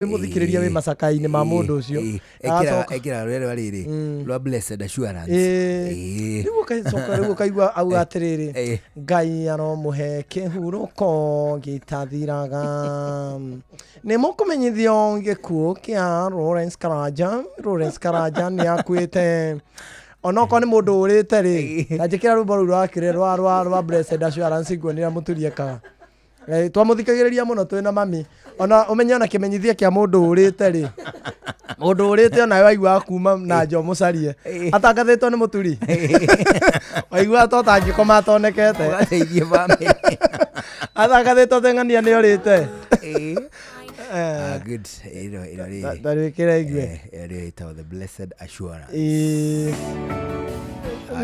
muthikiriria we macaka-ini ma mundu ucio ekira rwero riri rwa Blessed Assurance riu kaigua au atiriri Ngai aromuhe kihuruko gitathiraga ni mukumenyithio gikuo kia Lawrence Karaja ni akuite onoko ni mundu urite ri ajikira rumbo ru rwakire rwa Blessed Assurance ngwonira muturie kaga twamuthikagiriria muno twina mami ona umenye ona kimenyithia kia mundu urite ri mundu urite ona waigua kuma na njo mucarie atangathitwo ni muturi waigua to tangikoma atonekete ugateithie bamiri atangathitwo tengania ni urite good tarikira igwe the Blessed Assurance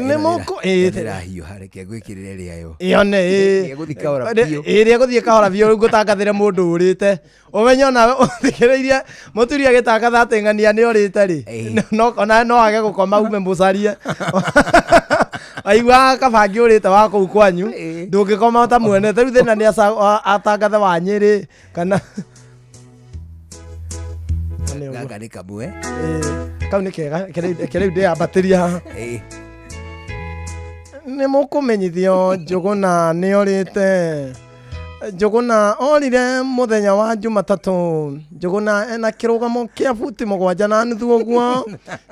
ni moko hiyo hareke gwikirire riayo ione guthikahora bio iri guthikahora bio gutangathire mundu urite umenye ona uthikiririe muturi agitangatha atengania ni urite ri no age gukoma ume mucarie aigua kabangi urite wa kuu kwanyu ndungikoma ta muonete riu thina ni atangathe wa Nyeri kana gaka ni kamwe kau ni kega keriu ndi ambatiria ni mukumenyithio Njuguna ni orite Njuguna orire muthenya wa Jumatatu Njuguna ena kirugamo kia futi 7 na nuthu uguo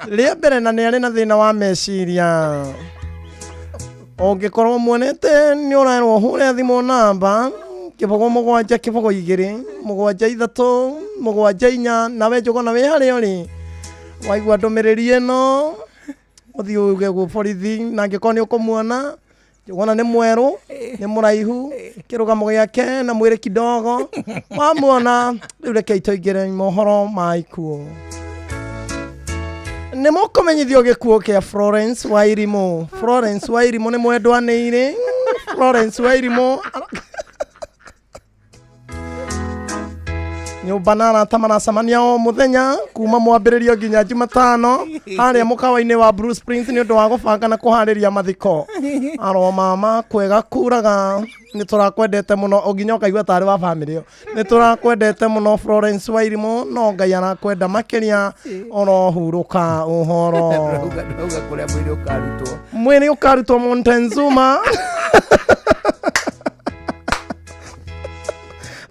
ria mbere na ni ari na thina wa meciria ungikorwo muonete ni urarwo hure thimu namba 7 7 nawe Njuguna wi hari uri waigua ndumiriri ino uthi uge gu borithi na ngiko ni ukumuona Njuguna ni mweru ni muraihu kirugamo giake na mwiri kidogo wamuona riu reke itoigire mohoro maikuo ni mukumenyithio gikuo kia Florence Wairimu ni mwendwanire Florence Wairimu nyumba na arata maracamania o muthenya kuma mwambiririo nginya Jumatano haria mukawa-ini wa Bruce Prince ni undu wa gubanga na kuhariria mathiko aro mama kwega kuraga ni turakwendete muno oginya ukaigua tari wa family yo ni turakwendete muno Florence Wairimu no Ngai arakwenda makiria oro huruka uhoro kuria mwiri ukarutwo Montezuma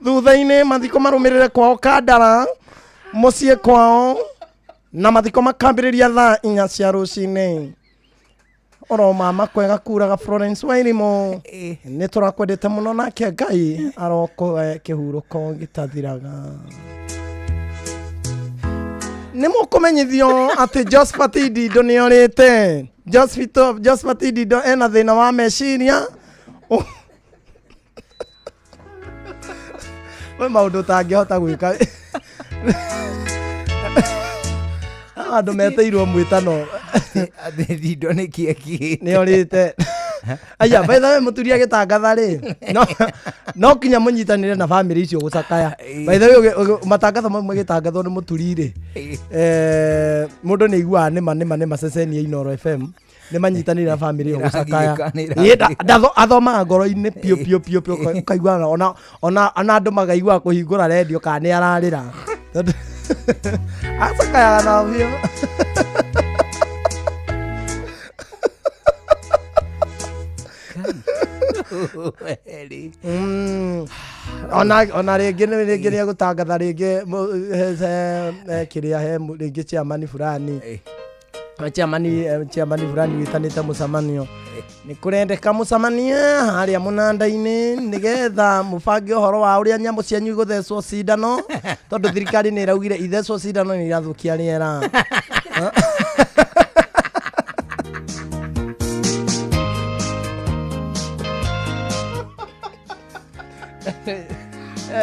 thutha-ini mathiko marumirire kwao Kandara mucie kwao na mathiko makambiriria thaa 4 cia rucini oro mama kwega kuraga Florence Wairimu ni turakwendete muno nake Ngai aroko kihuruko gitathiraga ni mukumenyithio ati Josephat Idindo ni orite Josephat Idindo ena thina wa meciria we maundu tangihota gwika andu meteirwo mwitano Idindo ni kieki ni orite aya baitha we muturia gitangatha ri no kinya munyitanire na family icio gucakaya baitha we matangatho mamwe gitangatho ni muturi ri mundu ni igua ni maceceni ya Inoro FM ni manyitanire na family yo gucakaya athoma ngoro-ini pio kaigua ona andu magaigua kuhingura radio kana ni ararira acakaya na bio ona ringi ni gutangatha ringi kiria he ringi chairman fulani chairman fulani witanite mucamanio ni kurendeka mucamania haria munanda-ini nigetha mubange uhoro wa uria nyamu cianyu iguthecwo cindano tondu thirikari ni iraugire ithecwo cindano ni irathukia riera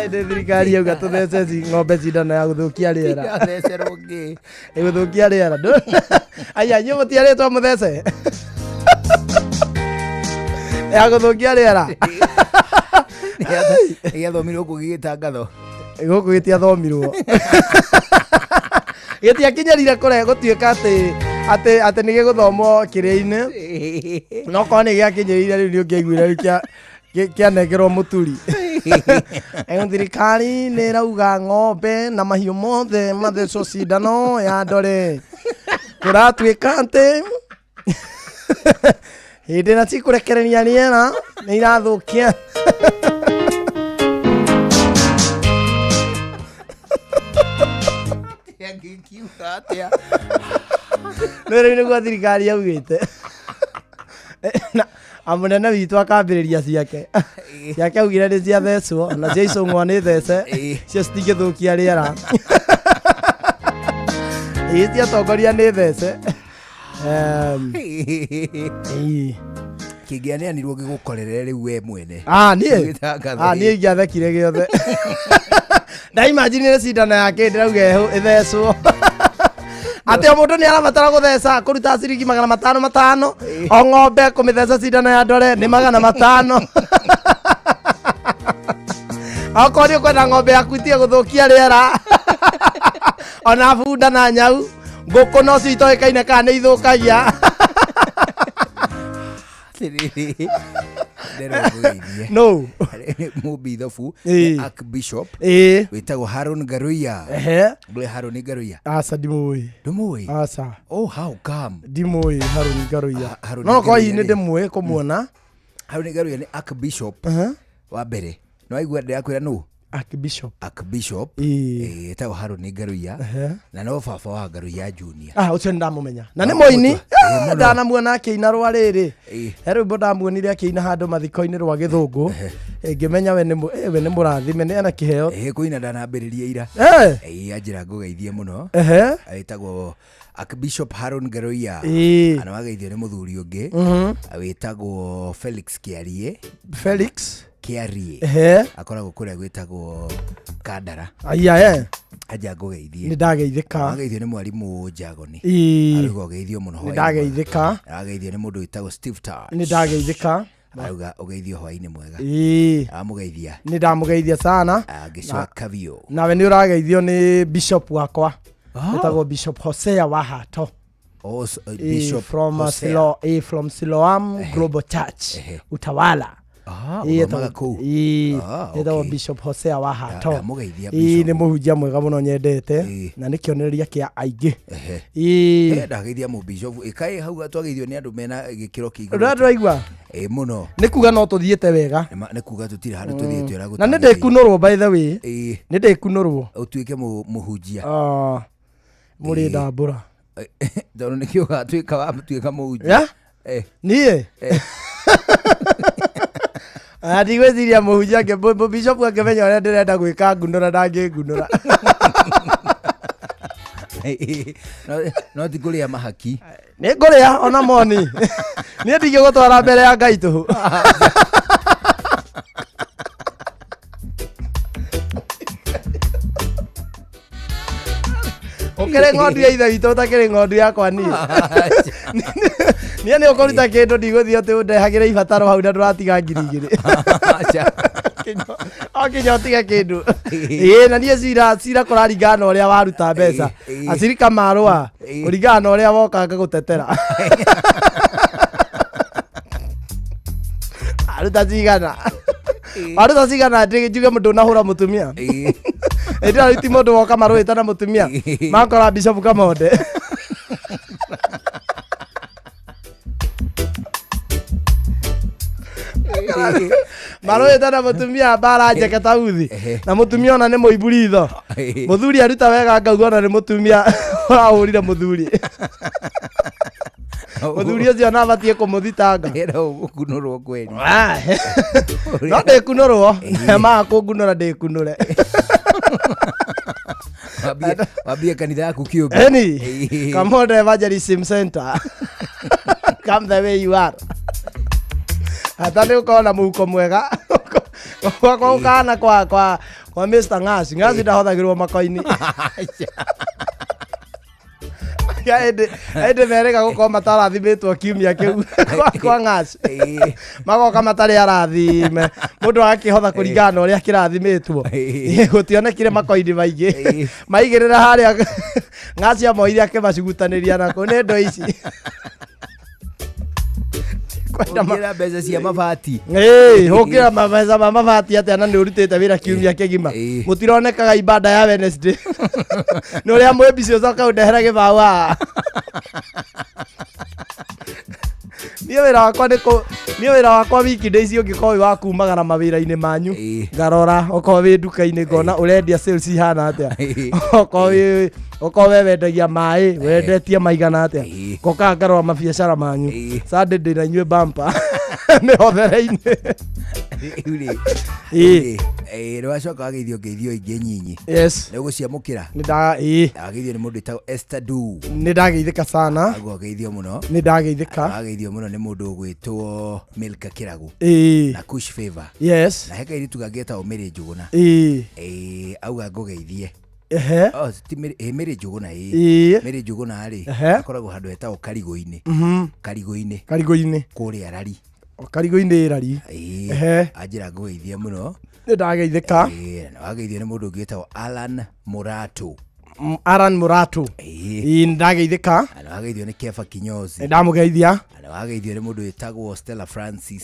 de thirikari yauga tuthece ng'ombe cindano ya guthukia riera athecerwo ngi iguthukia riera aya nyu mutiaritwo muthece ya guthukia riera gĩathomirwo gũgĩtangatho gũkũ gĩtiathomirwo gĩtiakinyĩrire kũrĩa gũtuĩka atĩ nĩ gĩgũthomwo kĩrĩa-inĩ no korwo nĩ gĩakinyĩrire rĩu nĩ ũngĩaiguire rĩu kĩanegerwo mũturi. Thirikari nĩ ĩrauga ng'ombe na mahiũ mothe mathecwo cindano ya ndore. Kũratuĩka atĩ hĩndĩ ĩrĩa cikũrekereria rĩera nĩ irathũkia. Rĩu nĩguo thirikari yaugĩte. Mũnene witũ akambĩrĩria ciake augire nĩ ciathecwo na ciaicũng'wo nĩ thece cio citingĩthũkia rĩera. Ciatongoria nĩ thece. Kĩngĩaneanirwo gĩgũkorere rĩu we mwene. Niĩ ingĩathekire gĩothe. Ndaimagine cindano yake ndĩrauga ĩthecwo. Ati o mũndũ nĩ arabatara gũtheca kũruta ciringi 500 o ng'ombe kũmĩtheca cindano ya ndore nĩ 500. Okorwo nĩ ũkwenda ng'ombe yaku itige gũthũkia rĩera ona bunda na nyau ngũkũ no citoĩkaine kana nĩ ithũkagia. No Mũbithobu Archbishop wĩtagwo Haron Garuya. Ndũĩ Haron Garuya? Aca ndimũĩ. Ndũmũĩ? Aca. Oh, how come? Ndimũĩ Haron Garuya. No kwa hii nĩ ndĩmũĩ kũmuona. Haron Garuya nĩ Archbishop wa mbere. No aigua ndĩrakwĩra nũ? Archbishop wĩtagwo Haron Garuya na no baba wa Garuya Junior. Ũcio ndamũmenya. Na nĩ mũini ndanamuona akĩina rwa rĩrĩ. Rĩu mbona ndamuonire akĩina handũ mathiko-inĩ rwa Gĩthũngũ. Ngĩmenya we nĩ mũrathime nĩ ana kĩheo. Kũina ndanambĩrĩria ira. Anjĩra ngũgeithie mũno. Wĩtagwo Archbishop Haron Garuya. Ana wageithio nĩ mũthuri ũngĩ wĩtagwo Felix Kĩarie. Akoragwo kũrĩa gwĩtagwo Kandara. Anja ngũgeithie. Nĩ ndageithĩka. Wageithio nĩ mwarimũ Njagoni. Arauga ũgeithio mũno hwaĩ-inĩ. Nĩ ndageithĩka. Wageithio nĩ mũndũ wĩtagwo Steve Touch. Nĩ ndageithĩka. Arauga ũgeithio hwaĩ-inĩ mwega. Amũgeithia. Nĩ ndamugeithia sana. Gĩcua Kavio. Nawe nĩ ũrageithio nĩ bishop wakwa. Wĩtagwo Bishop Hosea Wahato. Bishop from Siloam Global Church. Utawala. Ĩtagwo Bishop Hosea Wahato. Nĩ mũhunjia mwega mũno nyendete na nĩ kĩonereria kĩa aingĩ. Ndageithia mũbishop ĩkaĩ hau twageithio nĩ andũ mena gĩkĩro kĩigũ. Ndĩraigua mũno. Nĩ kuga no tũthiĩte wega. Nĩ kuga tũtirĩ handũ tũthiĩte wega. Na nĩ ndĩkunũrwo by the way. Nĩ ndĩkunũrwo. Ũtuĩke mũhunjia. Mũrĩ ndambũra. Tondũ nĩ kĩo gatuĩka wa tuĩka mũhunjia. Niĩ ndigwĩciria mũhunjia ngĩ bishop angĩmenya ũrĩa ndĩrenda gwĩka ngunũra ndangĩngunũra. No ti kũrĩa mahaki. Nĩ ngũrĩa ona moni. Niĩ ndingĩgũtwara mbere ya Ngai tũhũ. Ũkĩrĩ ng'ondu ya ithe witũ ũtakĩrĩ ng'ondu yakwa niĩ. Niĩ nĩ ũkũruta kĩndũ ndigũthiĩ atĩ ũndehagĩre ibataro hau na ndũratiga 2,000. Okinya ũtige kĩndũ. Na niĩ cira kũraringana na ũrĩa waruta mbeca. Acirika marũa kũringana na ũrĩa woka ngagũtetera. Aruta cigana. Waruta cigana njuge mũndũ ũnahũra mũtumia. Ĩndĩra ti mũndũ woka marũĩta na mũtumia. Makora Bishop Kamonde. Marũĩta na mũtumia mbara njeke ta uthi. Na mũtumia ona nĩ mũiburitho. Mũthuri aruta wega ngauga ona nĩ mũtumia ũrahũrire mũthuri. Mũthuri ũcio no abatiĩ kũmũthitanga. Gũkunũrwo kweri. No ndĩkunũrwo. Maga kũngunũra ndĩkunũre. Wambie kanitha yaku kĩũmbe. Kamonde Evangelism Center. Come the way you are. Hata nĩ ũkorwo na mũhuko mwega. Kwa ũkana kwa Mr. Ng'aci. Ng'aci ndahũthagĩrwo mako-inĩ. Ĩndĩ merĩga gũkorwo matarathimĩtwo kiumia kĩu kwa Ng'aci. Magoka matarĩ arathime. Mũndũ agakĩhotha kũringana na ũrĩa kĩrathimĩtwo. Gũtionekire mako-inĩ maingĩ. Maigĩrĩra harĩa Ng'aci amoire akĩmacugutanĩria nako nĩ ndo ici. Hongera mbeca cia mabati. Hongera mbeca ma mabati atia na nĩ ũrutĩte wĩra kiumia kĩgima. Mũtironekaga ibada ya Wednesday. Nĩ ũrĩa mwĩbici ũcoka ũndehera gĩbaũ. Niĩ wĩra wakwa weekdays ũngĩkorwo wa kumaga na mawĩra-inĩ manyu ngarora okorwo wĩ nduka-inĩ ngona ũrendia sales ihana atĩa, okorwo we wendagia maĩ wendetie maigana atĩa, ngoka ngarora mabiacara manyu. Sunday ndĩ na inyuĩ bumper mĩhothere-inĩ. Rwacoka wageithio ngeithio ingĩ nyinyi. Nĩ ũgũciamũkĩra? Wageithio nĩ mũndũ wĩtagwo Esther Du. Nĩ ndageithĩka sana. Aguo geithio mũno. Nĩ ndageithĩka. Wageithio mũno nĩ mũndũ ũgwĩtwo Milka Kĩragu na Kush Favor. Na he kairitu kangĩetagwo Mary Njũgũna. Auga ngũgeithie. Mary Njũgũna Mary Njũgũna rĩ akoragwo handũ hetagwo Karigũ-inĩ. Karigũ-inĩ kũrĩa Rari. Karigũ-inĩ Rari. Anjĩra ngũgeithie mũno. Nĩ ndageithĩka. Wageithio nĩ mũndũ ũngĩ wĩtagwo Alan Muratu. Nĩ ndageithĩka. Wageithio nĩ Kefa Kinyozi. Nĩ ndamũgeithia. Wageithio nĩ mũndũ wĩtagwo Stella Francis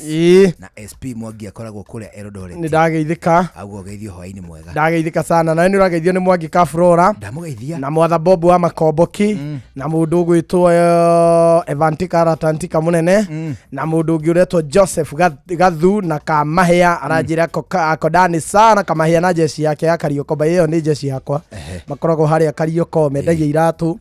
na SP Mwangi akoragwo kũrĩa Eldoret. Nĩ ndageithĩka. Aguo geithio hwaĩ-inĩ mwega. Ndageithĩka sana. Na nĩ ũrageithio nĩ Mwangi ka Flora. Ndamugeithia. Na mwatha Bob wa Makomboki na mũndũ ũgwĩtwo Evantika Ratantika mũnene na mũndũ ũngĩ ũretwo Joseph Gathu na Kamahia aranjĩra akodani sana Kamahia na jeci yake ya Karioko. Ĩyo nĩ jeci yakwa. Makoragwo harĩa Karioko mendagia iratũ.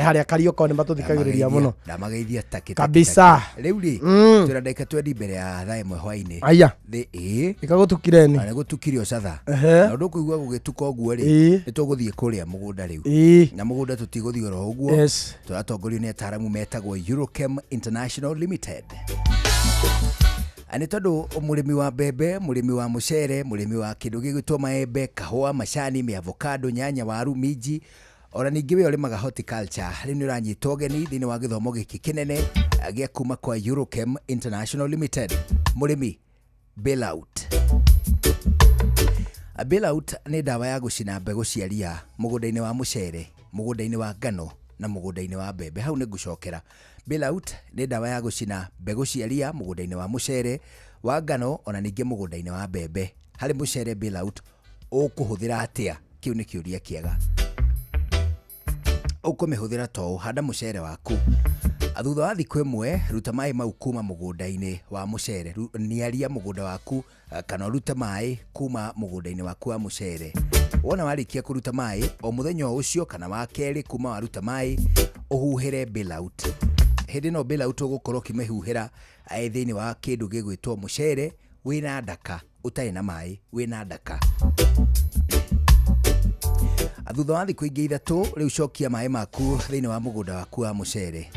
Harĩa Karioko nĩ matũthikagĩrĩria mũno. Ndamageithia kabisa. Rĩu rĩ tũrandeka twendi mbere ya thaa ĩmwe hwaĩ-inĩ. Aya. Ĩkagũtukireni. Na nĩgũtukirio catha. Na ũndũ kũigua gũgĩtuka ũguo rĩ nĩtũgũthiĩ kũrĩa mũgũnda rĩu. Na mũgũnda tũtigũthiĩ oro ũguo. Tũratongorio nĩ ataaramu metagwo Eurochem International Limited. Nĩ tondũ mũrĩmi wa mbembe, mũrĩmi wa mũcere, mũrĩmi wa kĩndũ gĩgwĩtwo maembe, kahũa, macani, mĩavocado, nyanya, waru, minji, ona ningĩ we ũrĩmaga horticulture. Rĩu nĩ ũranyitwo ũgeni thĩinĩ wa gĩthomo gĩkĩ kĩnene gĩa kuma kwa Eurochem International Limited. Mũrĩmi bailout. Bailout nĩ ndawa ya gũcina mbegũ cia ria mũgũnda-inĩ wa mũcere, mũgũnda-inĩ wa ngano na mũgũnda-inĩ wa mbembe. Hau nĩ ngũcokera. Bailout nĩ ndawa ya gũcina mbegũ cia ria mũgũnda-inĩ wa mũcere, wa ngano ona ningĩ mũgũnda-inĩ wa mbembe. Harĩ mũcere bailout ũkũhũthĩra atĩa? Kĩu nĩ kĩũria kĩega. Ũkũmĩhũthĩra to handa mũcere waku. Thutha wa thikũ ĩmwe ruta maĩ mau kuma mũgũnda-inĩ wa mũcere, niaria mũgũnda waku kana ruta maĩ kuma mũgũnda-inĩ waku wa mũcere. Wona warĩkia kũruta maĩ o mũthenya ũcio kana wa kerĩ kuma waruta maĩ ũhuhĩre bailout. Hĩndĩ ĩno bailout ũgũkorwo ũkĩmĩhuhĩra thĩinĩ wa kĩndũ gĩgwĩtwo mũcere wĩna ndaka, ũtarĩ na maĩ, wĩna ndaka. Thutha wa thikũ ingĩ ithatũ rĩu cokia maĩ maku thĩinĩ wa mũgũnda waku wa mũcere.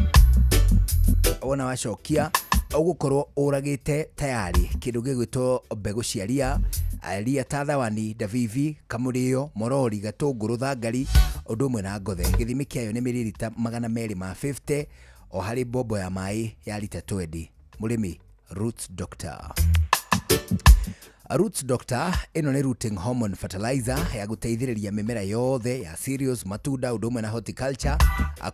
Wona wacokia ũgũkorwo ũragĩte tayari kĩndũ gĩgwĩtwo mbegũ cia ria, ria ta thawani, ndabibi, kamũrĩo, morori, gatũngũrũ, thangari, ũndũ ũmwe na ngothe. Gĩthimi kĩayo nĩ mililita 250 o harĩ mbombo ya maĩ ya lita 20. Mũrĩmi Roots Doctor. Roots Doctor ĩno nĩ rooting hormone fertilizer ya gũteithĩrĩria mĩmera yothe ya cereals, matunda, ũndũ ũmwe na horticulture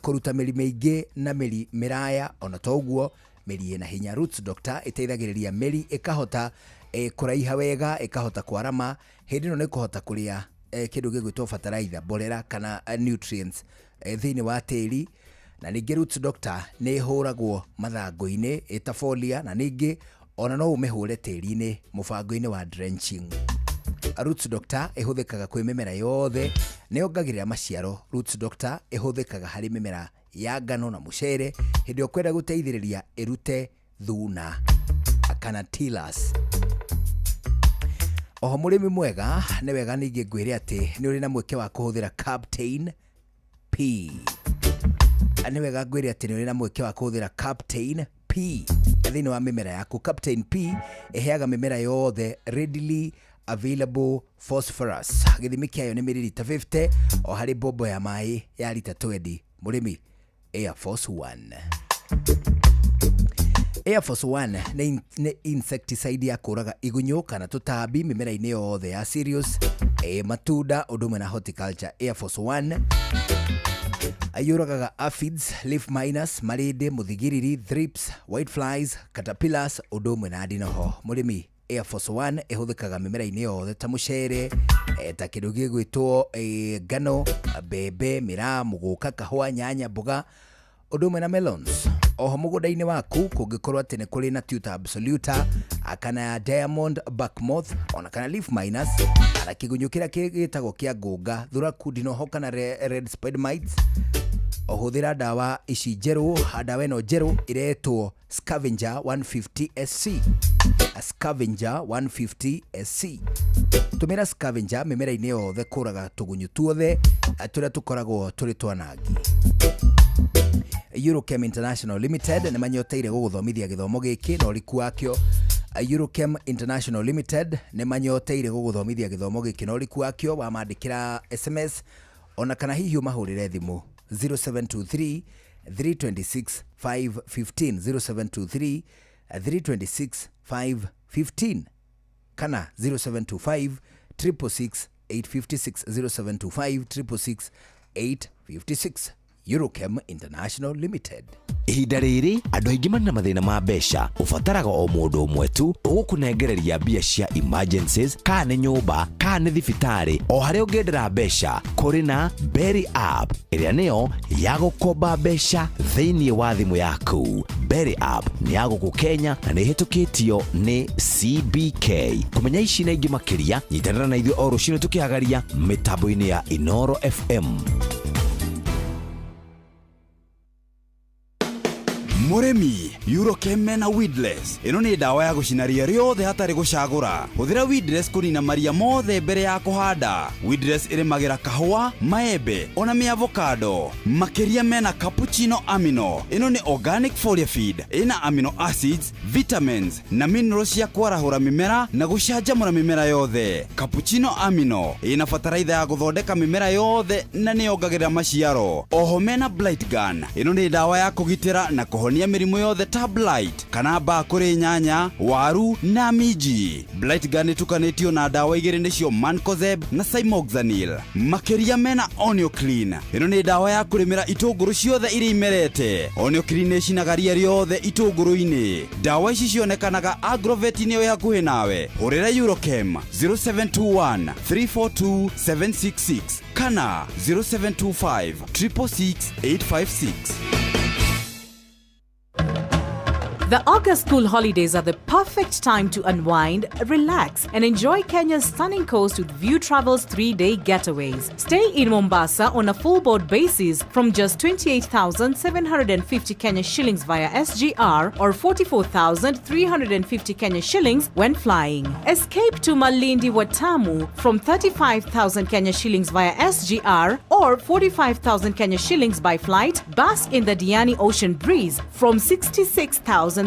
kũruta mĩri mĩingĩ na mĩri mĩraya. Ona to ũguo mĩri ĩna hinya. Roots Doctor ĩteithagĩrĩria mĩri ĩkahota kũraiha wega, ĩkahota kwarama. Hĩndĩ ĩno nĩ kũhota kũrĩa kĩndũ gĩgwĩtwo fertilizer, mborera kana nutrients thĩinĩ wa tĩri. Na ningĩ Roots Doctor nĩ ĩhũragwo mathangũ-inĩ ĩta foliar, na ningĩ ona no ũmĩhũre tĩri-inĩ mũbango-inĩ wa drenching. Roots Doctor ĩhũthĩkaga kwĩ mĩmera yothe, nĩ yongagĩrĩra maciaro. Roots Doctor ĩhũthĩkaga harĩ mĩmera ya ngano na mũcere hĩndĩ ũkwenda gũteithĩrĩria ĩrute thuna kana tillers. Oho mũrĩmi mwega nĩ wega ningĩ ngwĩre atĩ nĩ ũrĩ na mweke wa kũhũthĩra Captain P. Nĩ wega ngwĩre atĩ nĩ ũrĩ na mweke wa kũhũthĩra Captain P thĩinĩ wa mĩmera yaku. Captain P ĩheaga mĩmera yothe readily available phosphorus. Gĩthimi kĩayo nĩ mililita 50 o harĩ mbombo ya maĩ ya lita 20. Mũrĩmi Air Force One. Air Force One nĩ insecticide ya kũraga igunyũ kana tũtambi mĩmera-inĩ yothe ya cereals, matunda, ũndũ ũmwe na horticulture. Air Force One ayuragaga aphids, leaf miners, marinde, muthigiriri, thrips, whiteflies, caterpillars, udumwe na ndinoho. Murimi Air Force 1 ihuthikaga mimera-ini yothe ta mucere, ta kindu gigwitwo ngano, bebe, miraa, muguka, kahua, nyanya, mboga, udumwe na melons. Oho mugunda-ini waku kungikorwo ati ni kuri na tuta absoluta, kana diamond backmoth, ona kana leaf miners, ana kigunyu kira gitagwo kia ngunga, thuraku, ndinoho kana red spade mites. Ohuthira dawa ici njeru, dawa ino njeru iretwo Scavenger 150 SC. Scavenger 150 SC. Tumira Scavenger mimera-ini yothe kuraga tugunyu tuothe turia tukoragwo turi twanangi. Eurochem International Limited ni manyoteire guguthomithia githomo giki na uriku wakio. Eurochem International Limited ni manyoteire guguthomithia githomo giki na uriku wakio. Wamandikira SMS ona kana hihi umahurire thimu 0723 326 515 0723 326 515 kana 0725 666 856 0725 666 856. Eurochem International Limited. Ihinda riri andu aingi manna mathina ma mbeca ufataraga o mundu umwe tu ugukunengereria mbia cia emergencies kana ni nyumba kana ni thibitari o haria ungiendera mbeca kuri na Berry app iria niyo ya gukomba mbeca thiini wa thimu yaku. Berry app ni ya gukukenya na ni hitukitio ni CBK. Kumenya ici na ingi makiria nyitanira na ithuĩ o rucini tukihagaria mitambo-ini ya Inoro FM. Muremi, Eurochem mena weedless. Ino ni dawa ya gucina ria riothe hatari gucagura. Huthira weedless kunina maria mothe mbere ya kuhanda. Weedless irimagira kahua, maembe, ona mi avocado. Makiria mena cappuccino amino. Ino ni organic foliar feed. Ina amino acids, vitamins na minerals ya kwarahura mimera na gucanjamura mimera yothe. Cappuccino amino ina fataraitha ya guthondeka mimera yothe na ni yongagirira maciaro. Oho mena blight gun. Ino ni dawa ya kugitira na kuhonia mirimu yothe ta blight kana mbaa kuri nyanya, waru na miji. Blight gun tukanitio na dawa igiri nicio mancozeb na cymoxanil. Makiria mena Onio Clean. Ino ni dawa ya kurimira itunguru ciothe iri imerete. Onio Clean ni cinagaria riothe itunguru-ini. Dawa ici cionekanaga Agrovet niyo hakuhi nawe. Hurira Eurochem 0721 342 766 kana 0725 666 856. The August school holidays are the perfect time to unwind, relax, and enjoy Kenya's stunning coast with View Travel's 3-day getaways. Stay in Mombasa on a full board basis from just 28,750 Kenya shillings via SGR or 44,350 Kenya shillings when flying. Escape to Malindi Watamu from 35,000 Kenya shillings via SGR or 45,000 Kenya shillings by flight. Bask in the Diani Ocean Breeze from 66,300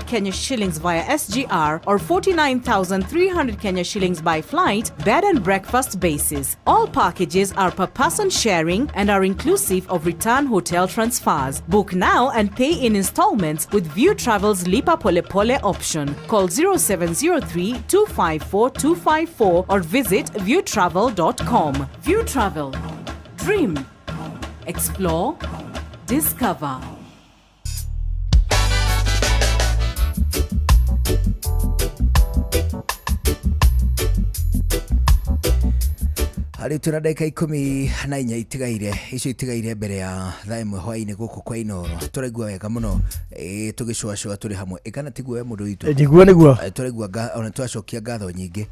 Kenya shillings via SGR or 49,300 Kenya shillings by flight, bed and breakfast basis. All packages are per person sharing and are inclusive of return hotel transfers. Book now and pay in installments with View Travel's Lipa Pole Pole option. Call 0703 254 254 or visit viewtravel.com. View Travel. Dream. Explore. Discover. Hari tuna dakika 14 itigaire icio itigaire mbere ya thaa imwe hwaini guku kwa Inoro. Turaigua wega muno tugicwacwa turi hamwe ikana tiguo mundu witu niguo turaigua ona twacokia ngatho nyingi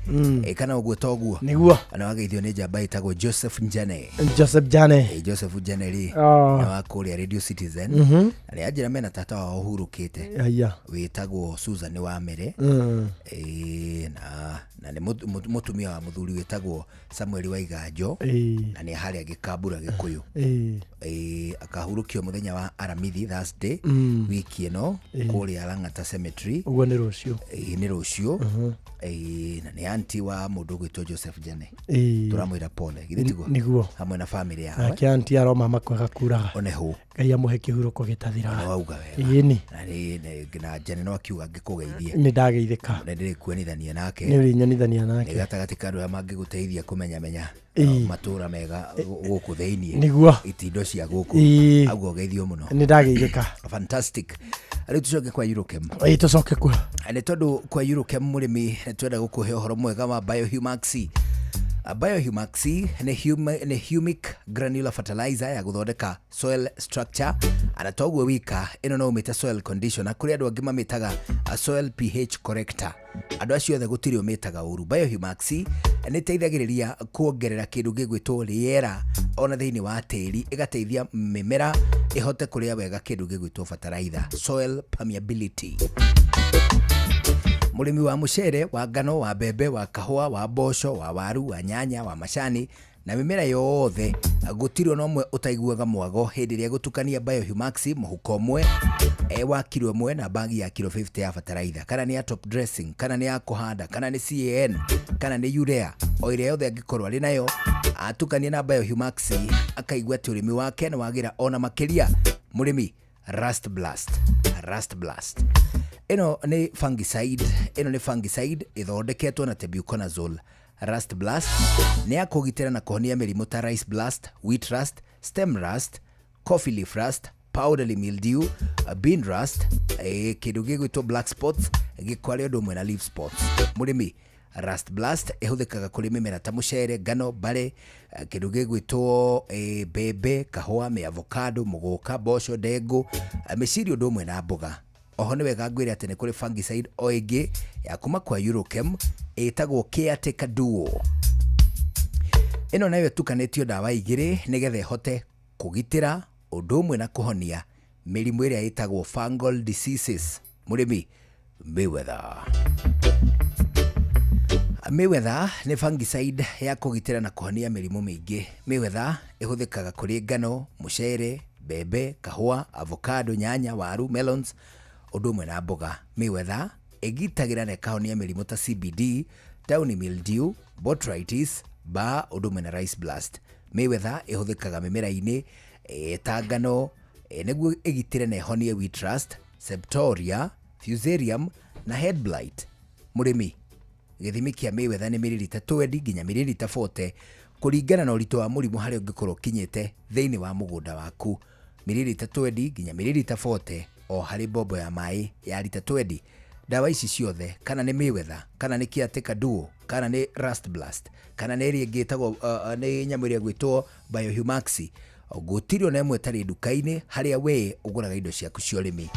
ikana uguo toguo niguo ana wageithio ni njamba itagwo Joseph Njane Joseph Njane ri na wakuria Radio Citizen ari ajira mena tata wa uhurukite witagwo Susan Wamere na ni mutumia wa muthuri witagwo Samuel Waiganjo na ni haria gikambura gikuyu akahurukio muthenya wa Aramithi Thursday wiki ino kuria Lang'ata Cemetery ugo ni rucio ni rucio na ni anti wa mundu gwitwo Joseph Njane turamwira pole githitigo niguo hamwe na family yawe ake anti aroma makwaga kuraga onehu Ngai amuhe kihuruko gitathira wauga wega ini na Njane no akiuga ngikugeithie ni ndageithika na ndiri kuonithania nake ni uri nyonithania nake ni gatagati kandu ya mangiguteithia kumenya matura mega guku theinie niguo itindo cia guku aguo geithio muno ni ndageithika fantastic. Ari tucoke kwa Eurochem tucoke kwa ni tondu kwa Eurochem murimi twenda gukuhe uhoro mwega wa Biohumax. Biohumax ni humic granular fertilizer ya guthondeka soil structure, anatoguo wika ino no umita soil conditioner kuri andu angi mamitaga soil pH corrector. Andu acio othe gutiri umitaga uru. Biohumax ni teithagiriria kuongerera kindu gigwitwo riera ona thiini wa tiri, igateithia mimera ihote kuria wega kindu gigwitwo fertilizer, soil permeability. Murimi wa mucere, wa ngano, wa mbembe, wa kahua, wa mboco, wa waru, wa nyanya, wa macani na mimera yothe gutiri no mwe utaiguaga mwago hindi ria gutukania Biohumax muhuko mwe wa kilo 1 na bagi ya kilo 50 ya fertilizer, kana ni ya top dressing, kana ni ya kuhanda, kana ni CAN, kana ni urea, o ile yothe angikorwo ari nayo atukania na Biohumax akaigua ti urimi wake na wagira ona makiria. Murimi Rust Blast ino ni fungicide ithondeketwo na tebuconazole. Rust Blast ni ya kugitira na kuhonia mirimu ta rice blast, wheat rust, stem rust, coffee leaf rust, powdery mildew, bean rust, kindu gigwitwo black spots, gikwari undu mwe na leaf spots. Murimi Rust Blast ihuthikaga kuri mimera ta mucere, ngano, bare, kindu gigwitwo mbembe, kahua, avocado, muguka, mboco, ndengu, miciri undu mwe na mboga. Oho ni wega ngwire ati ni kuri fungicide o ingi ya kuma kwa Eurochem itagwo Caretaker Duo. Ino nayo tukanetio dawa igiri nigetha ihote kugitira undu umwe na kuhonia mirimu iria itagwo fungal diseases. Murimi Mayweather ni fungicide ya kugitira na kuhonia mirimu mingi. Mayweather ihuthikaga kuri ngano, mucere, mbembe, kahua, avocado, nyanya, waru, melons, undu umwe na mboga. Mayweather igitagira na ikahonia mirimu ta CBD, downy mildew, botrytis, ba undu umwe na rice blast. Mayweather ihuthikaga mimera-ini ta ngano niguo igitire na ihonie wheat rust, septoria, fusarium na head blight. Murimi githimi kia Mayweather ni mililita 20 nginya mililita 40 kuringana na urito wa murimu hari ungikorwo kinyite thiini wa mugunda waku. Mililita 20 nginya mililita 40 o hari bobo ya mai ya lita 20. Dawa ici ciothe kana ni Mayweather, kana ni Caretaker Duo, kana ni Rust Blast, kana ni iri ngitagwo ni nyamu iria gwitwo Biohumax, gutiri ona imwe tari duka-ini haria we uguraga indo ciaku cia urimi.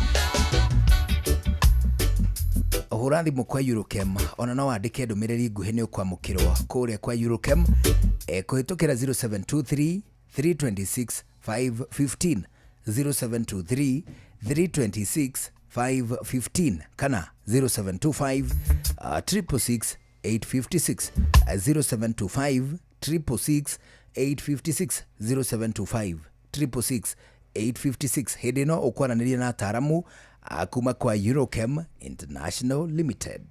Uhura thimu kwa Eurochem ona no wandike ndumiriri nguhi ni ukwamukirwo kuria kwa Eurochem kuhitukira 0723 326 515 0723 326 515 kana 0725 666 856 0725 666 856 0725 666 856. Hindi no ukwaraniria na ataramu akuma kwa Eurochem International Limited.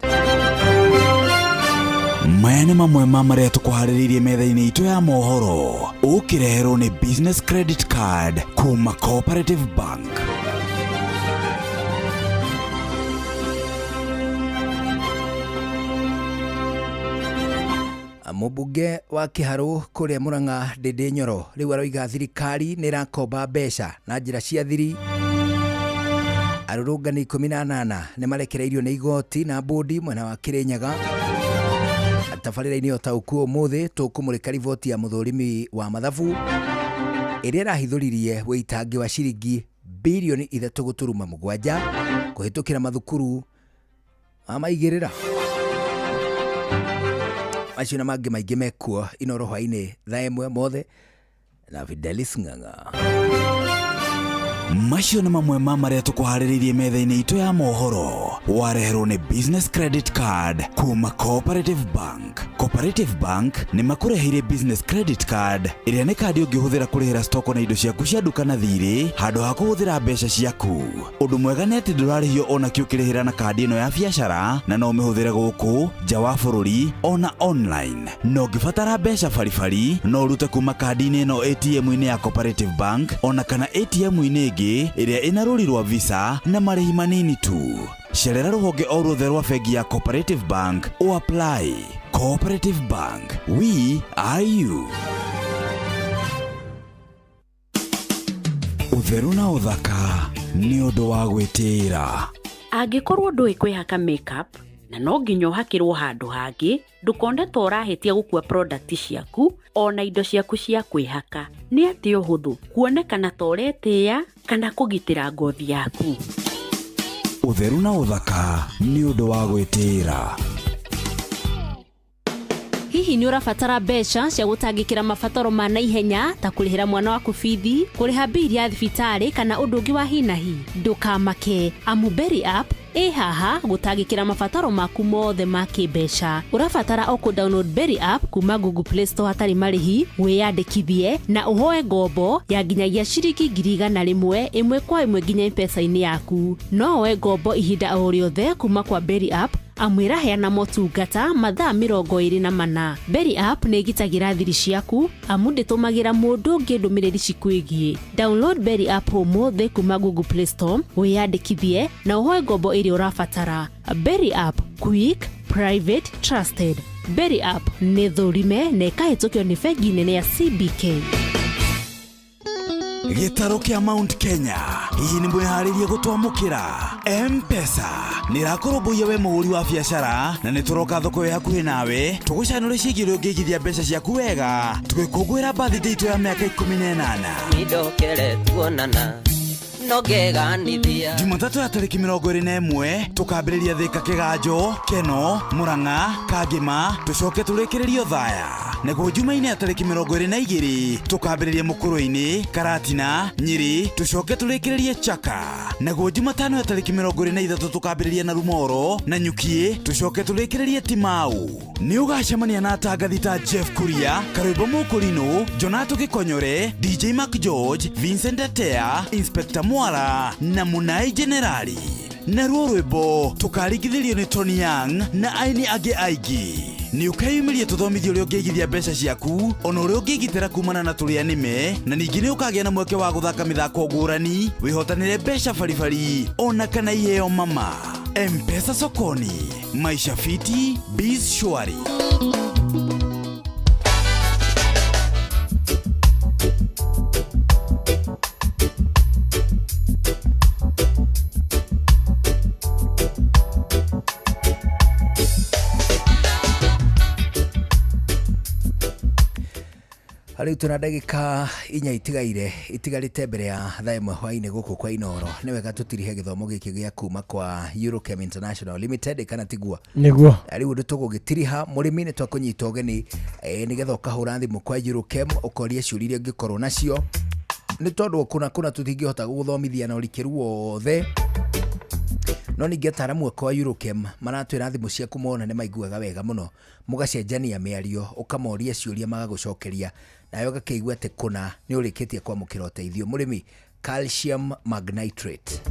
Maya nĩ mamwe ma marĩa tũkũharĩrĩirie metha-inĩ itũ ya mohoro. Ũkĩreherwo nĩ business credit card kuma Cooperative Bank. Mũmbunge wa Kiharu kuria Murang'a Ndindi Nyoro riu aroiga thirikari nĩ irakomba mbeca na njĩra cia thiri. Arũrũngani 18 nĩ marekereirio nĩ igoti na bodi mwena wa Kirinyaga. Tabarĩra-inĩ o taũkuo ũmũthĩ tũkũmũrĩka riboti ya mũthũrimi wa mathabu ĩrĩa ĩrahithũririe wĩitangi wa ciringi bilioni 3.7 kũhĩtũkĩra mathukuru amaigĩrĩra. Macio na mangĩ maingĩ mekuo ino rohwa-inĩ thaa ĩmwe mothe na Fidelis Ng'ang'a. Macio nĩ mamwe ma marĩa tũkũharĩrĩirie metha-inĩ itũ ya mohoro. Wareherwo nĩ business credit card kuma Cooperative Bank. Cooperative Bank nĩ makũreheire business credit card ĩrĩa nĩ kandi ũngĩhũthĩra kũrĩhĩra stoko na indo ciaku cia nduka na thirĩ handũ ha kũhũthĩra mbeca ciaku. Ũndũ mwega nĩ atĩ ndũrarĩhio ona kĩ ũkĩrĩhĩra na kandi ĩno ya biacara na no ũmĩhũthĩre gũkũ nja wa bũrũri ona online. No ũngĩbatara mbeca baribari no ũrute kuma kandi-inĩ ĩno ATM-inĩ ya Cooperative Bank ona kana ATM-inĩ ĩngĩ ĩrĩa ĩna rũri rwa Visa na marĩhi manini tu. Cerera rũhonge o ruothe rwa bengi ya Cooperative Bank o apply. Cooperative Bank, we are you. Utheru na uthaka ni undu wa gwitira. Angikorwo ndui kwihaka makeup na no nginya hakirwo handu hangi ndukonde to urahitia gukua product ciaku ona indo ciaku cia kwihaka ni ati uhuthu kuonekana to retia kana kugitira ngothi yaku. Utheru na uthaka ni undu wa gwitira. Hihi ni urabatara mbeca cia gutangikira mabataro ma naihenya ta kurihira mwana waku bithi, kuriha bili ya thibitari kana undu ungi wa hinahi? Ndukamake, amu Berry app haha gutangikira mabataro maku mothe ma kimbeca. Urabatara o ku download Berry app kuma Google Play Store hatari marihi, wiyandikithie na uhoe ngombo ya nginyagia ciringi 100 imwe kwa imwe nginya M-Pesa-ini yaku. No oe ngombo ihinda o riothe kuma kwa Berry app amwira heana motungata mathaa 24. Berry app nĩ igitagira thiri ciaku amu ndĩtũmagira mũndũ ũngĩ ndũmĩrĩri cikwigie. Download Berry app ũmũthĩ kuma Google Play Store, wiyandikithie na uhoe ngombo ĩrĩa ũrabatara. Berry app, quick, private, trusted. Berry app nĩ thũrime na ĩkahĩtũkio nĩ bengi nene ya CBK. Gitaro kia Mount Kenya hihi ni mwiharirie gutwamukira. M-Pesa ni rakoromboia we muhuri wa biashara na ni turoka thoko ya hakuhi nawe tugucanure ciigire ungigithia mbeca ciaku wega twikungwira birthday itu ya miaka 18 idokere tuonana nogeganithia. Jumatatu ya tariki 21 tukambiriria Thika, Kiganjo, Keno, Murang'a, Kagima tucoke turikiririo Thaya. Nego Jumaine ya tariki 22 tukambiriria Mukuruini, Karatina, Nyiri tucoke turikiririe Chaka. Nego Jumatano ya tariki 23 tukambiriria Narumoro na Nyukie tucoke turikiririe Timau. Ni ugacemania na atangathi ta Jeff Kuria, Karwimbo Mukurino, Jonato Gikonyore, DJ Mark George, Vincent Atea, Inspector Mwara na Munai Generali. Na ruo rwimbo tukarigithirio ni Tony Young na aini age aigi. Ni ukayumirie tuthomithio uri ungigithia mbeca ciaku ona uri ungigitira kumana na turia nime na ningi ni ukagia na mweke wa guthaka mithako ngurani wihotanire mbeca baribari ona kana iheo mama. M-Pesa sokoni, maisha fiti, biz shwari. Hali tuna ndagika inya itigarite mbere ya thaa imwe hwaini guku kwa Inoro. Ni wega tutirihe githomo giki gia kuma kwa Eurochem International Limited kana tigua niguo ari undu tugugitiriha murimi ni twakunyita ugeni nigetha ukahura thimu kwa Eurochem ukoria ciuririe ngikorwo nacio ni tondu kuna tutingihota guthomithia na urikiru wothe. No ningi ataramu kwa Eurochem maratwira thimu ciaku mona ni maiguaga wega muno mugacenjania miario ukamoria ciuria magagucokeria nayo gakeigua ati kuna ni urikitie kwa mukira uteithio. Murimi calcium magnitrate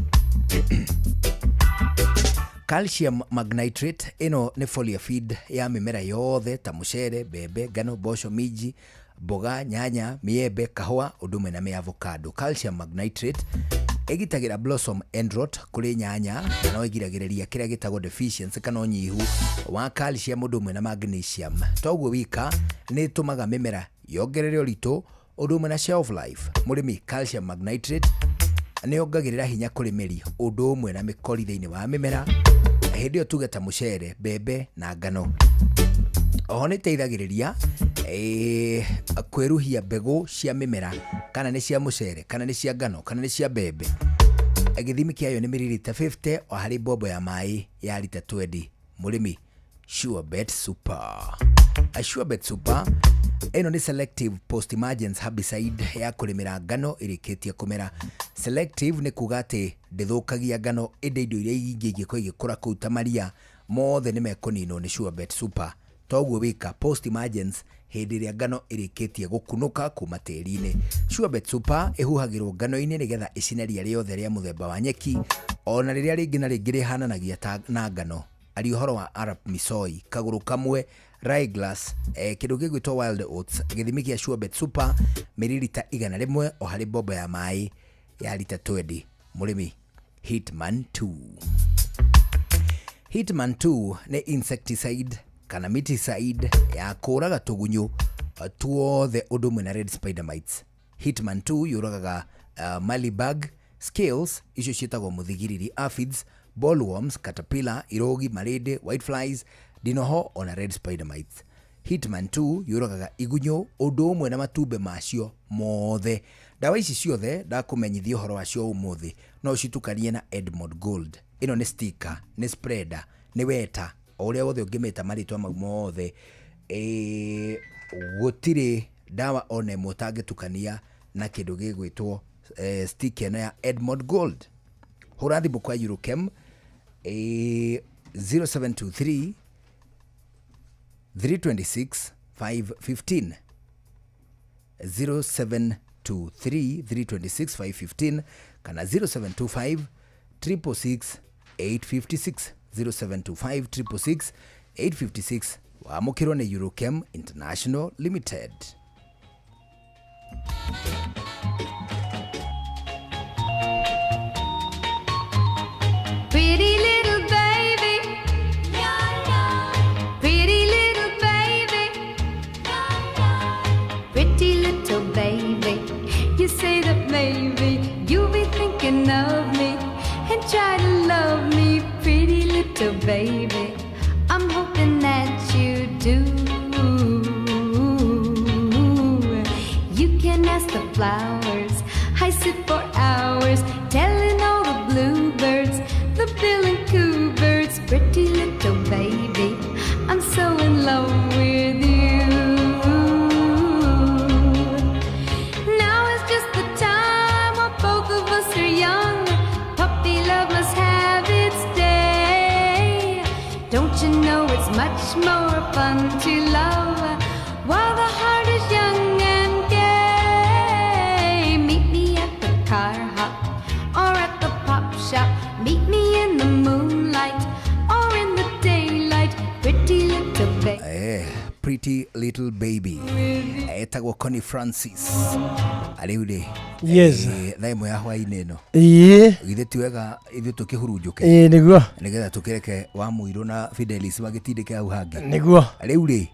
calcium magnitrate ino ni foliar feed ya mimera yothe ta mucere, bebe, ngano, mboco, minji, mboga, nyanya, miembe, kahua, udume na avocado. Calcium magnitrate egitagira blossom end rot kuri nyanya na no igiragiriria kiria gitago deficiency kana unyihu wa calcium udume na magnesium. Toguo wika ni tumaga mimera yongerere urito udume na shelf life. Murimi calcium magnitrate ni ongagirira hinya kuri meri udumwe na mikori thiini wa mimera hindi tugeta mucere, bebe na ngano. Oho ni teithagiriria kweruhia mbegu cia mimera kana ni cia mucere kana ni cia ngano kana ni cia bebe. Githimi kiayo ni mililita 50 o hari bobo ya mai ya lita 20. Murimi SureBet Super. SureBet Super eno ni selective post emergence herbicide ya kulimira ngano irikitie kumera. Selective ni kugate ndithukagia ngano inde indo iria ingi ingikora igikura kuu tamaria mothe ni mekonino ni SureBet Super. Toguo wika post emergence hindi ria ngano irikitie gukunuka kuma tiri-ini. SureBet Super ihuhagirwo ngano-ini nigetha icinaria riothe ria muthemba wa nyeki ona riria ringi na ringi rihananagia na ngano. Ari uhoro wa Arab Misoi, kaguru kamwe, rye glass, kindu gigwitwo wild oats. Githimi kia SureBet Super mililita 100 o hari bobo ya mai ya lita 20. Murimi Hitman 2. Hitman 2 ni insecticide kana miticide ya kũraga tũgunyũ tuothe ũndũ ũmwe na red spider mites. Hitman 2 yũragaga malibug, scales icio ciĩtagwo mũthigiriri, aphids, bollworms, caterpillar, irogi, marĩndĩ, whiteflies, ndinoho ona red spider mites. Hitman 2 yũragaga igunyũ ũndũ ũmwe na matumbe macio mothe. Dawa ici ciothe ndakũmenyithia ũhoro wacio ũmũthĩ no citukanie na Edmod Gold. Ĩno nĩ sticker, nĩ spreader, nĩ weta, o ũrĩa wothe ũngĩmeta marĩtwa mau mothe. Gũtirĩ dawa ona ĩmwe ũtangĩtukania na kĩndũ gĩgwĩtwo sticker ĩno ya Edmod Gold. Hũra thimũ kwa Eurochem 0723 326 515 0723 326 515 kana 0725 666 856 0725 666 856. Wamũkĩrwo nĩ Eurochem International Limited. Pretty little baby, pretty little baby, pretty little baby. You say that maybe you'll be thinking of me and try to love me, pretty little baby. I'm hoping that you do. You can ask the flowers. I sit for hours telling all the bluebirds, the bill and coo birds, pretty little baby, I'm so in love with you. Now is just the time when both of us are young. Puppy love must have its day. Don't you know it's much more fun to love while the heart is young and gay? Meet me at the car hop or at the pop shop. Meet me in the moonlight or in the daylight. Pretty little baby. Pretty little baby. Etagwo Connie Francis. Ariude. Yes. Thaimo ya hwainĩ ĩno. Githĩ ti wega ithuĩ tũkĩhurunjũke. Nĩguo. Nĩgetha tũkĩreke wa Mũirũ na Fidelis magĩtindĩke hau hangĩ. Nĩguo. Rĩu rĩ,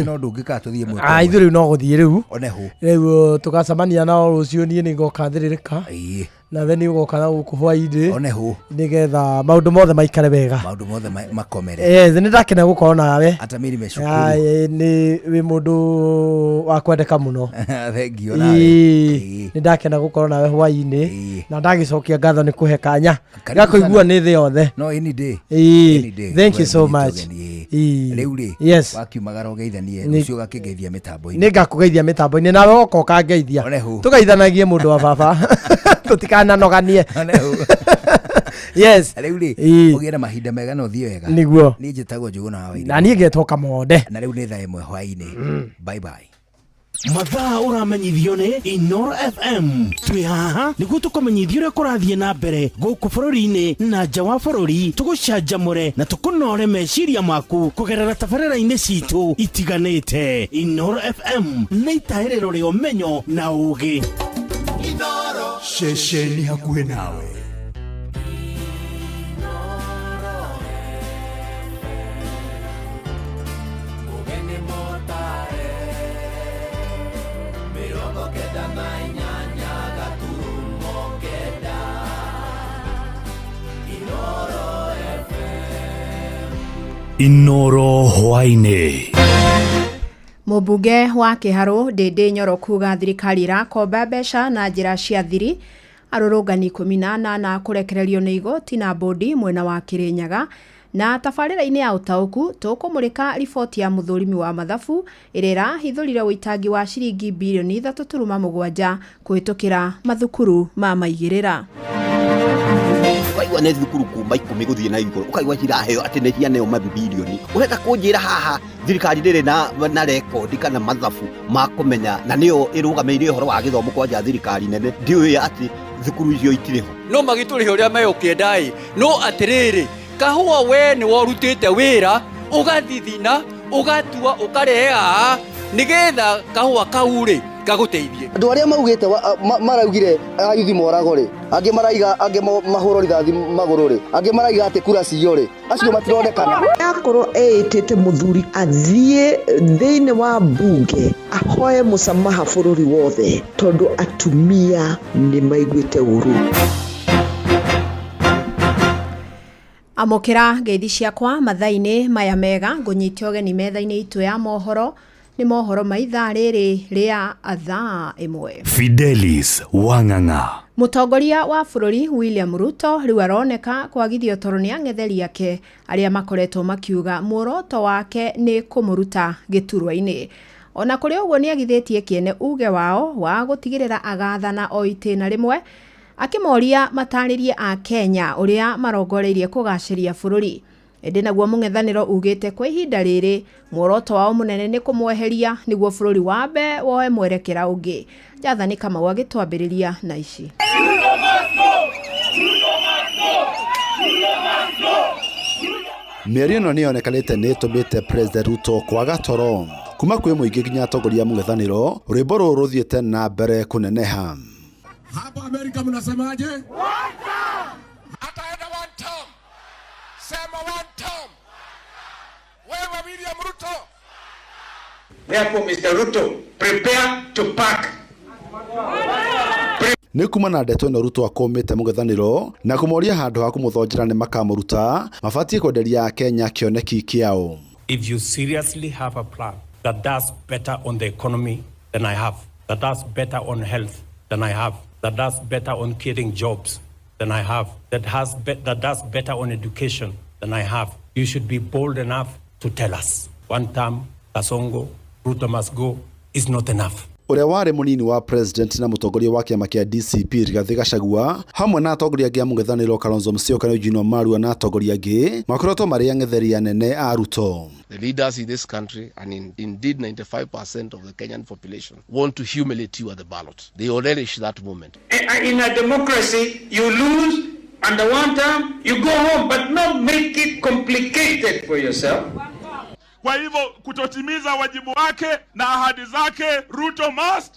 no ndũngĩka tũthiĩ mwĩko. Ithuĩ rĩu no gũthiĩ rĩu. One hũ. Rĩu tũgacemania nao rũciũ niĩ nĩngoka thĩrĩrĩka. Na then ũgoka na gũkũ hwainĩ. One hũ. Nĩgetha maũndũ mothe maikare wega. Maũndũ mothe makomere. Nĩndakena gũkorwo nawe. Ata miri mecukuru. Nĩ wĩ mũndũ wa kwendeka mũno. Thengio nawe. Nĩndakena gũkorwo nawe hwainĩ na ndagĩcokia ngatho nĩ kũhe kanya gakũigua nĩ thĩ yothe. No any day. Thank you so much. Rĩu rĩ, wakiumagara ũgeithanie rũciũ gakĩgeithia mĩtambo-inĩ. Nĩngakũgeithia mĩtambo-inĩ nawe woka ũkangeithia. Tũgeithanagie mũndũ wa baba. Tũtikananoganie. Yes. Rĩu rĩ, ũgĩe na mahinda mega na ũthiĩ wega. Nĩguo. Niĩ njĩtagwo Njũgũna wa Wairimũ. Na niĩ ngetwo Kamode. Na rĩu nĩ thaa ĩmwe hwainĩ. Bye bye. Mathaa ũramenyithio nĩ Inooro FM. Twĩ haha nĩguo tũkũmenyithia ũrĩa kũrathiĩ na mbere gũkũ bũrũri-inĩ na nja wa bũrũri, tũgũcanjamũre na tũkũnore meciria maku kũgerera tabarĩra-inĩ citũ itiganĩte. Inooro FM nĩ itaĩrĩro rĩa ũmenyo na ũũgĩ. Inooro ceceni hakuhĩ nawe. Inooro hwainĩ. Mũmbunge wa Kĩharũ Ndĩndĩ Nyoro kuga thirikari irakomba mbeca na njĩra cia thiri. Arũrũngani 18 kũrekererio nĩ igoti na bodi mwena wa Kĩrĩnyaga. Na tabarĩra-inĩ ya ũtaũku tũkũmũrĩka riboti ya mũthũrimi wa mathabu ĩrĩa ĩrahithũrire wĩitangi wa ciringi bilioni 3.7 kũhĩtũkĩra mathukuru ma maigĩrĩra. Ukaigua nĩ thukuru kuma 10 gũthiĩ na igũrũ, ukaigua ciraheo atĩ nĩ cianeo mabilioni. Ũrenda kũnjĩra haha thirikari ndĩrĩ na rekondi kana mathabu ma kũmenya, na nĩyo ĩrũgamĩrĩire ũhoro wa gĩthomo kwa nja thirikari nene, ndiũĩ atĩ thukuru icio itirĩ ho. No magĩtũrĩhe ũrĩa megũkĩenda no atĩrĩrĩ, kahũa we nĩ worutĩte wĩra ũgathithina ũgatua ũkarehe haha nĩgetha kahũa kau rĩ ngaguteithie. Andu aria maugite maraugire ayuthi morago ri, angi maraiga angi mahuro rithathi maguru ri, angi maraiga ati kura ciyo ri, acio matironekana. Akorwo eitete muthuri athie thiini wa bunge ahoe musamaha bururi wothe tondu atumia ni maiguite uru. Amokera ngeithi ciakwa mathaini maya mega ngunyite ogeni methaini itu ya mohoro ni mohoro maitha riri ria athaa imwe. Fidelis Wang'ang'a. Mutongoria wa bururi William Ruto riu aroneka kwagithio toro ni ang'etheri yake aria makoretwo makiuga muoroto wake ni kumuruta giturwa-ini. Ona kuri uguo ni agithitie kiene uge wao wa gutigirira agathana o itena rimwe akimoria mataririe a Kenya uria marongoreirie kugaciria bururi. Ende naguo mung'ethaniro ugite kwa ihinda riri muoroto wao munene ni kumweheria niguo bururi wambe woe mwerekera ungi. Jathani kama wagitwambiriria na ici. Mĩario ĩno nĩyonekanĩte nĩtũmĩte President Ruto kwaga toro kuma kwĩ mũingĩ nginya atongoria mũng'ethanĩro rwĩmbo rũrũ rũthiĩte na mbere kũneneha. Hapa Amerika mnasemaje? Ataenda one term. Sema one term. Wewe William Ruto. Therefore, Mr. Ruto, prepare to pack. Nĩ kuma na ndeto ĩno Ruto akomĩte mũng'ethanĩro na kũmoria handũ ha kũmũthonjera nĩ makamũruta mabatie kwenderia Kenya kĩoneki kĩao. If you seriously have a plan that does better on the economy than I have, that does better on health than I have, that does better on creating jobs than I have, that does better on education than I have, you should be bold enough to tell us. One term, Kasongo, Ruto must go, is not enough. Uria wari munini wa president na mutongoria wa kiama kia DCP Rigathi Gachagua hamwe na atongoria angĩ a mũng'ethanĩro Kalonzo Musyoka na Eugene Wamalwa na atongoria angĩ makoretwo marĩ ang'etheri anene a Ruto. The leaders in this country, and indeed 95% of the Kenyan population, want to humiliate you at the ballot. They will relish that moment. In a democracy, you lose under one term, you go home, but not make it complicated for yourself. Kwa hivyo kutotimiza wajibu wake na ahadi zake, Ruto must.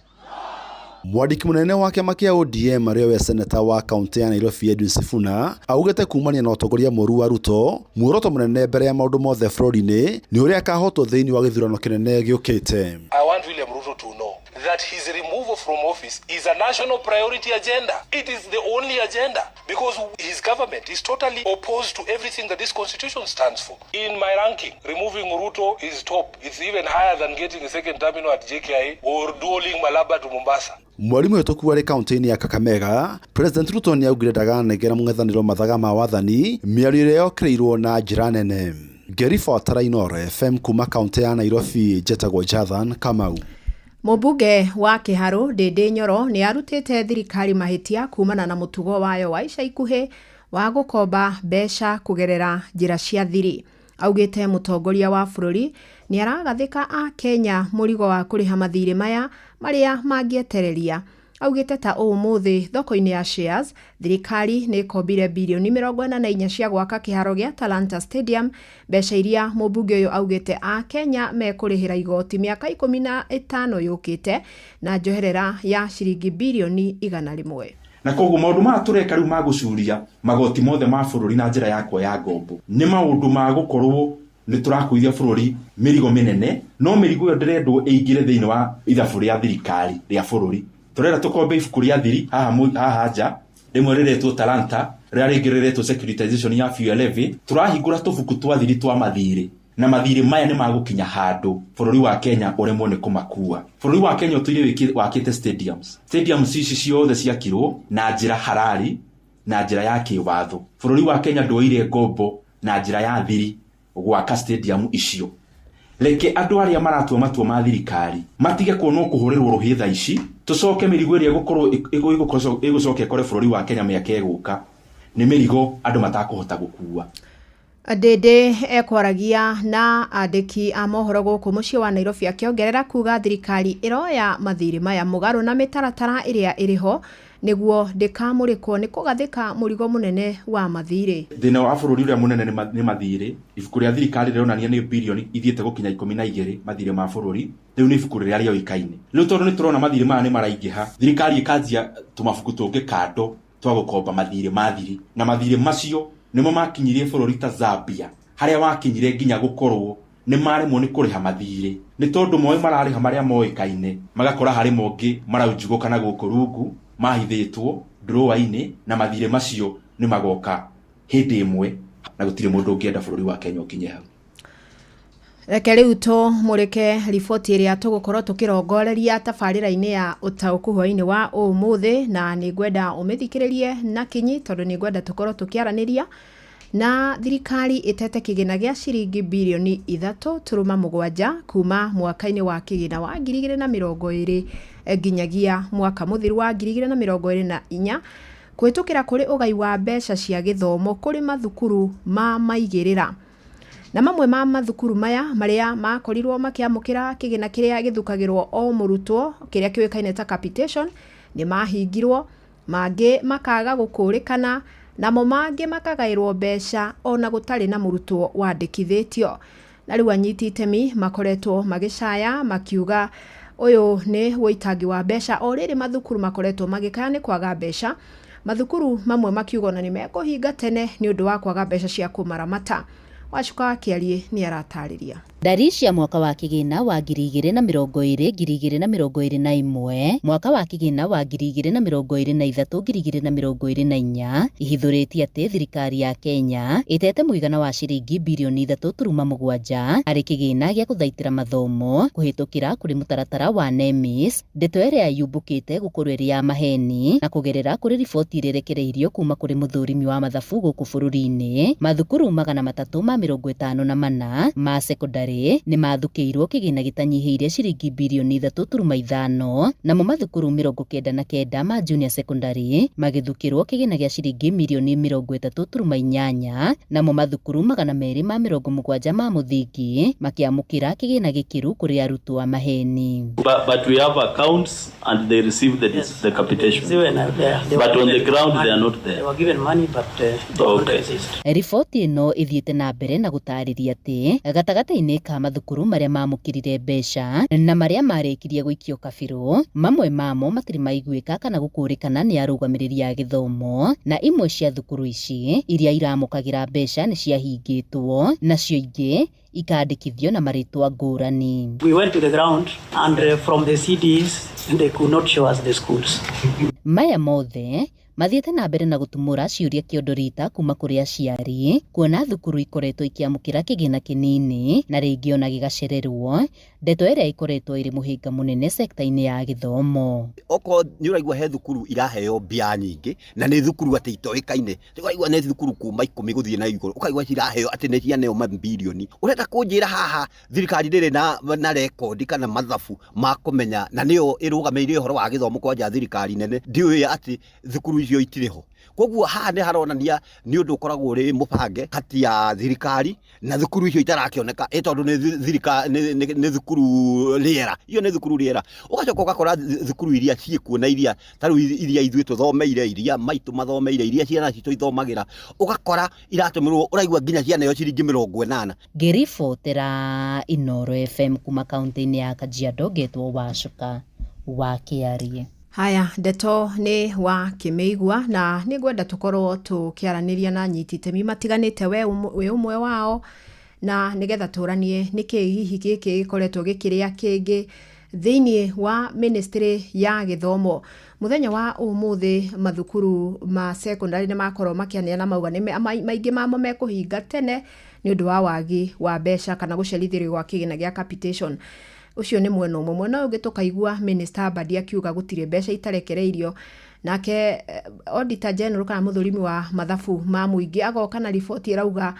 Mwandiki munene wa kiama kia ODM ariwe seneta wa kaunti ya Nairobi Edwin Sifuna augete kumania na utongoria mũru wa Ruto muoroto munene mbere ya maundu mothe bũrũri-inĩ ni uria akahotwo thĩinĩ wa gĩthurano kĩnene gĩũkĩte. I want William Ruto to know that his removal from office is a national priority agenda. It is the only agenda because his government is totally opposed to everything that this constitution stands for. In my ranking, removing Ruto is top. It's even higher than getting a second terminal at JKI or dualing Malaba to Mombasa. Mweri mũhĩtũku warĩ kaunti-inĩ ya Kakamega, President Ruto nĩaugire ndaganengera mũng'ethanĩro mathaga ma wathani mĩario ĩrĩa yokĩrĩirwo na njĩra nene. Ngĩribota Rainore FM kuma kaunti ya Nairobi, njĩtagwo Jathan Kamau. Mũmbunge wa Kĩharũ Ndĩndĩ Nyoro nĩ arutĩte thirikari mahĩtia kumana na mũtugo wayo wa ica ikuhĩ wa gũkomba mbeca kũgerera njĩra cia thiri. Augĩte mũtongoria wa bũrũri nĩ aragathĩka a Kenya mũrigo wa kũrĩha mathirĩ maya marĩa mangĩetereria. Augĩte ta ũmũthĩ thoko-inĩ ya shares thirikari nĩ ĩkombire bilioni 44 cia gwaka kĩharo gĩa Talanta Stadium, mbeca iria mũmbunge ũyũ augĩte a Kenya mekũrĩhĩra igoti mĩaka 15 yũkĩte na njoherera ya ciringi bilioni 100. Na koguo maundu ma tureka riu magucuria magoti mothe ma bururi na njira yakwa ya ngombo ni maundu ma gukorwo ni turakuithia bururi mirigo minene no mirigo yo ndirendwo ĩingĩre thĩinĩ wa ithabu rĩa thirikari rĩa bururi. Turera tukombe ibuku rĩa thiri haha nja rimwe riretwo Talanta rĩa rĩngĩ riretwo securitization ya fuel levy. Turahingũra tubuku twa thiri twa mathirĩ na mathirĩ maya nĩ magũkinya handũ bururi wa Kenya uremwo nĩ kũmakua. Bururi wa Kenya ũtũire wakĩte stadiums ici ciothe ciakirwo na njĩra harari na njĩra ya kĩwatho. Bururi wa Kenya ndwoire ngombo na njĩra ya thiri gwaka stadium icio. Leke andũ arĩa maratua matua ma thirikari matige kuonwo kũhũrĩrwo rũhĩ tha ici, tucoke mĩrigo ĩrĩa ĩgũcoka ĩkore bururi wa Kenya mĩaka ĩgũka nĩ mĩrigo andũ matakũhota gũkua. Ndĩndĩ ekwaragia na andĩki a mohoro gũkũ mũciĩ wa Nairobi akĩongerera kuga thirikari ĩroya mathirĩ maya mũgarũ na mĩtaratara ĩrĩa ĩrĩho niguo ndikamurikwo ni kugathika murigo munene wa mathiri. Thina wa bururi uria munene ni mathiri. Ibuku ria thirikari rironania ni bilioni ithiete gukinya 12 mathiri ma bururi. Riu ni ibuku ria rioikaine. Riu tondu ni turona mathiri maya ni maraingiha. Thirikari ikanjia tumabuku tungi kando twa gukomba mathiri na mathiri macio nimo makinyirie bururi ta Zambia haria wakinyire nginya gukorwo ni maremwo ni kuriha mathiri ni tondu moe marariha maria moikaine magakora hari mongi maraunjuguka na guku rungu mahithitwo drawer-ini na mathiri macio ni magoka hindi imwe na gutire mundu ungienda bururi wa Kenya ukinye hau. Reke riu to mureke riboti iria tugukorwo tukirongoreria tabarira-ini ya utauku hwaini wa umuthi na ni ngwenda umithikiririe na kinyi tondu ni ngwenda tukorwo tukiaraniria na thirikari itete kigina gia ciringi bilioni 3.7 kuma mwaka-ini wa kigina wa 2020 nginyagia mwaka muthiru wa 2024 kwitukira kuri ugai wa mbeca cia githomo kuri mathukuru ma maigirira. Na mamwe ma mathukuru maya maria makorirwo makiamukira kigina kiria githukagirwo o murutwo kiria kiwekaine ta capitation ni mahingirwo, mangi makaga gukurikana, namo mangi makagairwo mbeca ona gutari na murutwo wandikithitio. Na riu anyiti itemi makoretwo magicaya makiuga uyu ni witangi wa mbeca o riri mathukuru makoretwo magikaya ni kwaga mbeca. Mathukuru mamwe makiuga na ni mekuhinga tene ni undu wa kwaga mbeca cia kumaramata. Wachuka Kiarie ni aratariria. Ndari cia mwaka wa kigina wa 2020-2021, mwaka wa kigina wa 2023-2024 ihithuritie ati thirikari ya Kenya itete muigana wa ciringi bilioni 3.7 ari kigina gia kuthaitira mathomo kuhitukira kuri mutaratara wa NEMIS, ndeto iria yubukite gukururia maheni na kugerera kuri riboti irerekereirio kuma kuri muthurimi wa mathabu guku bururi-ini. Mathukuru 354 ma secondary ni mathukiirwo kigina gitanyihiire ciringi bilioni 3.5, namo mathukuru 99 ma junior secondary magithukirwo kigina gia ciringi milioni 30.8, namo mathukuru 270 ma muthingi makiamukira kigina gikiru kuri arutwo a maheni. But we have accounts and they received the capitation. But on the ground they are not there. They were given money but okay. Riboti ino ithiete na mbere na gutariria ati gatagata-ini ka mathukuru maria mamukirire mbeca na maria marikirie guikio kabiru, mamwe mamo matiri maiguika kana gukurikana ni arugamiriria ya githomo, na imwe cia thukuru ici iria iramukagira mbeca ni ciahingitwo nacio ingi ikandikithio na maritwa ngurani. We went to the ground and from the CDs they could not show us the schools. Maya mothe mathiete na mbere na gutumura ciuria kiondorita kuma kuri aciari kuona thukuru ikoretwo ikiamukira kigina kinini na ringi ona gigacererwo, ndeto iria ikoretwo iri muhinga munene sekta-ini ya githomo. Oko ni uraigwa he thukuru iraheo mbia nyingi na ni thukuru ati itoikaine, uraigwa ni thukuru kuma 10 guthie na iguru, ukaigwa ciraheo ati ni cianeo mabilioni. Urenda kunjira haha thirikari ndiri na record kana mathabu ma kumenya na niyo irugameire horo wa githomo kwa thirikari nene ndiwe ati thukuru icio itiriho. Koguo haha ni haronania ni undu ukoragwo ri mubange kati ya thirikari na thukuru icio itarakioneka tondu ni thirikari ni thukuru riera, iyo ni thukuru riera. Ugacoka ugakora thukuru iria ciikuo na iria taru iria ithuĩ tuthomeire, iria maitu mathomeire, iria ciana citũ ithomagira, ugakora iratumirwo uraigwa nginya ciana yo ciringi 80. Ngiribotera Inooro FM kuma kaunti-ini ya Kajiado, getwo Wacuka wa Kiarie. Haya, ndeto ni wa kimeigwa na ni gwenda tukorwo tukiaraniria na nyiti itemi matiganite we umwe wao, na nigetha turanie niki hihi giki gikoretwo gikiria kingi thiini wa ministry ya githomo. Muthenya wa umuthi mathukuru ma secondary ni makorwo makianeana mauga ni maingi mamo mekuhinga tene ni undu wa wagi wa mbeca kana gucerithirio gwa kigina gia capitation. Ucio ni mwena umwe. Mwena ungi tukaigua minister Badi akiuga gutire mbeca itarekereirio, nake auditor general kana muthurimi wa mathabu ma muingi agoka na riboti irauga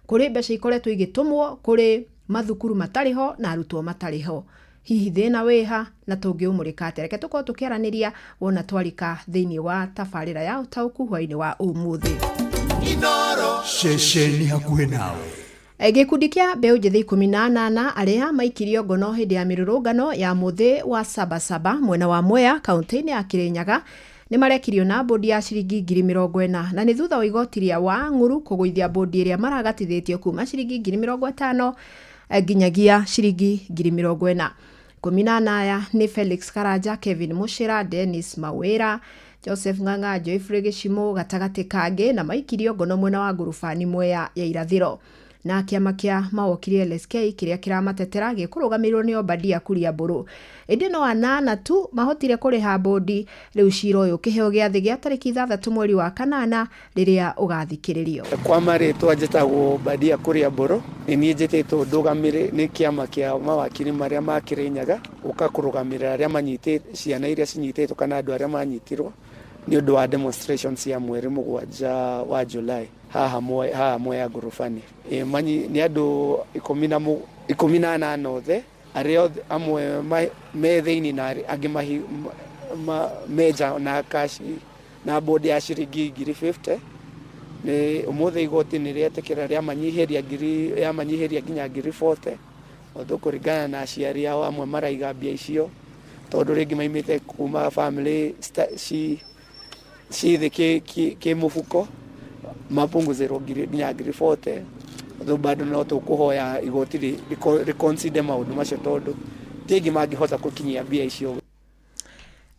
kuri mbeca ikoretwo igitumwo kuri mathukuru matariho na arutwo matariho. Hihi thina wiha na tungiumurika atia? Reke tukorwo tukiaraniria wona twarika thiini wa tabarira ya utauku hwaini wa umuthi. Inooro shesheni hakuhe nawe. Gikundi kia mbeu njithi 18 aria maikirio ngono hindi ya mirurungano ya muthi wa Sabasaba mwena wa Mwea kaunti-ini ya Kirinyaga nĩ marekirio na bodi ya ciringi 40,000 na nĩ thutha wa igoti rĩa Wang'uru kũgũithia bodi ĩrĩa maragatithĩtio kuma ciringi 50,000 nginyagia ciringi 40,000. 18 aya nĩ Felix Karanja, Kevin Mushira, Dennis Mawera, Joseph Ng'ang'a, Joyfrey Gĩchimũ, Gatagatĩ kangĩ na maikirio ngono mwena wa ngurubani Mwea ya irathĩro. Na kĩama kĩa mawakiri LSK kĩrĩa kĩramatetera gĩkũrũgamĩrĩrwo nĩ Obadia Kuria Mbũrũ. Ĩndĩ no anana tu mahotire kũrĩha bodi. Rĩu cira ũyũ kĩheo gĩathĩ gĩa tarĩki 6 mweri wa kanana rĩrĩa ũgathikĩrĩrio. Kwa marĩtwa njĩtagwo Obadia Kuria Mbũrũ, nĩ niĩ njĩtĩtwo ndũgamĩrĩre nĩ kĩama kĩa mawakiri marĩa ma Kĩrĩnyaga ũka kũrũgamĩrĩra arĩa manyitĩte ciana iria cinyitĩtwo kana andũ arĩa manyitirwo nĩ ũndũ wa demonstrations ya mweri 7 wa July haha Mwea ngurubani. Nĩ andũ 18 othe arĩa amwe me thĩinĩ na angĩ meja na kashi na bodi ya ciringi 50,000. Nĩ ũmũthĩ igoti nĩ rĩetĩkĩra rĩamanyiheria nginya 40,000 othe kũringana na aciari ao amwe maraiga mbia icio tondũ rĩngĩ maimĩte kuma family cithi kĩ mũfuko mapunguzĩrwo nginya 40,000. Though bado no tũkũhoya igoti rĩconsider maũndũ macio tondũ tĩngĩ mangĩhota gũkinyia mbia icio.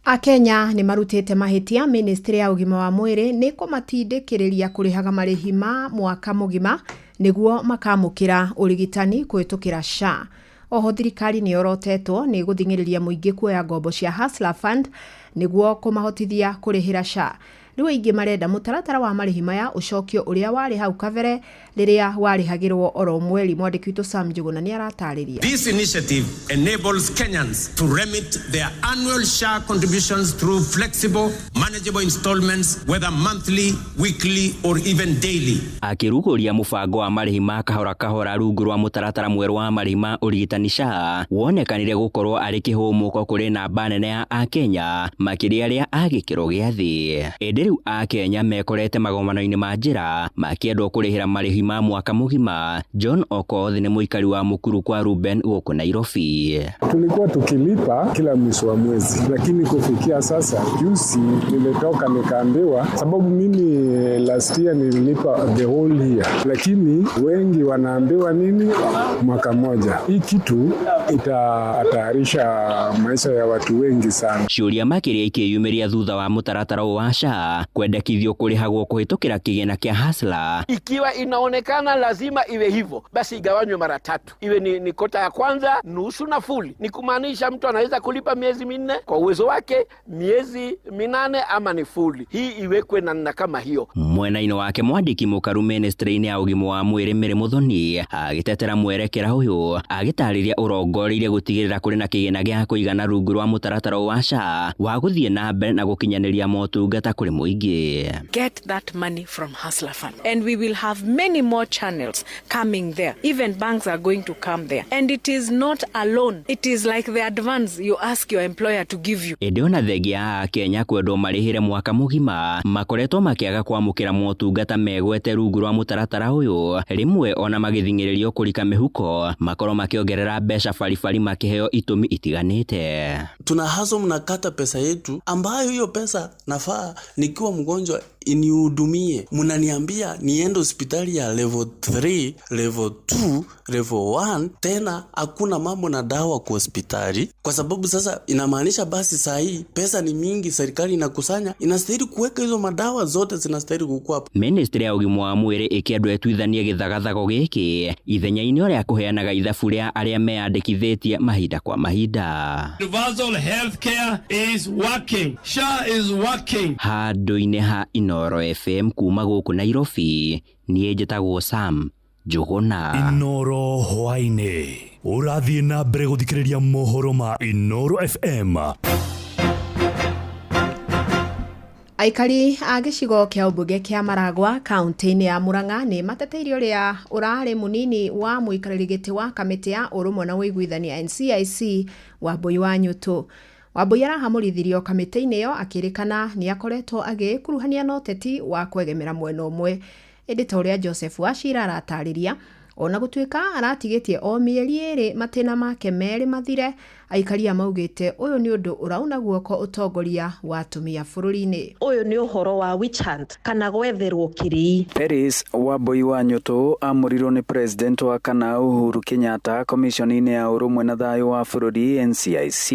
Akenya nĩ marutĩte mahĩtia ministry ya ũgima wa mwĩrĩ nĩ kũmatindĩkĩrĩria kũrĩhaga marĩhi ma mwaka mũgima nĩguo makamũkĩra ũrigitani kũhĩtũkĩra SHA. Oho thirikari nĩ yorotetwo nĩ gũthing'ĩrĩria mũingĩ kuoya ngombo cia Hustler Fund nĩguo kũmahotithia kũrĩhĩra SHA. Rĩu aingĩ marenda mũtaratara wa marĩhi maya ũcokio ũrĩa warĩ hau kabere rĩrĩa warĩhagĩrwo oro mweri. Mwandĩki witũ Sam Njuguna nĩ aratarĩria. This initiative enables Kenyans to remit their annual SHA contributions through flexible, manageable installments, whether monthly, weekly or even daily. Akĩrugũria mũbango wa marĩhi ma kahora kahora rungu rwa mũtaratara mwerũ wa marĩhi ma ũrigitani SHA wonekanire gũkorwo arĩ kĩhũmũko kũrĩ namba nene ya Akenya makĩria arĩa a gĩkĩro gĩa thĩ. Rĩu Akenya mekorete magomano-inĩ ma njĩra makĩendwo kũrĩhĩra marĩhi ma mwaka mũgima. John Okoth nĩ mũikari wa Mũkuru kwa Ruben gũkũ Nairobi. Tulikuwa tukilipa kila mwisho wa mwezi, lakini kufikia sasa juzi nimetoka nikaambiwa, sababu mimi last year nililipa the whole year, lakini wengi wanaambiwa nini mwaka moja. Hii kitu itahatarisha maisha ya watu wengi sana. Ciũria makĩria ikĩyumĩria thutha wa mũtaratara wa SHA kwendekithio kũrĩhagwo kũhĩtũkĩra kĩgĩna kĩa Hustler. Ikiwa inaonekana lazima iwe hivyo, basi igawanywe mara 3. Iwe ni kota ya kwanza, nusu na full. Ni kumaanisha mtu anaweza kulipa miezi 4 kwa uwezo wake, miezi 8 ama ni full. Hii iwekwe na kama hiyo. Mwena-inĩ wake mwandĩki mũkaru ministry-inĩ ya ũgima wa mwĩrĩ Mary Muthoni agĩtetera mwerekera ũyũ agĩtarĩria ũrongoreirie gũtigĩrĩra kũrĩ na kĩgĩna gĩa kũigana rungu rwa mũtaratara wa SHA wa gũthiĩ na mbere na gũkinyanĩria motungata kũrĩ mũingĩ. Get that money from Hustler Fund and we will have many more channels coming there. Even banks are going to come there. And it is not alone. It is like the advance you ask your employer to give you. Ĩndĩ ona thengia ya Kenya kwendwo marĩhĩre mwaka mũgima makoretwo makĩaga kwamũkĩra motungata megwete rungu rwa mũtaratara ũyũ. Rĩmwe ona magĩthing'ĩrĩrio kũrika mĩhuko makorwo makĩongerera mbeca baribari makĩheo itũmi itiganĩte. Tuna haso mnakata pesa yetu ambayo hiyo pesa nafaa nikiwa mgonjwa inihudumie. Mnaniambia niende hospitali ya level 3, level 2, level 1, tena hakuna mambo na dawa kwa hospitali. Kwa sababu sasa inamaanisha basi saa hii pesa ni mingi serikali inakusanya, inastahili kuweka hizo madawa zote zinastahili kukua. Ministry ya ũgima wa mwĩrĩ ĩkĩendwo ĩtuithanie gĩthagathago gĩkĩ ithenya-inĩ rĩa kũheanaga ithabu rĩa arĩa meyandĩkithĩtie mahinda kwa mahinda. Universal healthcare is working. SHA is working. Handũ-inĩ ha Inoro FM kuma gũkũ Nairobi, niĩ njĩtagwo Sam Njuguna. Inoro hwainĩ ũrathiĩ na mbere gũthikĩrĩria mohoro ma Inoro FM. Aikari a gĩcigo kĩa ũmbunge kĩa Maragwa kaunti-inĩ ya Murang'a nĩ mateithirio ũrĩa ũrarĩ mũnini wa mũikarĩri gĩtĩ wa kamĩtĩ ya ũrũmwe na ũiguithania NCIC Wambui wa Nyũtũ. Wambui arahamũrithirio kamĩtĩ-inĩ ĩyo akĩrĩkana nĩ akoretwo agĩkuruhania na ũteti wa kwegemera mwena ũmwe. Ĩndĩ ta ũrĩa Joseph Wachira aratarĩria, Ona gũtuĩka aratigĩtie o mĩeri 2 matĩna make merĩ mathire, aikaria maugĩte ũyũ nĩ ũndũ ũrauna guoko ũtongoria wa atumia bũrũri-inĩ. Ũyũ nĩ ũhoro wa witch hunt kana gwetherwo kĩrĩi. Peris Wambui wa Nyũtũ amũrirwo nĩ president wa kana Uhuru Kenyatta komishoni-inĩ ya ũrũmwe na thayũ wa bũrũri NCIC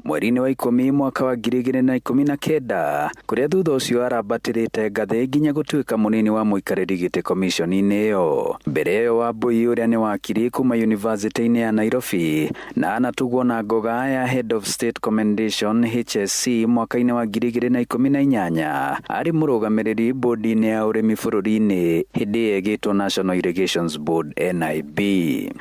mweri-inĩ wa 10 mwaka wa 2019, kũrĩa thutha ũcio arabatĩrĩte ngathĩ nginya gũtuĩka mũnini wa mũikarĩri gĩtĩ komishoni-inĩ ĩyo. Mbere ĩyo Wambui ũrĩa nĩ wakiri kuma university-inĩ ya Nairobi na anatugwo na ngoga ya Head of State Commendation HSC mwaka-inĩ wa 2018 arĩ mũrũgamĩrĩri bodi-inĩ ya ũrĩmi bũrũri-inĩ hĩndĩ ĩgĩtwo National Irrigations Board NIB,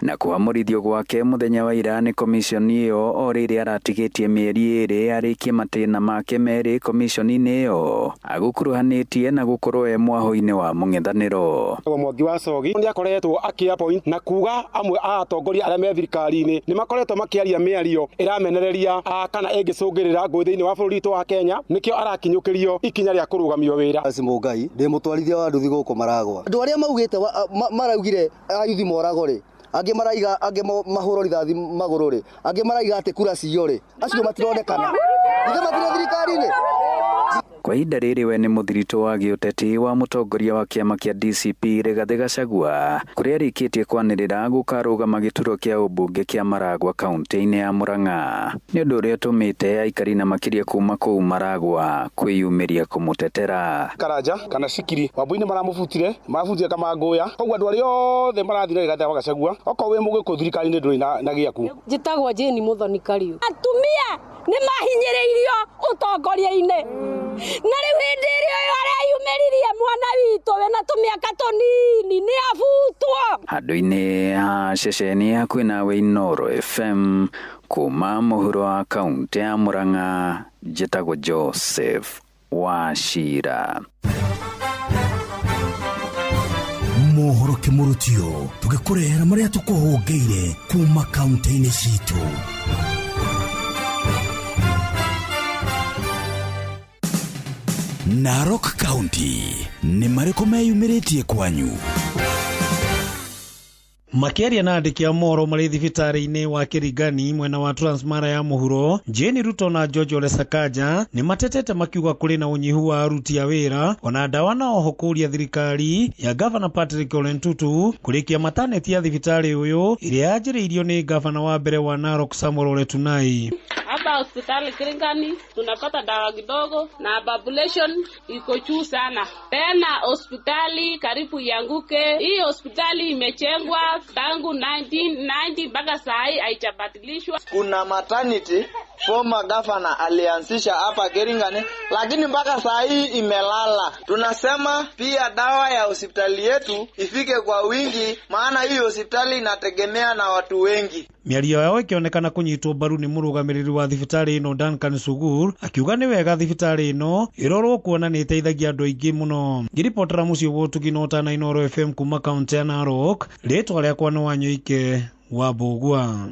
na kũamũrithio gwake mũthenya wa ira nĩ komishoni ĩyo o rĩrĩa aratigĩtie mĩeri 2 arĩkie matĩna make merĩ komishoni-inĩ ĩyo agũkuruhanĩtie na gũkorwo e mwahũ-inĩ wa mũng'ethanĩro. Mwangi wa Cogi nĩ akoretwo akĩappoint na kuga amwe a atongoria arĩa me thirikari-inĩ nĩ makoretwo makĩaria mĩario ĩramenereria kana ĩngĩcũngĩrĩra ngũĩ thĩinĩ wa bũrũri witũ wa Kenya, nĩkĩo arakinyũkĩrio ikinya rĩa kũrũgamio wĩra. Mũngai ndĩ mũtwarithia wa nduthi gũkũ Maragwa. Andũ arĩa maugĩte maraugire ayuthi moragwo rĩ, angĩ maraiga angĩ mahũrwo rithathi magũrũ rĩ, angĩ maraiga atĩ kura ciyo rĩ, acio matironekana. Ithe matire thirikari-inĩ. Kwa ihinda rĩrĩ we nĩ mũthirito wa gĩũteti wa mũtongoria wa kĩama kĩa DCP Rigathĩ Gachagua, kũrĩa arĩkĩtie kwanĩrĩra gũkarũgama gĩturwa kĩa ũmbunge kĩa Maragwa kaunti-inĩ ya Murang'a, nĩ ũndũ ũrĩa ũtũmĩte aikari na makĩria kuma kũu Maragwa kwĩyumĩria kũmũtetera. Karanja kana Cikiri Wambui nĩ maramũbutire kama ngũya, koguo andũ arĩa othe marathire Rigathĩ Gachagua okorwo wĩ mũgĩkũ thirikari-inĩ ndũrĩ na gĩaku. Njĩtagwo Jane Muthoni Kariu. Atumia nĩ mahinyĩrĩirio ũtongoria-inĩ, na rĩu hĩndĩ ĩrĩa ũyũ areyumĩririe mwana witũ wĩna tũmĩaka tũnini nĩ abutwo. Handũ-inĩ ha ceceni hakuhĩ nawe Inooro FM kuma mũhuro wa kaunti ya Murang'a, njĩtagwo Joseph Wachira. Mohoro kĩmũrutio tũgĩkũrehera marĩa tũkũhũngĩire kuma kaunti-inĩ citũ. Narok County nĩ marĩkũ meyumĩrĩtie kwanyu? Makĩaria na andĩki a mohoro marĩ thibitarĩ-inĩ wa Kĩringani mwena wa Transmara ya mũhuro, Jane Ruto na George Ole Sakaja nĩ matetete makiuga kũrĩ na ũnyihu wa aruti a wĩra ona ndawa na oho kũria thirikari ya Governor Patrick Ole Ntutu kũrĩkia mataneti ya thibitarĩ ũyũ ĩrĩa yanjĩrĩirio nĩ gavana wa mbere wa Narok Samuel Ole Tunai. Hapa hospitali Kĩringani tunapata dawa kidogo na population iko juu sana. Tena hospitali karibu ianguke. Hii hospitali imechengwa tangu 1990 mpaka saa hii haijabadilishwa. Kuna maternity former governor alianzisha hapa Kĩringani, lakini mpaka saa hii imelala. Tunasema pia dawa ya hospitali yetu ifike kwa wingi, maana hii hospitali inategemea na watu wengi. Mĩario yao ĩkĩonekana kũnyitwo mbaru nĩ mũrũgamĩrĩri wa thibitarĩ ĩno Duncan Sugur, akiuga nĩ wega thibitarĩ ĩno ĩrorwo kuona nĩ ĩteithagia andũ aingĩ mũno. Ngiripotera mũciĩ wa Ũtugi na Inooro FM kuma kaunti ya Narok, rĩtwa rĩakwa nĩ Wanyũike wa Mbũgua.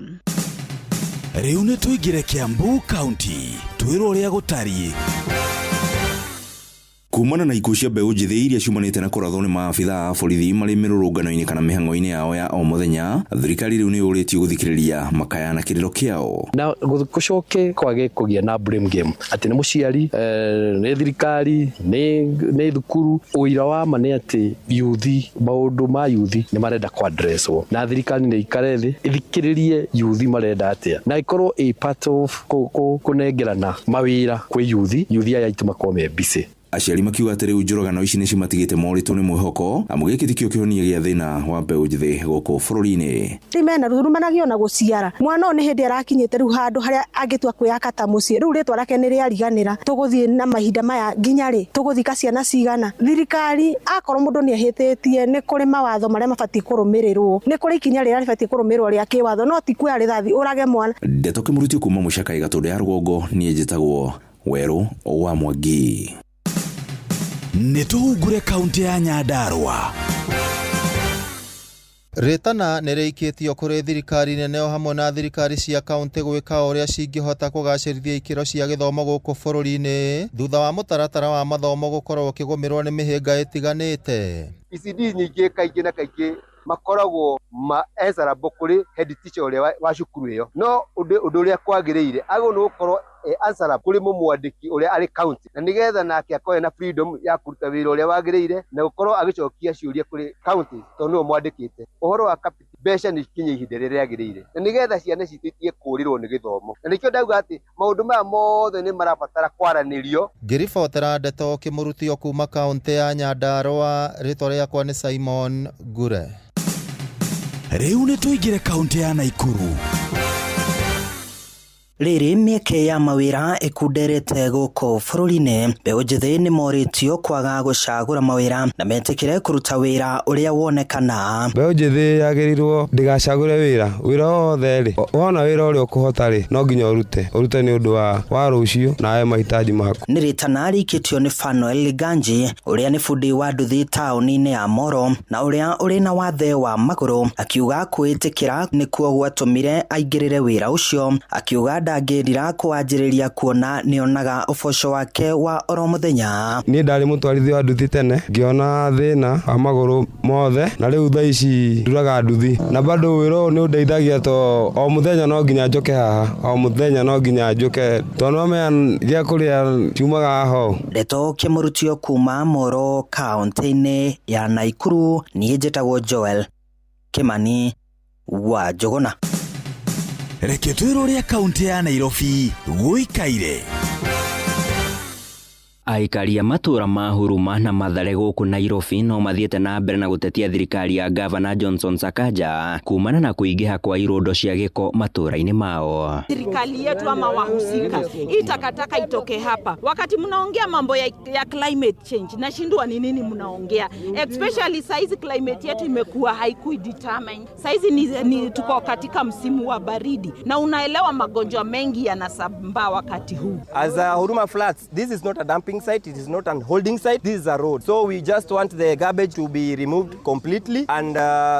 Rĩu nĩ tũingĩre Kiambu County twĩrwo ũrĩa gũtariĩ. Kumana na ikuũ cia mbeũ njĩthĩ iria ciumanĩte na kũrathwo nĩ maabithaa a borithi marĩ mĩrũrũngano-inĩ kana mĩhang'o-inĩ yao ya o mũthenya, thirikari rĩu nĩ yũrĩtio gũthikĩrĩria makaya na kĩrĩro kĩao. Na gũcoke kwage kũgĩa na blame game atĩ nĩ mũciari, nĩ thirikari, nĩ thukuru. Ũira wa ma nĩ atĩ yuthi, maũndũ ma yuthi nĩ marenda ku addresswo, na thirikari nĩ ikare thĩ ithikĩrĩrie yuthi marenda atĩa, na ikorwo a part of kũnengerana mawĩra kwĩ yuthi aya itũ makorwo me busy. Aciari makiuga atĩ rĩu njũragano ici nĩ cimatigĩte moritũ nĩ mwĩhoko, amu gĩkĩ tikĩo kĩhonia gĩa thĩna wa mbeũ njĩthĩ gũkũ bũrũri-inĩ. Rimena rurumanagio na gũciara mwana nĩ hĩndĩ arakinyĩte rĩu handũ harĩa angĩtua kwĩyaka ta mũciĩ. Rĩu rĩtwa rake nĩ rĩariganĩra, tũgũthiĩ na mahinda maya nginya rĩ, tũgũthika ciana cigana? Thirikari akorwo mũndũ nĩ ahĩtĩtie, nĩ kũrĩ mawatho marĩa mabatiĩ kũrũmĩrĩrwo, nĩ kũrĩ ikinya rĩrĩa rĩbatiĩ kũrũmĩrĩrwo rĩa kĩwatho, no ti kuoya rĩthathi ũrage mwana. Ndeto Kĩmũrutio kuma Mũcaka Gatũndũ ya Rũgongo, niĩ njĩtagwo Werũ wa Mwangi. Nĩ tũhungure kaunti ya Nyandarua. Rĩtana nĩ rĩikĩtio kũrĩ thirikari nene o hamwe na thirikari cia kaunti gwĩka ũrĩa cingĩhota kũgacĩrithia ikĩro cia gĩthomo gũkũ bũrũri-inĩ thutha wa mũtaratara wa mathomo gũkorwo ũkĩgũmĩrwo nĩ mĩhĩnga ĩtiganĩte. ECD nyingĩ kaingĩ na kaingĩ makoragwo answerable kuri head teacher uria wa cukuru iyo no undu uria kwagiriire ago no gukorwo answerable kuri mumwandiki uria ari county na nigetha nake akoe na freedom ya kuruta wira uria wagiriire na gukorwo agicokia ciuria kuri county to no mwandikite uhoro wa capital besha ni kinyi ihinda riria yagiriire na nigetha ciana cititie kurirwo ni githomo na nikio ndauga ati maundu maya mothe ni marabatara kwaranirio. Ngiribotera ndeto kimurutio kuma kaunti ya Nyandarua, ritwa riakwa ni Simon Gure. Riu ni tuigire kaunti ya Naikuru. Riri mieke ya mawira ikuderete guko bururi-ini mbeũ njĩthĩ nĩ moritio kwaga gucagura mawira na metikire kuruta wira uria wonekana. Mbeũ njĩthĩ yagirirwo ndigacagure wira wothe ri wona wira uria ukuhota ri no nginya urute ni undu wa rucio na aye mahitaji maku. Nĩ ritana rikitio ni Fanuel Liganji uria ni fundi wa nduthi tauni-ini ya Moro na uria uri na wathe wa maguru akiuga kwitikira nikuo gwatumire aingirire wira ucio akiuga ndangirira kwanjiriria kuona nionaga uboco wake wa oro muthenya. Ni ndari mutwarithia wa nduthi tene ngiona thina wa maguru mothe na riu thaa ici nduraga nduthi na bado wiro ni undeithagia to o muthenya no nginya njoke haha o muthenya no nginya njoke to no me gia kuria ciumaga ho. Ndeto kimurutio kuma Moro kaunti-ini ya Naikuru ni njitagwo Joel Kimani wa Jogona. Reke twirore kaunti ya Nairobi guikaire. Aikari a matura ma Huruma na Mathare guku Nairobi no mathiete na mbere na gutetia thirikari ya Gavana Johnson Sakaja kumana na kuingiha kwa irondo cia giko matura-ini mao. Serikali yetu ama wahusika hii takataka itoke hapa. Wakati mnaongea mambo ya climate change nashindwa ni nini mnaongea, especially size climate yetu imekuwa haikui determine. Size ni tuko katika msimu wa baridi na unaelewa magonjwa mengi yanasambaa wakati huu. As a Huruma Flats, this is not a dumping site, it is not an holding site, this is a road. So we just want the garbage to be removed completely and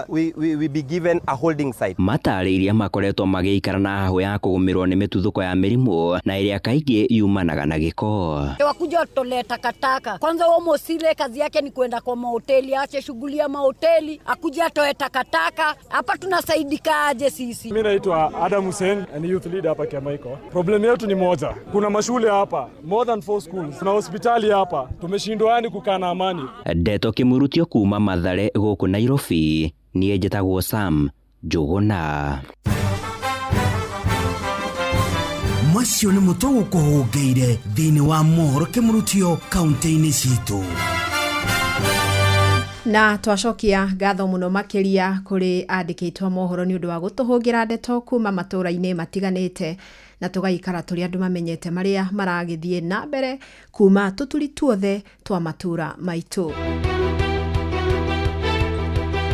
we be given a holding site. Matariria makoretwo magiikara na haho ya kugumirwo ni mituthuko ya mirimu na iria kaingi yumanaga na giko. Wakuja tole takataka. Kwanza wao Mosile kazi yake ni kwenda kwa mahoteli, aache shughuli ya mahoteli, akuja toe takataka. Hapa tunasaidika aje sisi? Mimi naitwa Adam Hussein, ni youth leader hapa Kiamaiko. Problem yetu ni moja. Kuna mashule hapa, more than 4 schools. Kuna hospitali hapa. Tumeshindwa yani kukaa na amani. Ndeto kimurutio kuma Mathare guku Nairobi ni njitagwo Sam Jogona. Macio ni mutogo kuhungeire thini wa mohoro kimurutio kaunti-ini citu. Na twacokia ngatho muno makiria kuri andikitwo mohoro ni undu wa gutuhungira ndeto kuma matura-ini matiganite na tugaikara turi andu mamenyete maria maragithie na mbere kuma tuturi tuothe twa matura maitu.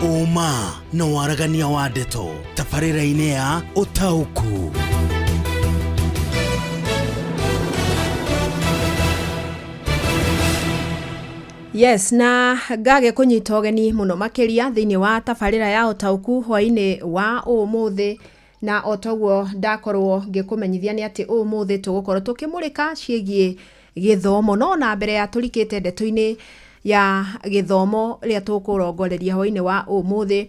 Uma no waragania wa ndeto tabarĩra-inĩ ya Ũtaũku. Yes, na ngage kunyita ũgeni muno makiria thiini wa tabarĩra ya Ũtaũku hwainĩ wa ũmũthĩ na otoguo ndakorwo ngikumenyithia ni ati ũmũthĩ tugukorwo tukimurika ciĩgie githomo no na mbere ya turikite ndeto-ini ya githomo ria tukurongoreria hwainĩ wa ũmũthĩ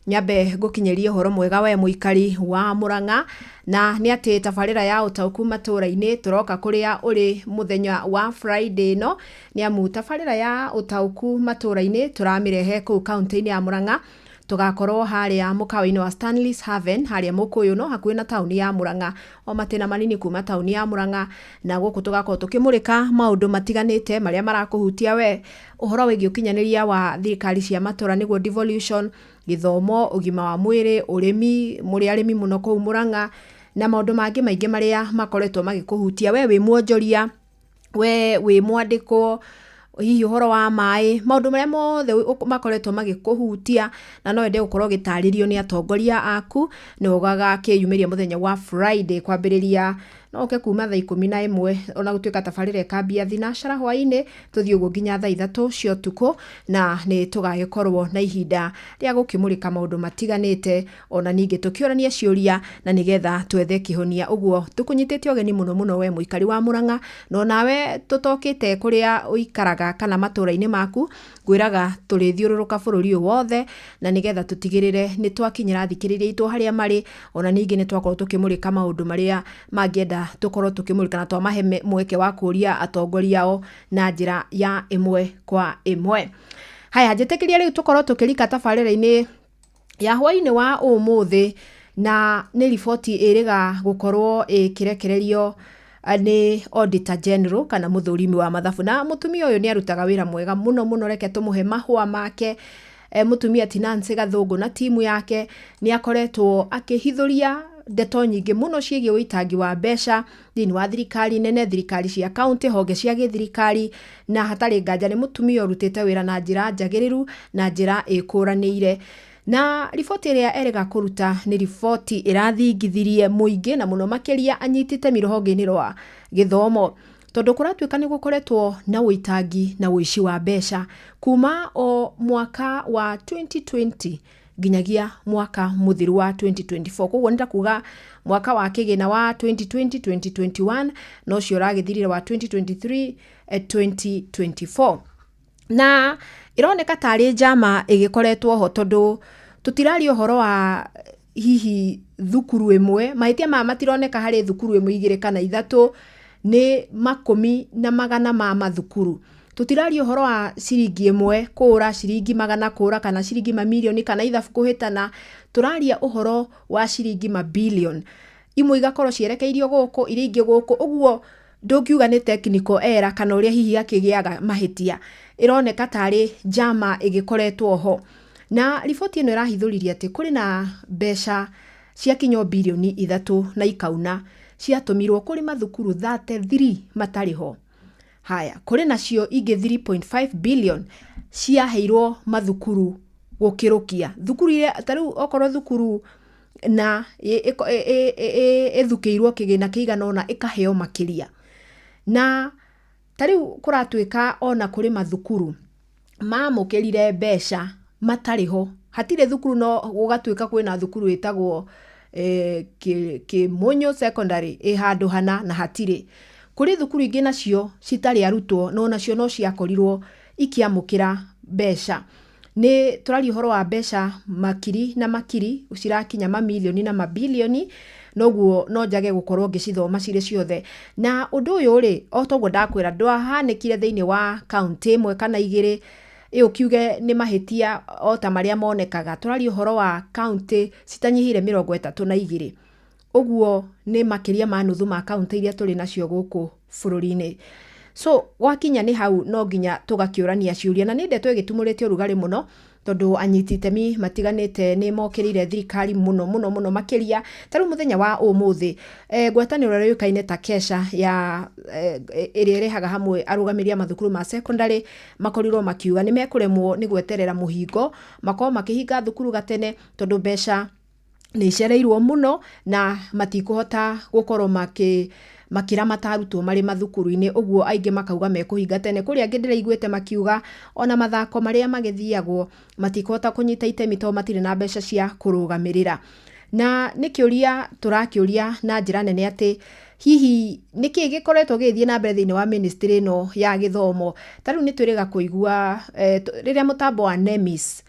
nyambe ngukinyeria horo mwega we muikari wa Murang'a na ni ati tabarĩra ya Ũtaũku matura-ini turoka kuria uri muthenya wa Friday no ni amu tabarĩra ya Ũtaũku matura-ini turamirehe ku kaunti-ini ya Murang'a tugakorwo haria mukawa-ini wa Stanley's Haven haria Mukuyu no hakuhi na tauni ya Murang'a o matena manini kuma tauni ya Murang'a na guku tugakorwo tukimurika maundu matiganite maria marakuhutia we uhoro wigi ukinyaniria wa thirikari cia matura niguo devolution githomo ugima wa mwiri urimi muri arimi muno kuu Murang'a na maundu mangi maingi maria makoretwo magikuhutia we wi muonjoria we wi mwandiko hihi uhoro wa mai maundu maria mothe makoretwo magikuhutia na no ende gukorwo gitaririo ni atongoria aku ni ugaga kiyumiria muthenya wa Friday kwambiriria no oke kuma thaa 11 ona gutuika tabarire kambia thinacara hwaini tuthii uguo nginya thaa 3 cia utuku na ni tugagikorwo na ihinda ria gukimurika maundu matiganite ona ningi tukiorania ciuria na nigetha twethe kihonia uguo tukunyitite ogeni muno we muikari wa Murang'a no nawe tutokite kuria uikaraga kana matura-ini maku gwiraga turithiururuka bururi wothe na nigetha tutigirire ni twakinyira thikiriria itu haria mari ona ningi ni twakorwo tukimurika maundu maria mangienda tukorwo tukimurika na twamahe mweke wa kuria atongoria ao na njira ya imwe kwa imwe. Haya njetekiria riu tukorwo tukirika tabarira-ini ya hwaini wa umuthi na ni riboti iriga gukorwo ikirekererio ni Auditor General kana muthurimi wa mathabu na mutumia uyu ni arutaga wira mwega muno reke tumuhe mahua make. Mutumia ti Nancy Gathungu na timu yake ni akoretwo akihithuria ndeto nyingi muno ciĩgiĩ uitangi wa mbeca thĩinĩ wa thirikari nene, thirikari cia county, honge cia gĩthirikari na hatarĩ nganja nĩ mutumia ũrutĩte wĩra na njĩra njagĩrĩru na njĩra ĩkũranĩire. Na riboti ĩrĩa erega kũruta nĩ riboti ĩrathingithirie mũingĩ na mũno makĩria anyitĩte rũhonge-inĩ rwa gĩthomo tondu kuratuika ni gukoretwo na uitangi na uici wa mbeca kuma o mwaka wa 2020 nginyagia mwaka muthiru wa 2024. Koguo nda kuga mwaka wa kigina wa 2020 2021 no cio ragithirire wa 2023 2024 na ironeka tari njama igikoretwo ho tondu tutirari uhoro wa hihi thukuru imwe mahitia matironeka hari thukuru imwe igire kana ithatu ni makumi na magana ma mathukuru. Tutirari uhoro wa ciringi imwe kura, ciringi magana kura kana ciringi mamilioni kana ithabu kuhitana, turaria uhoro wa ciringi mabilion imwe igakorwo cierekeirio guku iri ingi guku. Uguo ndungiuga ni technical error kana uria hihi akigiaga mahitia, ironeka tari njama igikoretwo ho. Na riboti ino irahithuriria ati kuri na mbeca cia kinyo bilioni 3 na ikauna ciatumirwo kuri mathukuru 33 matari ho. Haya kuri nacio ingi 3.5 billion ciaheirwo mathukuru gukirukia thukuru ile tariu okorwo thukuru na ethukiirwo kigina kiigana ona ikaheo makiria. Na tariu kuratuika ona kuri mathukuru mamukirire mbeca matariho, hatire thukuru no gugatuika kwina thukuru itagwo Kimunyu secondary handu hana na hatire. Kuri thukuru ingi nacio citari arutwo no nacio no ciakorirwo ikiamukira mbeca. Ni turari uhoro wa mbeca makiri na makiri ucirakinya mamilioni na mabilioni noguo no njage gukorwo ngicithoma cire ciothe. Na undu uyu ri otoguo ndakwira ndwahanikire thiini wa county imwe kana igiri ukiuge ni mahitia o ta maria monekaga. Turari uhoro wa county citanyihire 32. Uguo ni makiria ma nuthu ma county iria turi nacio guku bururi-ini. So wakinya ni hau no nginya tugakiurania ciuria na ni ndeto igitumurite urugari muno tondu anyititemi matiganite ni mokirire thirikari muno makiria. Taru muthenya wa umuthi ngwataniro ria yukaine ta Kesha ya iria irehaga hamwe arugamiria mathukuru ma secondary makorirwo makiuga ni mekuremwo ni gweterera muhingo makao makihinga thukuru gatene tondu mbeca ni cereirwo muno na matikuhota gukorwo makiramata arutwo mari mathukuru-ini. Uguo aingi makauga mekuhinga tene. Kuri angi ndiraiguite makiuga ona mathako maria magithiagwo matikuhota kunyita itemi to matire na mbeca cia kurugamirira. Na nikiuria turakiuria na njira nene ati hihi niki gikoretwo githie na mbere thiini wa ministry no ya githomo. Tariu ni twiriga kuigua riria mutambo wa NEMIS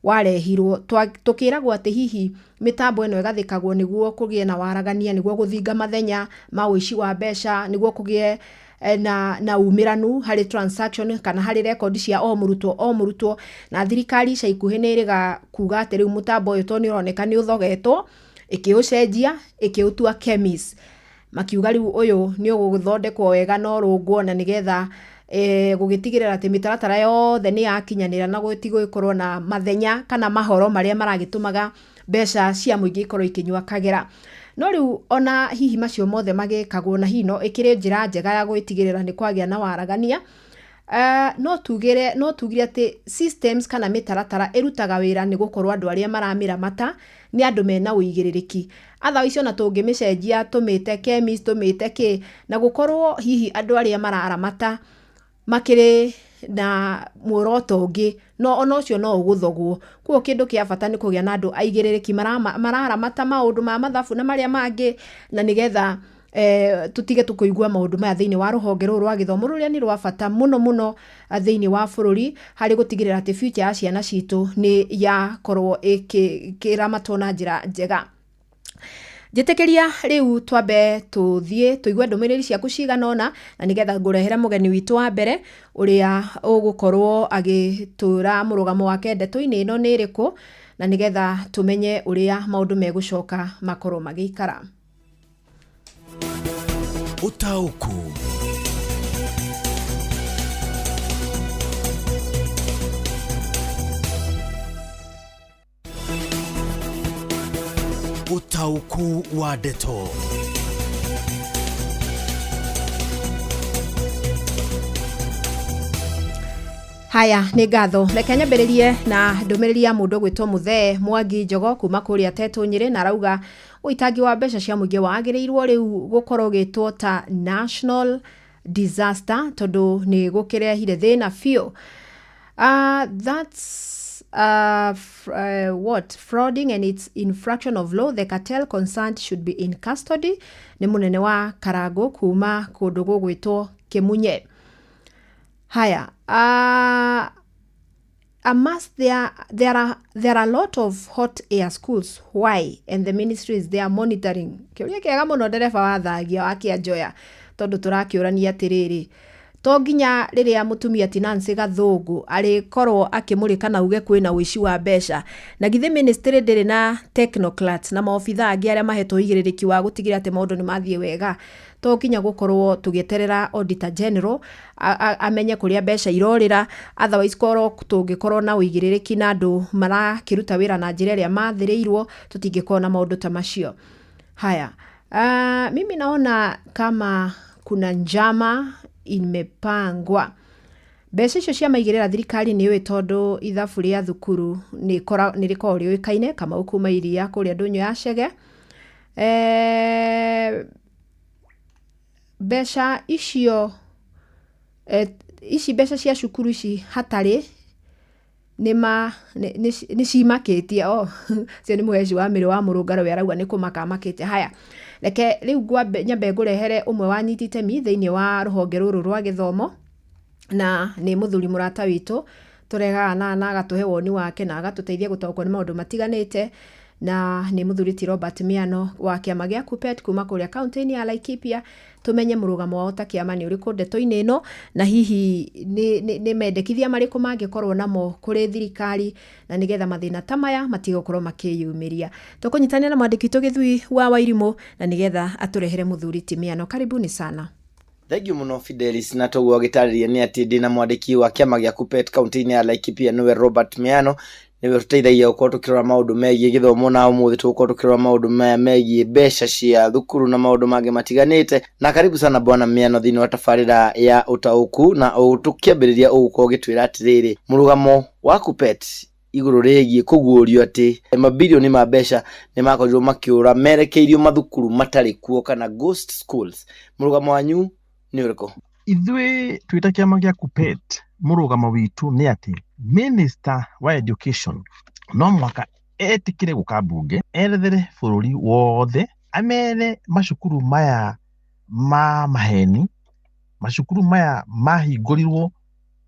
warehirwo tukiragwo ati hihi mitambo eno igathikagwo niguo kugie na waragania, niguo guthinga mathenya ma uici wa mbeca, niguo kugie na umiranu hari transaction kana hari record cia o murutwo na thirikari ica ikuhi ni iriga kuga ati riu mutambo uyu to ni uroneka ni uthogetwo ikiucenjia ikiutua chemis. Makiuga riu uyu ni uguthondekwo wega no rungwo na nigetha gugitigirira ati mitaratara yothe ni yakinyanira na gutigwikorwo na mathenya kana mahoro maria maragitumaga mbeca cia muingi ikorwo ikinywa kagera. No riu ona hihi macio mothe magikagwo na hino ikire njira njega ya gwitigirira ni kwagia na waragania no tugire ati systems kana mitaratara irutaga wira ni gukorwo andu aria maramira mata ni andu mena uigiriki. Atha icio na tungimicenjia tumite chemist tumite ki na gukorwo hihi andu aria mararamata makire na muoroto ungi no ono cio no uguthogwo. Kuo kindu kia bata ni kugia na andu aigiririki mararamata maundu ma mathabu na maria mangi na nigetha tutige tukuigua maundu maya thiini wa ruhonge ruru rwa githomo ruria ni rwa bata muno thiini wa bururi hari gutigirira ati future ya ciana citu ni ya korwo ikiramatwo na njira njega. Jitekeria riu twambe tuthie tuigwe ndumiriri ciaku ciganona na nigetha ngurehera mugeni witu wa mbere uria ugukorwo agitura murugamo wake ndeto-ini ino ni iriku na nigetha tumenye uria maundu megucoka makorwo magikara. Utauku utauku wa ndeto. Haya ni ngatho reke nyambiririe na ndumiriri ya mundu gwitwo Muthee Mwangi Njogo kuma kuria Tetu Nyeri na rauga uitangi wa mbeca cia muingi wagirirwo riu gukorwo gitwo ta national disaster tondu ni gukirehire thina fio. That's what frauding and its infraction of law. The cartel concerned should be in custody. Ni munene wa Karago kuma kundu gugwitwo Kimunye. Haya, there are a lot of hot air schools. Why? And the ministry is there monitoring. Kiuria kiega muno ndereba wa thagia wa Kianjoya tondu turakiurania atiriri to nginya riria mutumia ti Nancy Gathungu ari korwo akimurika na uge kwina wici wa mbeca na githe ministry ndiri na technocrats na maofitha angi aria mahetwo igiririki wa gutigira ati maundu ni mathie wega to nginya gukorwo tugieterera auditor general amenye kuria mbeca irorira. Otherwise korwo tungikorwo na uigiririki na andu marakiruta wira na njira iria mathirirwo tutingikona na maundu ta macio. Haya, mimi naona kama kuna njama imepangwa. Mbeca icio cia maigirira thirikari ni wi tondu ithabu ria thukuru ni riko riuikaine kama ukuma iria kuria ndunyo ya Chege. Mbeca icio mbeca cia cukuru ici hatari ni cimakitie cio ni muheci wa miri wa murungaro we arauga ni kumakamakite. Haya, reke riu nyambe ngurehere umwe wa nyitite mi thiini wa ruhonge ruru rwa githomo na ni muthuri murata witu turegaga na agatuhe woni wake na agatuteithia gutaukwo ni maundu matiganite na ni muthuri Robert Miano wa kiama gia KUPPET kuma kuria kaunti-ini ya Laikipia. Tumenye murugamo wao ta kiama ni uriku ndeto-ini ino na hihi ni mendekithia mariku mangikorwo namo kuri thirikari na nigetha mathina ta maya matigokorwo makiyumiria. Tukunyitania na mwandiki witu Githui wa Wairimu na nigetha aturehere muthuri Miano. Karibuni sana. Thank you muno Fidelis na toguo gitariria ni ati ndina mwandiki wa kiama gia KUPPET kaunti-ini ya Laikipia niwe Robert Miano niwe tuteithagia gukorwo tukirora maundu megie githomo na umuthi tugukorwo tukirora maundu megie mbeca cia thukuru na maundu mangi matiganite. Na karibu sana bwana Miano thiini wa tabarira ya utauku na tukiambiriria ugukorwo gitwira atiriri murugamo wa KUPPET iguru rigie kuguurio ati mabilioni ma mbeca ni makorirwo makiura merekeirio mathukuru matari kuo kana ghost schools. Murugamo wanyu ni uriku? Ithui twita kiama gia KUPPET murugamo witu ni ati Minister wa Education no mwaka etikire guka bunge erethere bururi wothe amene macukuru maya ma maheni macukuru maya mahingũrirwo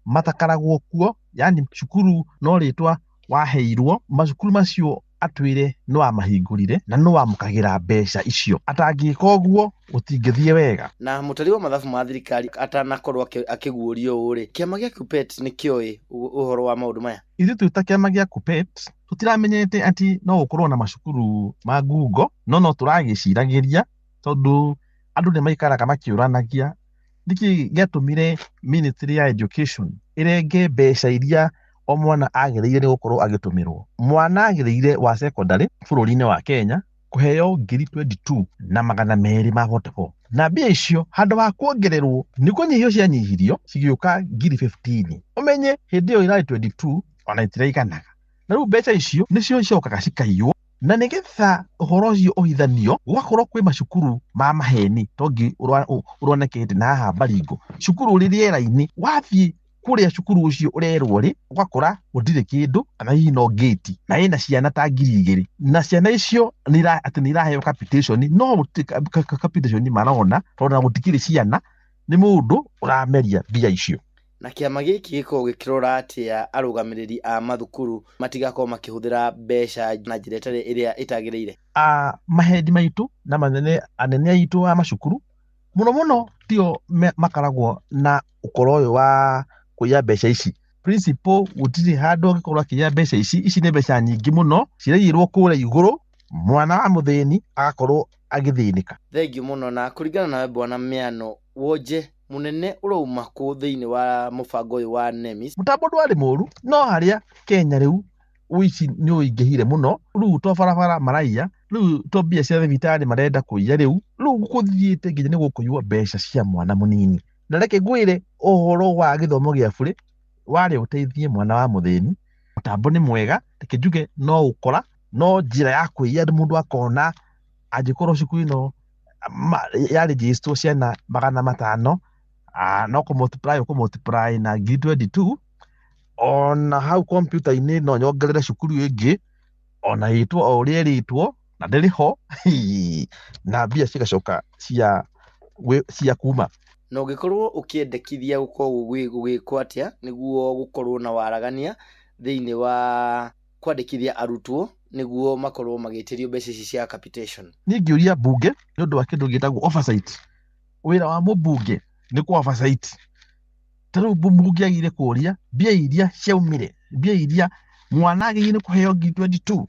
matakaragwo kuo, yani cukuru no ritwa waheirwo macukuru macio atwire no amahingũrire na no amukagira mbeca icio, atangĩka ũguo utingithie wega. Na mutari wa mathabu ma thirikari atanakorwo akiguurio uri kiama gia KUPPET ni kioi uhoro wa maundu maya? Ithu twita kiama gia KUPPET tutiramenyete ati no ukorwo na macukuru ma ngungo no turagiciragiria tondu andu ni maikaraga makiuranagia niki giatumire Ministry ya Education irenge mbeca iria o mwana agiriire ni gukorwo agitumirwo. Mwana agiriire wa secondary bururi-ini wa Kenya kuheo ngiri 22 na magana meri ma 44 na mbia icio handu wa kuongererwo ni kunyihio cia nyihirio cigioka ngiri 15 umenye hindi yo irari 22 ona itiraiganaga na riu mbeca icio nicio icokaga cikaiywo na nigetha uhoro ucio uhithanio gwakorwo kwi macukuru ma maheni tongi uronekete na haha Baringo cukuru ririera-ini wathie kuria cukuru ucio urerwo ri ugakora gutire kindu ana hihi no gate na ina ciana ta 2,000 na ciana icio ni iraheo capitation no capitation marona tondu gutikiri ciana ni mundu urameria mbia icio na kiama giki giko gikirora atia arugamiriri a mathukuru matigako makihuthira mbeca na njira itari iria itagiriire mahedi maitu na anene aitu a macukuru muno tio makaragwo na ukoroyo wa kuya mbeca ici principal gutiri handu gikorwa kiya mbeca ici ni mbeca nyingi muno cirayirwo kure iguru mwana wa muthini agakorwo agithinika. Thengiũ muno na kuringana nawe bwana Miano woje munene urauma ku thiini wa mubango uyu wa NEMIS mutambo ndwari muru no haria Kenya riu wici ni uingihire muno riu to barabara maraiya riu to mbia cia thibitari marenda kuiya riu gukuthiite nginya ni gukuywa mbeca cia mwana munini na reke ngwire uhoro wa githomo gia bure wari uteithie mwana wa muthini mutambo ni mwega reke njuge no ukora no njira ya kuiya mundu akona ajikorwo cukuru no ya register ciana 500 no ko multiply na grade 22 ona hau computer ini no nyongerera cukuru ingi ona itwo o ria ritwo na ndiriho na mbia cigacoka cia kuma no gikorwo ukiendekithia gukorwo gwikwo atia niguo gukorwo na waragania thiini wa kwandikithia arutwo niguo makorwo magitirio mbeca ici cia capitation. Ni ngiuria bunge ni undu wa kindu gitagwo oversight wira wa mubunge ni ku oversight taru bunge agire kuria mbia iria ciaumire mbia iria mwana agire kuheo 22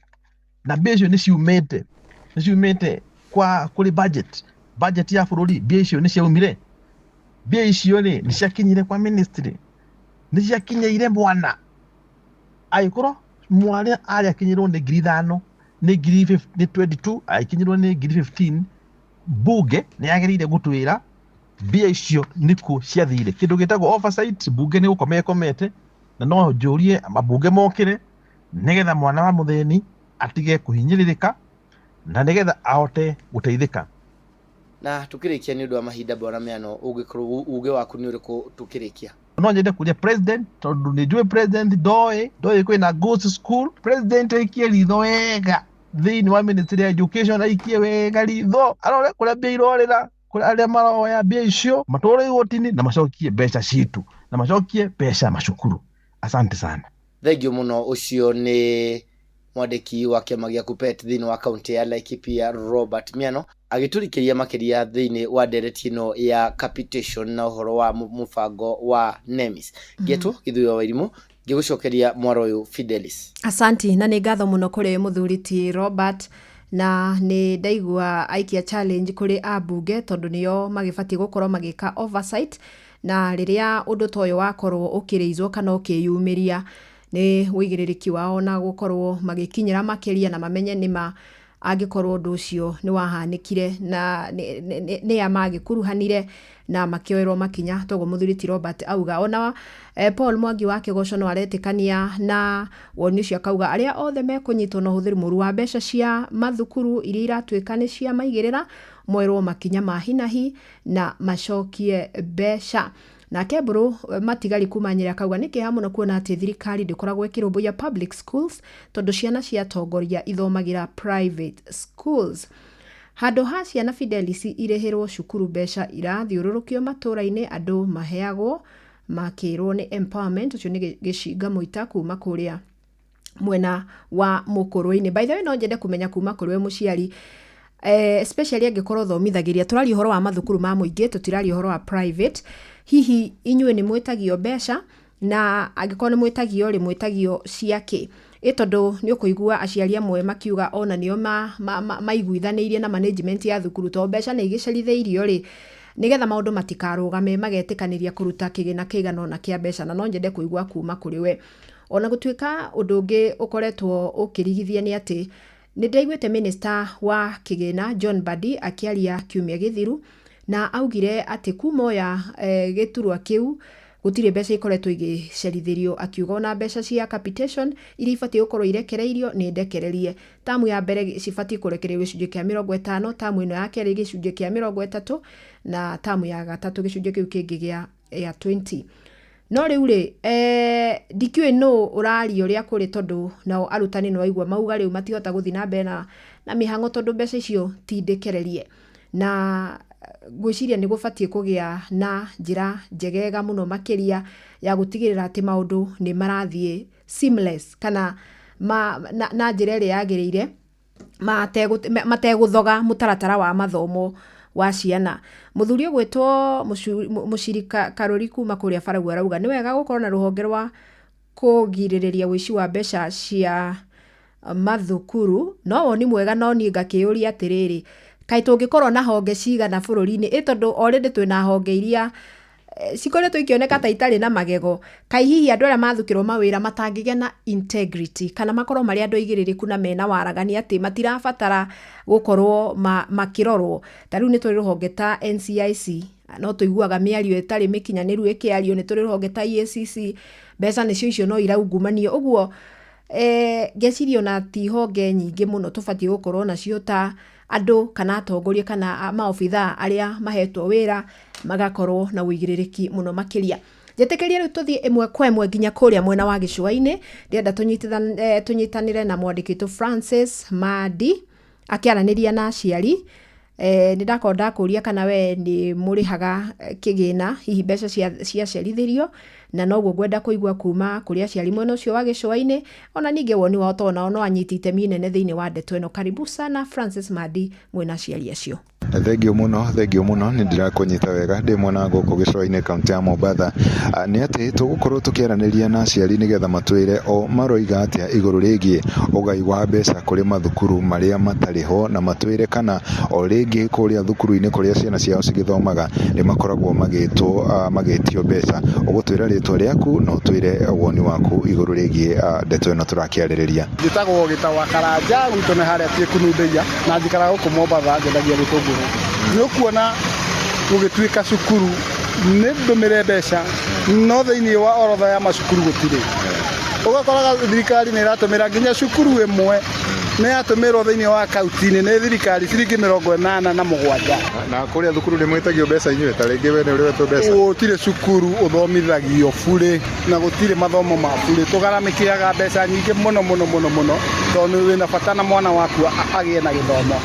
na mbia icio ni ciumite kwa kuri budget ya bururi mbia icio ni ciaumire mbia icio ni ciakinyire kwa ministry ni ciakinyeire mwana aikoro mwana ari akinyirwo ni ngiri 5 ni ngiri 22 akinyirwo ni ngiri 15 bunge ni yagerire gutwira mbia icio niku ciathire kindu gitagwo oversight bunge ni gukomete na no njurie mabunge mokire nigetha mwana wa muthini atige kuhinyiririka na nigetha ahote guteithika. Na tukirikia ni undu wa mahinda bwana Miano ugikorwo uge waku ni uriku tukirikia no nyende kuria president tondu ni njue president doe kwina ghost school president aikie ritho wega thiini wa ministry ya education aikie wega ritho arore kuria mbia irorira kuria aria maroya mbia icio matore igotini na macokie mbeca citu na macokie mbeca macukuru. Asante sana. Thengiũ muno ucio ni mwandiki wa kiama gia KUPPET thiini wa kaunti ya Laikipia Robert Miano agiturikiria makiria thiini wa ndereti ino ya capitation na uhoro wa mubango wa NEMIS. Getu Githuo Wairimu ngigucokeria mwaro uyu Fidelis. Asanti na ni ngatho muno kuri muthuriti Robert na ni ndaigua aikia challenge kuri abunge tondu niyo magibati gukorwo magika oversight na riria undu toyo wakorwo ukireizwo kana ukiyumiria ni wigiririki wao na gukorwo magikinyira makiria na mamenye nima agikorwo undu ucio ni wahanikire na ni ya magikuruhanire na makioerwo makinya togo muthuriti Robert auga ona Paul Mwangi wa Kigoco no aretikania na woni cio akauga aria othe mekunyitwo no huthiri muru wa mbeca cia mathukuru iria iratwikane cia maigirira mwerwo makinya mahinahi na macokie mbeca. Na Keburu matigari kumanyira akauga niki hamuno kuona ati thirikari ndikoragwo ikirumbuya public schools tondu ciana cia tongoria ithomagira private schools. Handu ha ciana Fidelis irehirwo cukuru mbeca irathiururukio matura-ini andu maheagwo makirwo ni empowerment ucio ni gicinga muita kuma kuria mwena wa Mukurwe-ini. By the way no njende kumenya kuma kuri we muciari especially angikorwo thomithagiria turari uhoro wa mathukuru ma muingi tutirari uhoro wa private hihi inywe ni mwetagio mbeca na angikorwo ni mwetagio ri mwetagio ciake tondu ni ukuigua aciari amwe makiuga ona nio maiguithanirie na management ya thukuru to mbeca ni igiceritheirio ri nigetha maundu matikarugame magetikaniria kuruta kigina kigano na kia mbeca na no njende kuigua kuma kuri we ona gutwika undu ungi ukoretwo ukirigithia ni ati ni ndaiguite minister wa kigina John Badi akiaria kiumia githiru na augire ati kumoya giturwa kiu gutire mbeca ikoretwo igicerithirio, akiuga ona mbeca cia capitation iria ibatie gukorwo irekereirio ni ndekererie. Tamu ya mbere cibatie kurekererio gicunjĩ kĩa 50, tamu ino ya kerĩ gicunjĩ kĩa 30 na tamu ya gatatu gicunjĩ kiu kingi gĩa 20. No riu ri ndikiwe no urari uria kuri tondu nao arutani no aigua mauga riu matihota guthi na mbere na mihango tondu mbeca icio ti ndekererie, na gwiciria ni gubatie kugia na njira njegega muno makiria ya gutigirira ati maundu ni marathie seamless kana na njira iri yagirire mateguthoga mutaratara wa mathomo wa ciana. Muthuri gwetwo mushirika Karori kuma kuria Faragwa arauga ni wega gukorwo na ruhonge rwa kugiririria wici wa mbeca cia mathukuru, no woni mwega, no ni ngakiuria atiriri kai tungikorwo na honge cigana bururi-ini tondu already twina honge iria cikoretwo ikioneka ta itari na magego, kai hihi andu aria mathukirwo mawira matangigia na integrity kana makorwo mari andu igiririku na mena waragani ati matirabatara gukorwo makirorwo. Tariu ni turi ruhonge ta NCIC, no tuiguaga miario itari mikinyaniru ikiario, ni turi ruhonge ta EACC, mbeca nicio icio no iraugumanio. Uguo ngecirio na ti honge nyingi muno tubatie gukorwo nacio ta andu kana atongoria kana maobitha aria mahetwo wira magakorwo na uigirирiki muno makiria. Jetekeria riu tuthie imwe kwa imwe nginya kuria mwena wa Gicua-ini, ndienda tunyitanire na mwandikito Francis Madi akiaraniria na aciari. Nindakonda kuria kana we ni murihaga kigina hihi mbeca cia cerithirio, na noguo gwenda kuigua kuma kuria aciari mwena ucio wa Gicua-ini, ona ninge woni wao tona no anyitite minene thiini wa ndeto ino. Karibu sana Francis Madi mwena aciari acio. Thengio muno ni ndirakunyita wega ndi mwena guku Gicua-ini kaunti ya Mombatha. Ni ati tugukorwo tukiaraniria na aciari nigetha matwire o maroiga atia iguru rigie ugai wa mbeca kuri mathukuru maria matariho, na matwire kana o ringi kuria thukuru-ini kuria ciana ciao cigithomaga ni makoragwo magitio mbeca. Ugutwira ritwa riaku no twire woni waku iguru rigie ndeto ino turakiaririria. Njitagwo Gitawa Karanja, gwitũ nĩ harĩa Kunundeia, na njikara gũkũ Mombatha ngendagia gĩtũngũrũ. Nĩ ũkuona gũgĩtuĩka cukuru nĩ ndũmĩre mbeca, no thĩinĩ wa orotha ya macukuru gũtirĩ. Ũgakoraga thirikari nĩ ĩratũmĩra nginya cukuru ĩmwe nĩ yatũmĩrwo thĩinĩ wa kaunti-inĩ nĩ thirikari ciringi 87. Na kuria thukuru nĩ mwĩtagio mbeca inyuĩ, ta rĩngĩ we nĩ ũrĩ wetwo mbeca? Gũtirĩ cukuru ũthomithagio bure na gũtirĩ mathomo ma bure. Tũgaramĩkĩraga mbeca nyingĩ mũno tondũ wĩna bata na mwana waku agĩe na gĩthomo.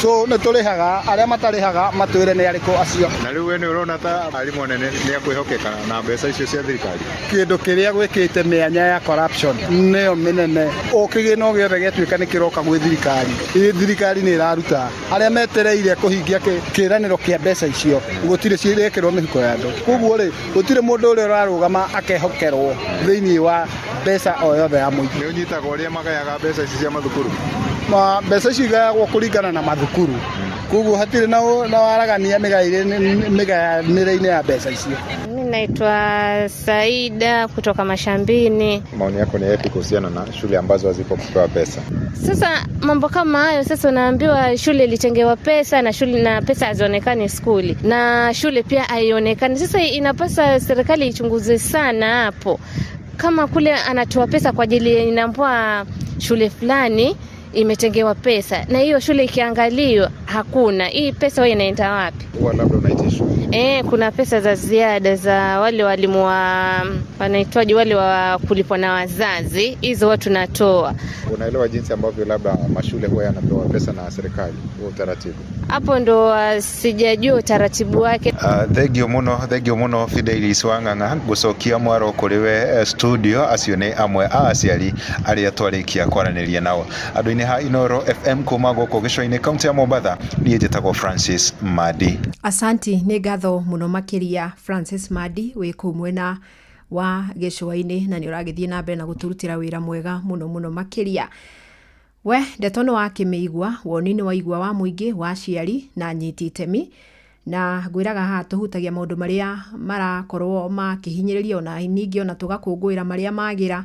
So nĩ tũrĩhaga, arĩa matarĩhaga matwĩre nĩ arĩkũ acio. Na rĩu we nĩ ũrona ta arimũ nene nĩ akwĩhokeka na mbeca icio cia thirikari? Kĩndũ kĩrĩa gwĩkĩte mĩanya ya corruption nĩyo mĩnene. O kĩgĩna o gĩothe gĩatuĩka nĩ kĩroka gwĩ thirikari, thirikari nĩ ĩraruta arĩa metereire kũhingia kĩĩranĩro kĩa mbeca icio, gũtirĩ ciĩkĩrwo mĩhuko ya andũ. Koguo rĩ, gũtirĩ mũndũ ũrĩa ũrarũgama akehokerwo thĩinĩ wa mbeca o yothe ya mũingĩ. Nĩ ũnyitaga ũrĩa magayaga mbeca ici cia mathukuru? Mbeca ici igayagwo kũringana na mathukuru, koguo hatirĩ na waragania mĩgayanĩre-inĩ ya mbeca icio. Mimi naitwa Saida kutoka Mashambini. Maoni yako ni yapi kuhusiana na shule ambazo hazipo kupewa pesa? Sasa mambo kama hayo, sasa unaambiwa shule ilitengewa pesa na pesa hazionekani skuli, na shule pia haionekani. Sasa inapasa serikali ichunguze sana hapo, kama kule anatoa pesa kwa ajili inaambwa shule fulani imetengewa pesa na hiyo shule ikiangaliwa hakuna, hii pesa wewe inaenda wapi? Labda unaitisha kuna pesa za ziada za wale walimu wanaitwaje, wale wa kulipwa na wazazi, hizo watu natoa. Unaelewa jinsi ambavyo labda mashule huwa yanapewa pesa na serikali, huo utaratibu? Hapo ndo sijajua utaratibu wake. Thengio muno Fidelis Wang'ang'a gucokia mwaro kuriwe studio acio ni amwe a aciari aria twarikia kwaraniria nao. Andu-ini ha Inoro FM kuma guku Gicua-ini kaunti ya Mombatha, ni njitagwo Francis Madi. Asanti, ni ngatho muno makiria Francis Madi wi ku mwena wa Gicua-ini, na ni uragithie na mbere na guturutira wira mwega muno makiria. We ndeto no wakimigwa woni-ini wa igwa wa muingi wa aciari na nyiti itemi, na ngwiraga haha tuhutagia maundu maria marakorwo makihinyiririo na ningi ona tugakungwira maria magira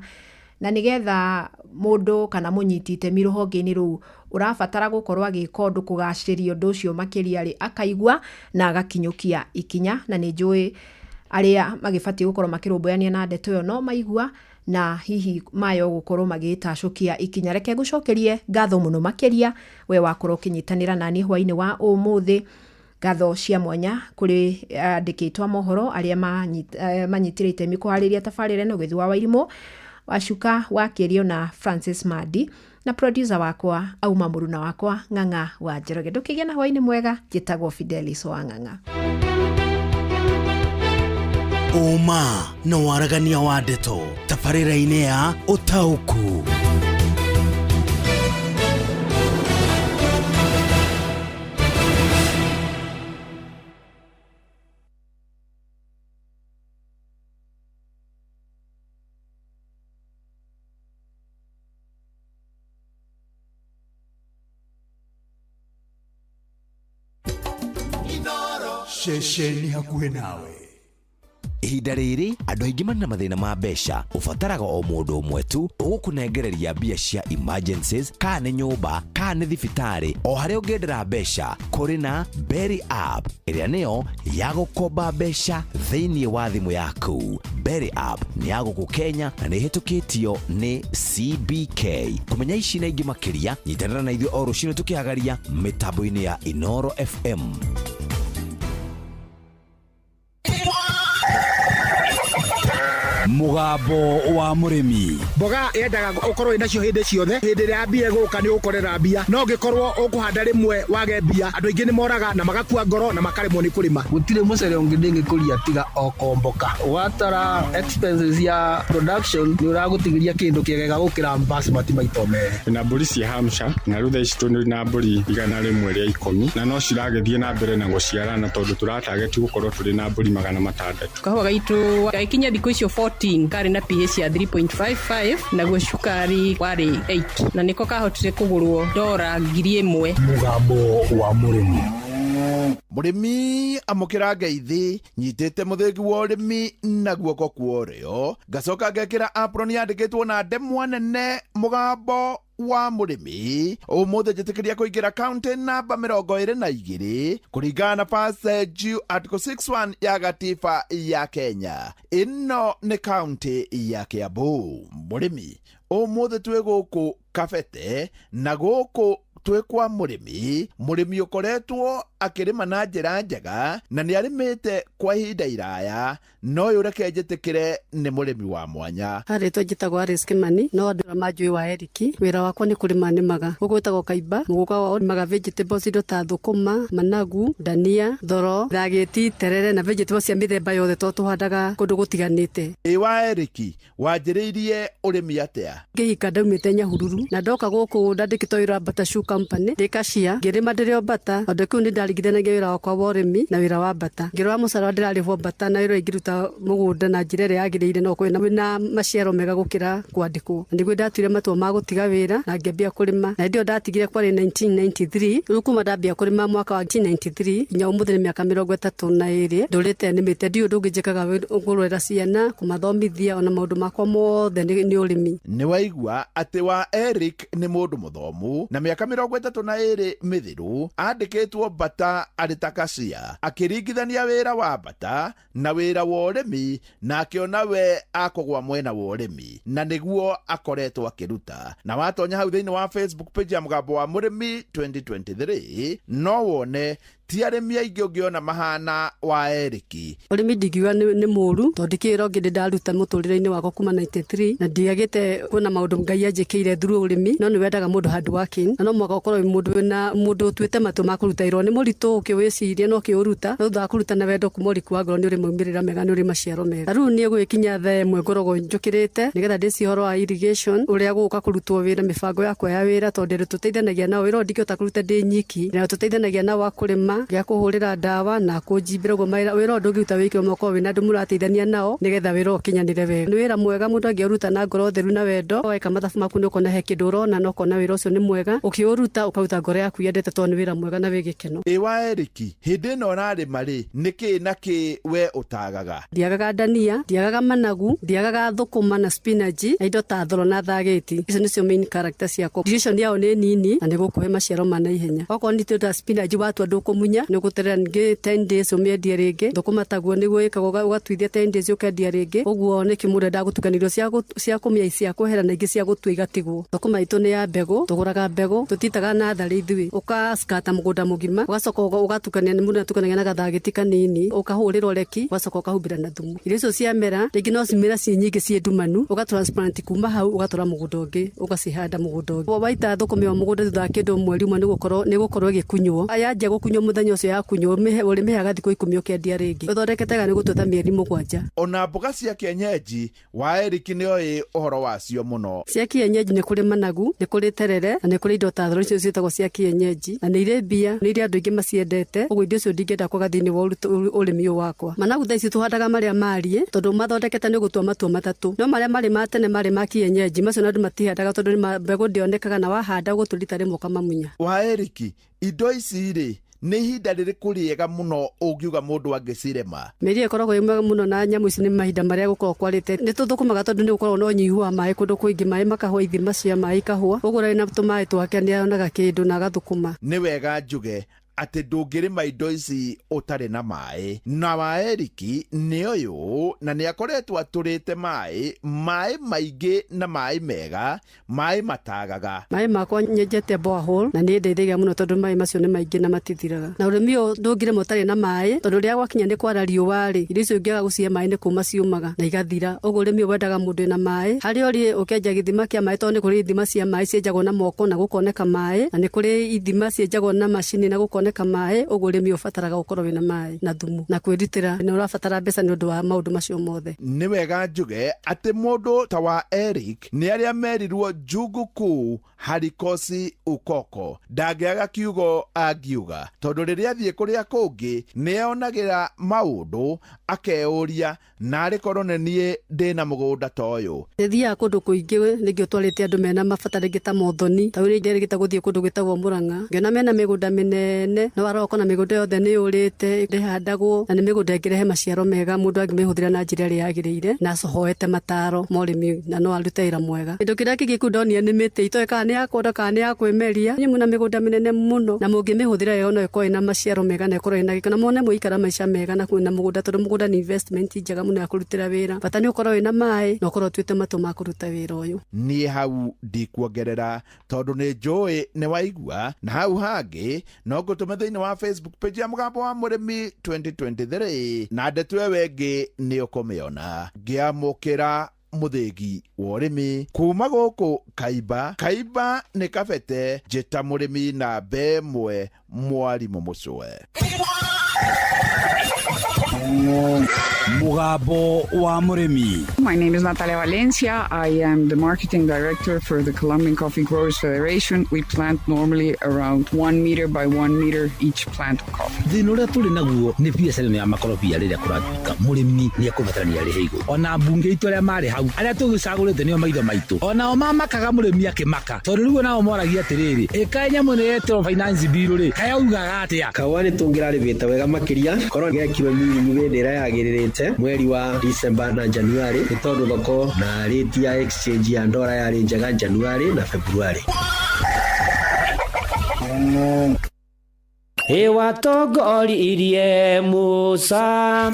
na nigetha mundu kana munyiti itemi ruhonge-ini ruu urabatara gukorwo agika undu kugaciriria undu ucio makiria ri akaigua na agakinyukia ikinya, na ni njui aria magibatie gukorwo makirumbuania na ndeto yo no maigua na hihi mayo gukorwo magitacukia ikinya. Reke ngucokerie ngatho muno makiria we wakorwo kinyitanira nani hwaini wa umuthi. Ngatho cia mwanya kuri andikitwa mohoro aria manyitire itemi kuhariria tabarire no githwa Wairimu, Wacuka Wakirio na Francis Madi, na producer wakwa Auma Muruna wakwa Ng'ang'a wa Njoroge. Ndukigia na hwaini mwega, njitagwo Fidelis wa Ng'ang'a. Uma na waragania wa ndeto tabarĩra-inĩ ya Ũtaũku. Shesheni hakuhĩ nawe. Ihinda rĩrĩ andũ aingĩ marĩ na mathĩna ma mbeca, ũbataraga o mũndũ ũmwe tu ũgũkũnengereria mbia cia emergencies, kana nĩ nyũmba, kana nĩ thibitarĩ, o harĩa ũngĩendera mbeca. Kũrĩ na Berry App ĩrĩa nĩyo ya gũkomba mbeca thĩinĩ wa thimũ yaku. Berry App nĩ ya gũkũ Kenya na nĩ ĩhĩtũkĩtio nĩ CBK. Kũmenya ici na ingĩ makĩria, nyitanĩra na ithuĩ o rũciinĩ tũkĩhagaria mĩtambo-inĩ ya Inoro FM. Mugambo wa murimi. Mboga yendaga ukorwo inacio hindi ciothe. Hindi ria mbia guka ni ukorera mbia. No ngikorwo ukuhanda rimwe wage mbia. Andu aingi ni moraga na magakua ngoro na makaremwo ni kurima. Gutire mucere ungi ndingikuria tiga okomboka. Watara expenses ya production ni uragutigiria kindu kiegega gukira basmati maito mere. Na mburi cia Hampshire na rutha ici tuni na mburi 100 ria 10 na no ciragethie na mbere na guciarana tondu turatarget gukorwo turi na mburi 600. Kahua gaitu gaikinya thikũ icio 14 kari na pH ya 3.55 na guo cukari wari 8 na niko kahotire kugurwo $1,000. Mugambo wa murimi. Murimi amukira ngeithi nyitite muthegi wa urimi na guoko kuorio ngacoka ngekira apron yandikitwo na ndemwa nene mugambo wa murimi umuthi njitikiria kuingira county namba 22 kuringana na passage article 61 ya gatiba ya Kenya. Ino ni county ya Kiambu. Murimi umuthi twi guku Kabete na guku twi kwa murimi ukoretwo akirima na njira njega na ni arimite kwa ihinda iraya, no yureke njitikire ni murimi wa mwanya. Haritwo njitagwo Risk Money no andũ manjui wa Eriki. Wira wakwa ni kurima nimaga gugwitagwo Kaimba, muguka wa nimaga vegetables indo ta thukuma, managu, dania, thoro, thageti, terere na vegetables cia mithemba yothe to tuhandaga kundu gutiganite. Wa Eriki wanjiriirie urimi atia? Ngihika ndaumite Nyahururu na ndoka guku ndandikitwo wira Bata Shoe Company ndikashia ngirima ndirio Bata ondu kiu ni ndarigithanagia wira wakwa wa urimi na wira wa Bata. Ngirwa musara ndirarivwo Bata na wira ingiruta mugunda na njira iria yagiriire no kwina maciaro mega gukira kwandikwo. Ndigwe ndatwire matua ma gutiga wira na ngĩambia kurima na ndio ndatigire kwari 1993. Riu kuma ndambia kurima mwaka wa 1993 nginya umuthi ni miaka 32 ndurite nimite ndio ndungi njikaga ngurwera ciana kumathomithia ona maundu makwa mothe ni urimi. Ni waigua ati wa Eric ni mundu muthomu na miaka 32 mithiru andikitwo Bata aritakacia akiringithania wira wa Bata na wira wa urimi na akiona we akogwa mwena wa urimi na niguo akoretwo akiruta. Na watonya hau thiini wa Facebook page ya Mugambo wa Murimi 2023 no wone ti arimi aingi ungiona mahana wa Eriki. Urimi ndigiwa ni muru tondikiro ngindi ndaruta muturire-ini wako kuma 93 na ndiagite kuna maundu Ngai anjikire through urimi no ni wendaga mundu hard working na no mwaka ukorwo mundu na mundu twite matu makuruta irwo ni muritu ukiwiciria no kiuruta thutha kuruta na wendo kumuriku wa ngoro ni uri maumirira mega ni uri maciaro mega. Riu ni gwikinya the mwe ngorogo njukirite nigetha ndisi horo wa irrigation uria guka kurutwo wira mibango yakwa ya wira tondu tuteithanagia nao wira ndikio ta kuruta ndi nyiki na tuteithanagia nao wa kurima gĩakũrĩma gĩakũhũrĩra ndawa na kũnjimbĩra ũguo wĩra ũndũ ũngĩruta wĩkĩrwo moko wĩna andũ mũrateithania nao nĩgetha wĩra ũkinyanĩre wega. Nĩ wĩra mwega mũndũ angĩũruta na ngoro theru na wendo, weka mathabu maku nĩ ũkona he kĩndũ ũrona na ũkona wĩra ũcio nĩ mwega, ũkĩũruta ũkaruta ngoro yaku yendete tondũ nĩ wĩra mwega na wĩ gĩkeno. Wa Eriki, hĩndĩ ĩno ũrarĩma rĩ, nĩkĩ na kĩ we ũtagaga? Ndiagaga ndania, ndiagaga managu, ndiagaga thũkũma na spinach na indo ta thoro na thageti. Icio nĩcio main character ciakwa. Duration yao nĩ nini na nĩ gũkũhe maciaro ma naihenya. Okorwo nĩ indo ta spinach watua ndũkũmunya, nĩ ũgũterera ningĩ 10 days ũmĩendie rĩngĩ. Thũkũma taguo nĩguo ĩkagwo ũgatuithia 10 days ũkendia rĩngĩ. Ũguo nĩ kĩmũrenda ndagũtukanĩrio cia kũmĩa cia kwehera na ingĩ cia gũtua igatigwo. Thũkũma itũ nĩ ya mbegũ, tũgũraga mbegũ, tũtitaga natharĩ ithuĩ. Ũkaskata mũgũnda mũgima, ũgacoka ũgatukania mũndũ atukanagia na gathageti kanini, ũkahũrĩra reki, ũgacoka ũkahumbĩra na thumu. Irio icio ciamera, rĩngĩ no cimera ciĩ nyingĩ ciĩ ndumanu, ũgatransplant kuma hau ũgatwara mũgũnda ũngĩ, ũgacihanda mũgũnda ũngĩ. Waita thũkũma ĩyo mũgũnda thutha wa kĩndũ mweri ũmwe nĩ gũkorwo ĩgĩkunywo. Yanjia gũkunywo mũthenya ũcio yakunywo, ũrĩmĩheaga thikũ 10 ũkendia rĩngĩ. Ũthondeketega nĩ gũtũta mĩeri 7. Ona mboga cia kienyeji wa Eriki nĩoĩ ũhoro wacio mũno. Cia kienyeji nĩ kũrĩ managu, nĩ kũrĩ terere, na nĩ kũrĩ indo ta thoro icio ciĩtagwo cia kienyeji, na nĩ irĩ mbia, nĩ irĩ andũ aingĩ maciendete. Ũguo indo icio ndingĩenda kwaga thĩinĩ wa ũrĩmi ũyũ wakwa. Managu thaa ici tũhandaga marĩa mariĩ tondũ mathondekete nĩ gũtua matua matatũ. No marĩa marĩ ma tene marĩ ma kienyeji, macio andũ matihandaga tondũ mbegũ ndĩonekaga na wahanda gũtũrita rĩmwe ũkamamunya. Wa Eriki, indo ici rĩ nĩ ihinda rĩrĩkũ rĩega mũno ũngiuga mũndũ angĩcirema? Mĩeri ĩkoragwo ĩ mwega mũno na nyamũ ici nĩ mahinda marĩa gũkorwo kwarĩte. Nĩ tũthũkũmaga tondũ nĩ gũkorwo no nyihu wa maĩ kũndũ kũingĩ, maĩ makahũa, ithima cia maĩ ikahũa. Ũguo rĩrĩ na tũmaĩ twake nĩ ayonaga kĩndũ na agathũkũma. Nĩ wega njuge atĩ ndũngĩrĩma indo ici ũtarĩ na maĩ. Na wa Eriki nĩ ũyũ na nĩ akoretwo atũrĩte maĩ maingĩ na maĩ mega, maĩ matagaga. Maĩ makwa nyenjete borehole na nĩ ndeithagia mũno tondũ maĩ macio nĩ maingĩ na matithiraga. Na ũrĩmi ũyũ ndũngĩrĩma ũtarĩ na maĩ tondũ rĩrĩa gwakinya nĩ kwara riũa rĩ, irio icio ingĩaga gũcihe maĩ nĩ kuma ciumaga na igathira. Ũguo ũrĩmi ũyũ wendaga mũndũ wĩna maĩ. Harĩa ũrĩ ũkenja gĩthima kĩa maĩ tondũ nĩ kũrĩ ithima cia maĩ cienjagwo na moko na gũkoneka maĩ, na nĩ kũrĩ ithima cienjagwo na macini na gũkoneka maĩ. Ũguo ũrĩmi ũbataraga gũkorwo wĩna maĩ na thumu na kwĩrutĩra, nĩ ũrabatara mbeca nĩ ũndũ wa maũndũ macio mothe. Nĩ wega njuge atĩ mũndũ ta wa Eric nĩ arĩa merirwo Jungu Kuu Harikosi Ukoko ndangĩaga kiugo angiuga, tondũ rĩrĩa athiĩ kũrĩa kũngĩ nĩ onagĩra maũndũ akeũria na arĩkorwo nĩ niĩ ndĩna mũgũnda ta ũyũ. Thiaga kũndũ kũingĩ nĩngĩ ũtwarĩte andũ mena mabata rĩngĩ ta Mothoni, ta ũrĩa rĩngĩ gũthiĩ kũndũ gwĩtagwo Mũrang'a, ngĩona mena mĩgũnda mĩnene, no waroko na mĩgũnda yothe nĩ yũrĩte ndĩhandagwo na nĩ mĩgũnda ĩngĩrehe maciaro mega, mũndũ angĩmĩhũthĩra na njĩra ĩrĩa yagĩrĩire na acohoete mataro ma ũrĩmi na no arute wĩra mwega. Kĩndũ kĩrĩa kĩngĩ kũu ndonire nĩ mĩtĩ, itoĩ kana nĩ ya kwenda kana nĩ ya kwĩmeria. Niĩ mũna mĩgũnda mĩnene mũno na mũngĩmĩhũthĩra wega no ĩkorwo ĩna maciaro mega na ĩkorwo ĩna gĩkeno na muone mũikara maica mega na kwĩna mũgũnda, tondũ mũgũnda nĩ investment njega mũno ya kũrutĩra wĩra. Bata nĩ ũkorwo wĩna maĩ na ũkorwo tuĩte matũ ma kũruta wĩra ũyũ. Niĩ hau ndikuongerera tondũ nĩ njũĩ nĩ waigua, na hau hangĩ no ngũtũme thĩinĩ wa Facebook page ya Mũgambo wa Mũrĩmi 2023 na ndeto ĩyo ĩngĩ nĩ ũkũmĩona. Ngĩamũkĩra mũthĩgi wa ũrĩmi kuma gũkũ Kaimba nĩ Kabete, njĩta mũrĩmi na mbemwe Mwarimũ Mũcwe. Mũgambo wa Mũrĩmi. My name is Natalia Valencia. I am the marketing director for the Colombian Coffee Growers Federation. We plant normally around 1 meter by 1 meter each plant of coffee. Thĩna ũrĩa tũrĩ naguo nĩ biacara ya makorobia rĩrĩa kũratuĩka mũrĩmi nĩ ekũbatarania arĩhe igũrũ. Ona mbunge itũ arĩa marĩ hau arĩa tũgĩcagũrĩte nĩo maitho maitũ, onao mamakaga mũrĩmi akĩmaka tondũ rĩu nao moragia atĩrĩrĩ, ĩka nyamũ nĩ yetwo finance bill rĩ kayaugaga atĩa. Kawa nĩ tũngĩrarĩbĩte wega makĩria korwo gekĩrwo minimum hĩndĩ ĩrĩa yagĩrĩrĩte mweri wa December na January, nĩ tondũ thoko na rate ya exchange ya ndora yarĩ njega January na February. Watongoririe Musa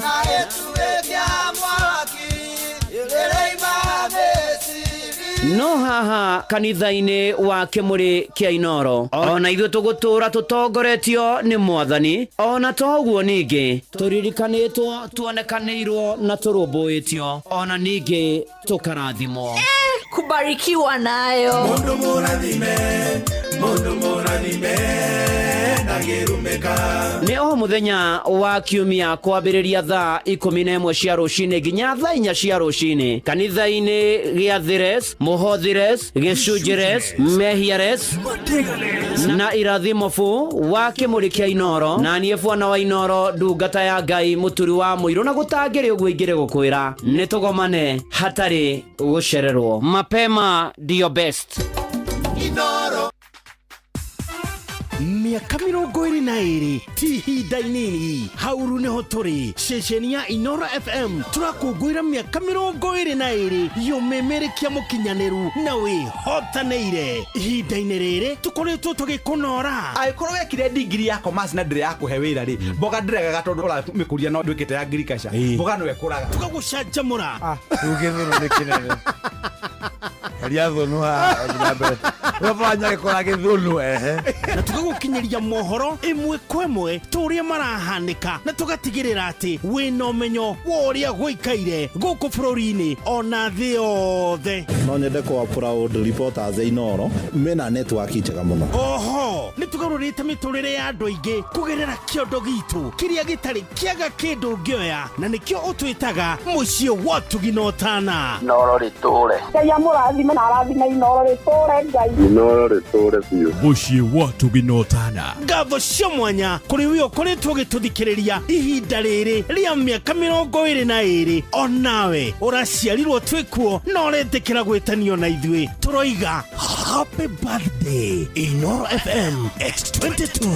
no haha kanitha-inĩ wa Kĩmũrĩ kĩa Inoro, ona ithuĩ tũgũtũra tũtongoretio nĩ Mwathani, ona toguo ningĩ tũririkanĩtwo, tuonekanĩirwo na tũrũmbũĩtio, ona ningĩ tũkarathimwo. Kubarikiwa nayo. Mundu mũrathime mundu muranime Nĩ o mũthenya wa kiumia kwambĩrĩria thaa 11 cia rũcinĩ nginya thaa 4 cia rũcinĩ kanitha-inĩ gĩa Thires, Mũhothires, Gĩcunjĩres, Mehiares na irathimo fu wa kĩmũrĩ kĩa Inoro, na niĩ Bwana wa Inoro ndungata ya Ngai mũturi wa mũirũ, na gũtangĩrĩ ũguo ingĩrĩ gũkwĩra nĩ tũgomane hatarĩ gũcererwo. Mapema ndio best. Inoro miaka 22 ti ihinda inini hauru niho turi ceceni ya Inoro FM turakũngũĩra miaka 22 yũmĩmĩrĩkia mũkinyanĩru na wĩhotanĩire. Ihinda-inĩ rĩrĩ tũkoretwo tũgĩkũnora. Angĩkorwo wekire digiri ya commerce na ndĩrĩ yakũhe wĩra rĩ, mboga ndĩregaga tondũ ũramĩkũria no ndwĩkĩte ya agriculture, mboga no ekũraga tũgagũcanjamũra. Rugĩthũrũ nĩ kĩnene heria thũnũ haha mbere wabanya gĩkora gĩthũnũ na tũgagũkinyĩria mohoro ĩmwe kwa ĩmwe tũrĩa marahanĩka, na tũgatigĩrĩra atĩ wĩna ũmenyo wa ũrĩa gũikaire gũkũ bũrũri-inĩ ona thĩ yothe. No nyende kwa proud reporters Inoro mena network njega mũno. Oho nĩ tũgarũrĩte mĩtũrĩre ya andũ aingĩ kũgerera kĩondo gitũ kĩrĩa gĩtarĩ kĩaga kĩndũ ngĩoya, na nĩkĩo ũtwĩtaga mũciĩ wa Tuginotana. Inoro rĩtũre Ngai amũrathime na arathime Inoro rĩtũre Ngai. Inoro rĩtũre biũ mũciĩ wa Tuginotana. Ngatho cia mwanya kũrĩ wĩ ũkoretwo ũgĩtũthikĩrĩria ihinda rĩrĩ rĩa mĩaka 22. Onawe ũraciarirwo twĩkuo na ũretĩkĩra gwĩtanio na ithuĩ. Tũroiga happy birthday Inoro FM X22.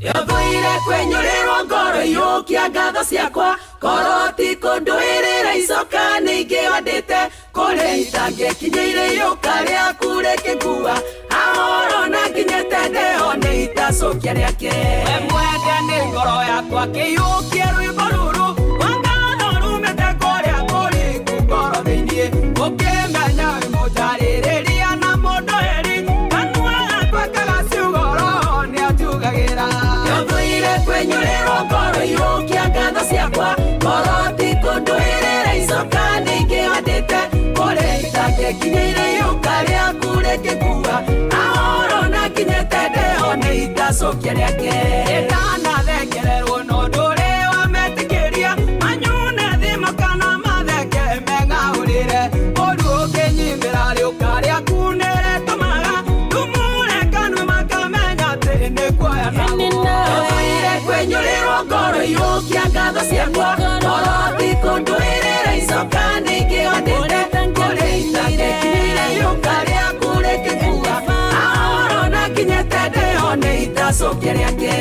Yothoire kwenyũrĩrwo ngoro yũkia ngatho ciakwa, koroti kũndũĩrĩra icoka nĩingĩandĩte kũrĩa itangĩkinyĩire yũka rĩaku rĩkĩngua ahoro na nginyĩte ndĩho nĩ itacokia rĩake. We mwende nĩ ngoro yakwa kĩyũkie rwĩmbo rũrũ rwa ngatho rumĩte kũrĩa kũrĩku ngoro thĩiniĩ, ũkĩmenya wĩ mũnjarĩrĩria na mũndũ eri kanua gakwa kagaciuga roho nĩ atugagĩra. Yothoire kwenyũrĩrwo ngoro yũkia ngatho ciakwa, koroti kũndũĩrĩra icoka nĩingĩandĩte kũrĩa itangĩkinyĩire yũka rĩaku rĩkĩngua ahoro na nginyĩte ndĩho nĩ itacokia rĩake. Nĩndanathengererwo na ũndũ ũrĩa wametĩkĩria manyune thimo kana matheke meng'aũrĩre, ũndũ ũkĩnyimĩra rĩũka rĩaku nĩrĩtũmaga ndumure kanua makamenya atĩ nĩ kuoya namo. Yothoire kwenyũrĩrwo ngoro yũkia ngatho ciakwa, koroti kũndũĩrĩra icoka nĩingĩandĩte kũrĩa itangĩkinyĩire yũka rĩaku rĩkĩngua ahoro na nginyĩte ndĩho nĩ itacokia rĩake.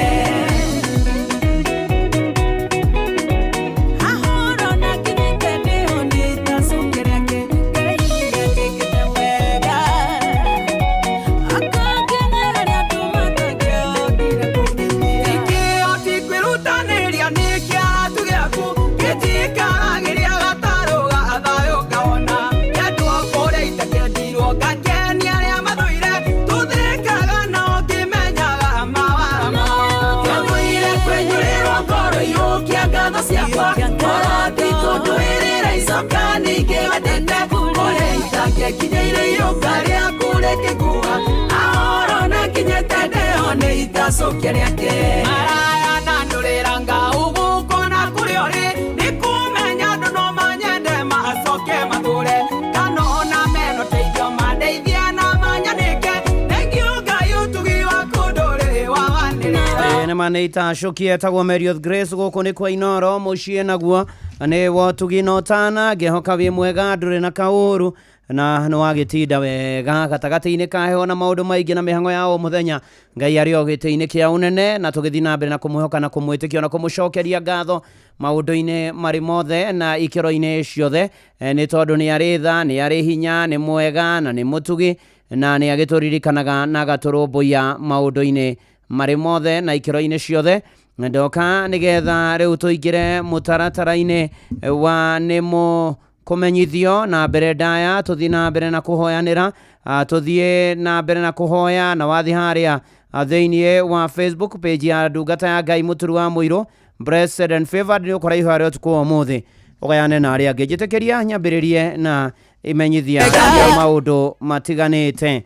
Koroti kũndũĩrĩra icoka nĩingĩandĩte kũrĩa itangĩkinyĩire yũka rĩaku rĩkĩngua ahoro na nginyĩte ndĩho nĩ itacokia rĩake. Maraya nandũrĩra ngaũ gũkũ na kũrĩa ũrĩ nĩ kũmenya andũ no manyende macoke matũre, kana ona meno teithio mandeithia na manyanĩke thengiũ Ngai ũtugi wa kũndũrĩrĩ wawanĩrĩra. Nĩ manĩitacokie tagwo Marriott Grace gũkũ nĩ kwa Inoro mũciĩ naguo nĩ wa Tuginotana. Ngĩhoka wĩ mwega ndũrĩ na kaũru na nĩ wagĩtinda wega gatagatĩ-inĩ ka heho na maũndũ maingĩ na mĩhang'o ya o mũthenya. Ngai arĩ o gĩtĩ-inĩ kĩa ũnene na tũgĩthiĩ na mbere na kũmwĩhoka na kũmwĩtĩkia na kũmũcokeria ngatho maũndũ-inĩ marĩ mothe na ikĩro-inĩ ciothe, nĩ tondũ nĩ arĩ tha, nĩ arĩ hinya, nĩ mwega na nĩ mũtugi, na nĩ agĩtũririkanaga na agatũrũmbũiya maũndũ-inĩ marĩ mothe na ikĩro-inĩ ciothe. Ndoka nĩgetha rĩu tũingĩre mũtaratara-inĩ wa nĩmũ kũmenyithio na mbere ndaya, tũthiĩ na mbere na kũhoyanĩra, tũthiĩ na mbere na kũhoya. Na wathi harĩa thĩinĩ wa Facebook page ya ndungata ya Ngai mũturi wa mũirũ Blessed and Favored nĩ ũkora ihoya rĩa ũtukũ wa ũmũthĩ ũgayane na arĩa angĩ. Njĩtĩkĩria nyambĩrĩrie na imenyithia ya maundu matiganite.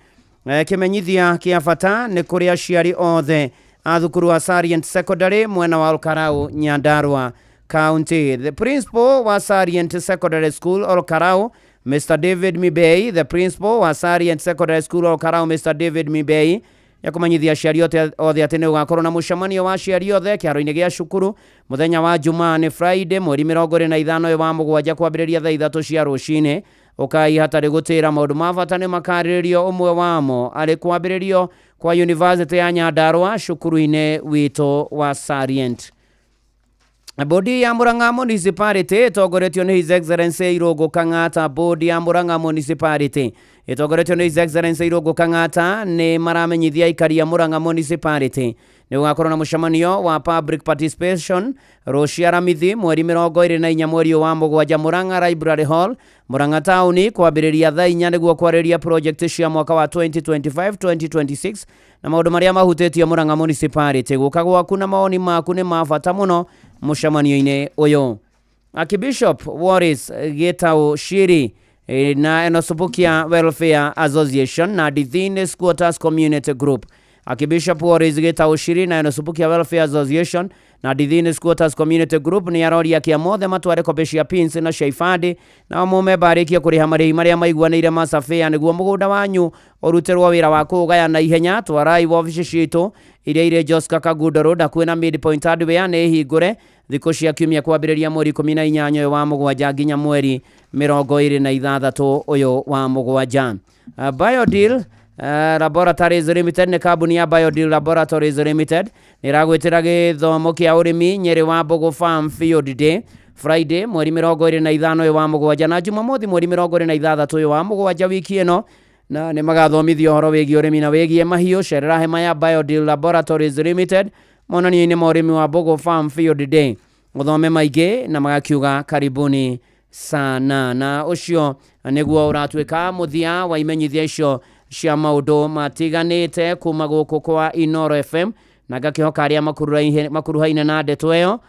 Kimenyithia kia bata ni kuri aciari othe a thukuru wa Sarient Secondary mwena wa Olkarau Nyandarua County. The principal wa Sarient Secondary School Olkarau, Mr. David Mibei, the principal wa Sarient Secondary School Olkarau, Mr. David Mibei, ya kumanyithia aciari othe ati ni ugakorwo na mucemanio wa aciari othe kiaro-ini gia cukuru muthenya wa Jumaa ni Friday mweri 25 wa mugwanja kwambiriria thaa 3 cia rucini. Ukai hatari gutira maundu ma bata ni makaririo umwe wamo ari kwambiririo kwa University ya Nyandarua cukuru-ini wito wa Sarient. Bodi ya Murang'a Municipality itogoretio ni His Excellency Irungu Kang'ata. Bodi ya Murang'a Municipality itogoretio ni His Excellency Irungu Kang'ata ni maramenyithia ikari ya Murang'a Municipality ni ugakorwo na mucemanio wa public participation rucia ramithi mweri 24 mweri wa mugwanja Murang'a Library Hall Murang'a Town kwambiriria thaa 4 niguo kwariria project cia mwaka wa 2025-2026 na maundu maria mahutĩtie Murang'a Municipality. Guka gwaku na maoni maku ni mabata muno mucemanio-ini uyu. Archbishop Wallace Gitau Shiri na Enosubukia Welfare Association na Dithini Squatters Community Group. Archbishop Wallace Gitau Shiri na Enosubukia Welfare Association na Dithini Squatters Community Group ni aroria kia mothe matware kope cia pins na shaifadi na mume barikia kuriha marihi maria maiguanire masafia niguo mugunda wanyu urutirwo wira wa kugaya na ihenya. Twarai wabici citu iria ire Joska Kagundo Road akwina Midpoint Hardware ni hingure thiku cia kiumia kwambiriria mweri 18 wa mugwanja nginya mweri 26 uyu wa mugwanja. Biodeal Laboratories Limited ni kambuni ya Biodeal Laboratories Limited niragwitira githomo kia urimi Nyeri wa Mbogo Farm Field Day Friday mweri 25 wa mugwanja na Jumamothi mweri 26 wa mugwanja wiki ino na ni magathomithio horo wigi urimi na wigi mahiu. Cerera hema ya Biodeal Laboratories Limited monanio-ini ma urimi wa Mbogo Farm Field Day uthome maingi na magakiuga karibuni sana. Na ucio niguo uratwika muthia wa imenyithia icio cia maundu matiganite kuma guku kwa Inoro FM na gakihoka aria makuruhaine na ndeto iyo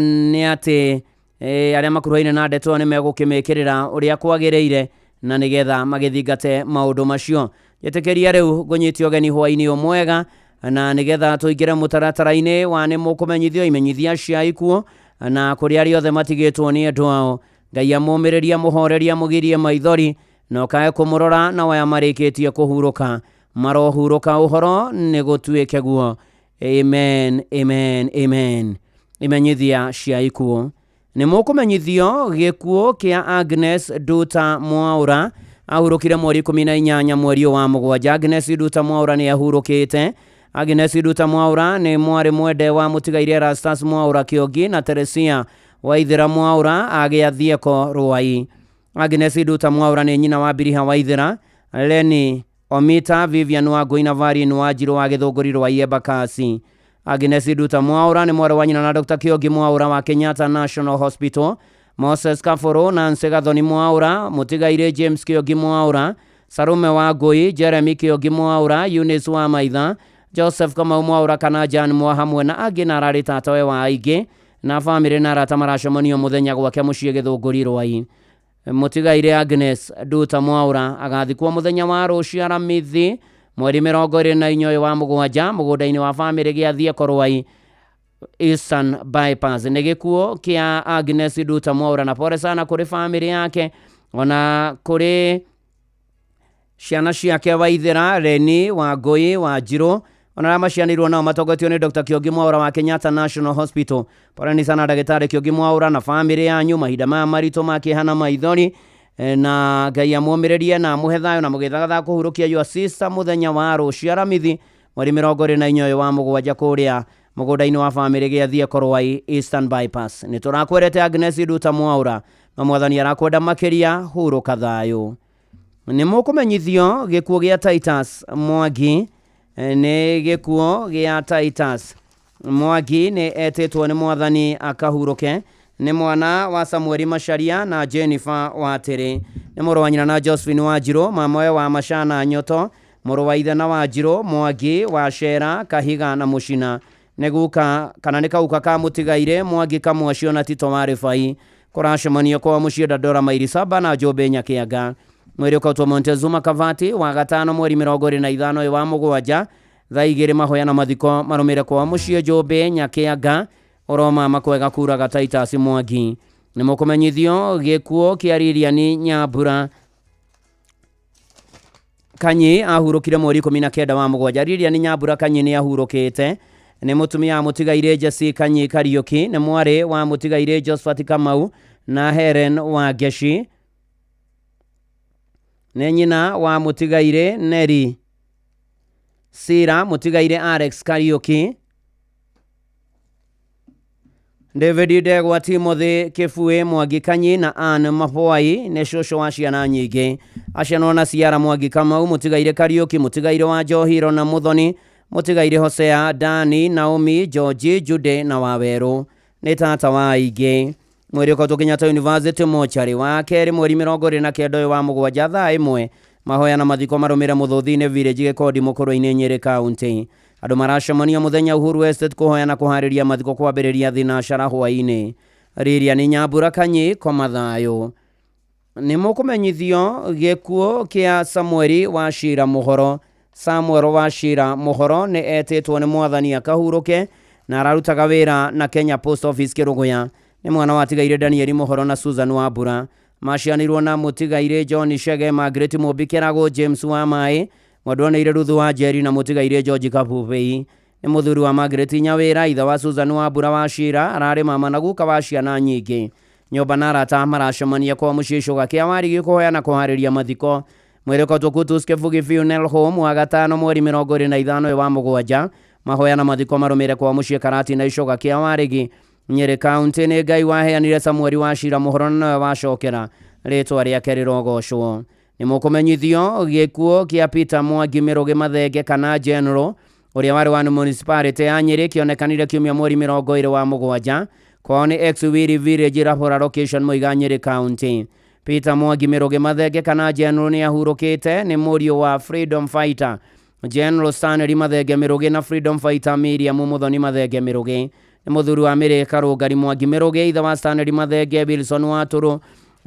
ni ati aria makuruhaine na ndeto ni megukimikirira uria kwagiriire na nigetha magithingate maundu macio. Yetekeria riu gunyitio geni hwaini omwega na nigetha tuingire mutaratara-ini wa ni mukumenyithio imenyithia cia ikuo na kuri ari othe matigitwo ni andu ao. Ngai amumiriria muhoreria mugirie maithori no kae kumurora na waya marikitie kuhuruka marohuruka uhoro ni gutwike guo. Amen, amen, amen. Imenyithia cia ikuo ni mukumenyithio gikuo kia Agnes Duta Mwaura ahurukire mweri 18 mweri wa mugwanja. Agnes Duta Mwaura ni ahurukite. Agnes Duta Mwaura ni mwari mwende wa mutigaire Erastus Mwaura Kiogi na Teresia Waithira Mwaura agiathieko Ruai. Agnes Duta Mwaura ni nyina wa Biriha Waithira, Leni Omita, Vivian Wangui na Varian Wanjiru wa Githunguri wa Embakasi. Agnes Duta Mwaura ni mwari wa nyina na Dr. Kiogi Mwaura wa Kenyatta National Hospital. Moses Kaforo na Nsegathoni Mwaura, mutigaire James Kiogi Mwaura, Sarume Wangui, Jeremy Kiogi Mwaura, Eunice wa Maitha, Joseph Kamau Mwaura kana Jan Mwa hamwe na angi na arari tatawe wa aingi na family na arata maracemanio muthenya gwake muciĩ Githunguri Rwai. Mutigaire Agnes Duta Mwaura agathikwo muthenya wa rucio aramithi mweri 24 wa mugwanja mugunda-ini wa family gia Thieko Rwai Eastern Bypass. Ni gikuo kia Agnes Duta Mwaura na pole sana kuri family yake ona kuri ciana ciake Waithira, Reni, Wangui, Wanjiru ona arĩa macianĩirwo nao matongotio nĩ Dr. Kiogi Mwaura wa Kenyatta National Hospital. Porani sana ndagĩtarĩ Kiogi Mwaura na family yanyu mahinda maya maritũ makĩhana maithori na Ngai amũmĩrĩrie na amũhe thayũ na mũgĩthagatha kũhurũkia your sister muthenya wa rũciũ aramithi mweri 24 wa mugwanja kũrĩa mũgũnda-inĩ wa family gĩa Thieko Rwai Eastern Bypass. Nĩ tũrakwerete Agnes Duta Mwaura na mwathani arakwenda makĩria hurũka thayũ. Nĩ mũkũmenyithio gĩkuũ gĩa Titus Mwangi ni gikuo gia Titus Mwangi ni etĩtwo ni mwathani akahuruke. Ni mwana wa Samuel Macharia na Jennifer Watiri. Ni mũrũ wa nyina na Josephine Wanjiru, mamawe wa Mashana Nyoto, mũrũ wa ithe na Wanjiru Mwangi wa Shera Kahiga na Mushina. Ni guka kana ni kauka ka mutigaire Mwangi Kamwacio na Tito Marifai kũracemanio kwa mũciĩ Dandora mairi saba na Njũmbĩ Nyakĩanga. Mweri ũkautwo Montezuma Kavati wa gatano mweri 25 wa mũgwanja thaa 2 mahoya na mathiko marũmĩre kwa mũciĩ Njũmbĩ Nyakĩanga Oroma makwega kuraga Titus Mwangi. Nĩ mũkũmenyithio gĩkuũ kĩa Lilian Nyambura Kanyi ahurũkire mweri 19 wa mũgwanja. Lilian Nyambura Kanyi nĩ ahurũkĩte. Nĩ mũtumia mũtigaire Jesse Kanyi Kariuki, nĩ mwarĩ wa mũtigaire Josephat Kamau na Helen Wangeshi. Nĩ nyina wa mũtigaire Neri Sira, mũtigaire Alex Kariuki. David Ndegwa, Timothy Kifue, Mwangi Kanyi na Anne Mabwai nĩ cũcũ wa ciana nyingĩ. Aciarwo na Ciara Mwangi Kamau, mũtigaire Kariuki, mũtigaire wa Njohiro na Muthoni, mũtigaire Hosea, Dani, Naomi, George, Jude na Waweru. Nĩ tata wa aingĩ. Mweri ũkotwo Kenyatta University mochari wa kerĩ mweri 29 wa mũgwanja thaa 1 mahoya na mathiko marũmĩre Mũthũthi-inĩ village Gĩkondi Mũkũrũ-inĩ Nyĩrĩ County. Andũ maracemania mũthenya Uhuru Estate kũhoya na kũharĩria mathiko kwambĩrĩria thinacara hwaĩ-inĩ. Lilian Nyambura Kanyi koma thayũ. Nĩ mũkũmenyithio gĩkuũ kĩa Samuel Wachira Mũhoro. Samuel Wachira Mũhoro nĩ etĩtwo nĩ mwathani akahurũke na ararutaga wĩra na Kenya Post Office Kĩrũgũya. Nĩ mwana wa tigaire Daniel Mũhoro na Susan Wambura. Macianirwo na mũtigaire John Shege, Margaret Mũmbi Kĩrago, James Wamaĩ, Mwadwanĩire Ruthu wa Njeri na mũtigaire George Kabubei. Nĩ mũthuri wa Margaret Nyawĩra, ithe wa Susan Wambura Wachira, ararĩ mama na guka wa ciana nyingĩ. Nyũmba na arata maracemania kwa mũciĩ Cũga kĩa Warigi kũhoya na kũharĩria mathiko. Mweri ũkotwo Kutus Kĩbugi Funeral Home wa gatano mweri 25 wa mũgwanja mahoya na mathiko marũmĩre kwa mũciĩ Karati na Cũga kĩa Warigi Nyĩrĩ County. Nĩ Ngai waheanire Samuel Wachira Mũhoro na wacokera rĩtwa rĩake rĩrogocwo. Nĩ mũkũmenyithio gĩkuũ kĩa Peter Mwangi Mĩrũgĩ Mathenge kana General ũrĩa warĩ wa municipality ya Nyĩrĩ kĩonekanire kiumia mweri 20 wa mũgwanja kwao nĩ Exwiri Village Rahora Location Mũiga Nyĩrĩ County. Peter Mwangi Mĩrũgĩ Mathenge kana General nĩ ahurũkĩte. Nĩ mũriũ wa Freedom Fighter General Stanley Mathenge Mĩrũgĩ na Freedom Fighter Miriam Muthoni Mathenge Mĩrũgĩ. Nĩ mũthuri wa Mĩrĩ Karũngari Mwangi Mĩrũgĩ, ithe wa Stanley Mathenge, Wilson Watũrũ,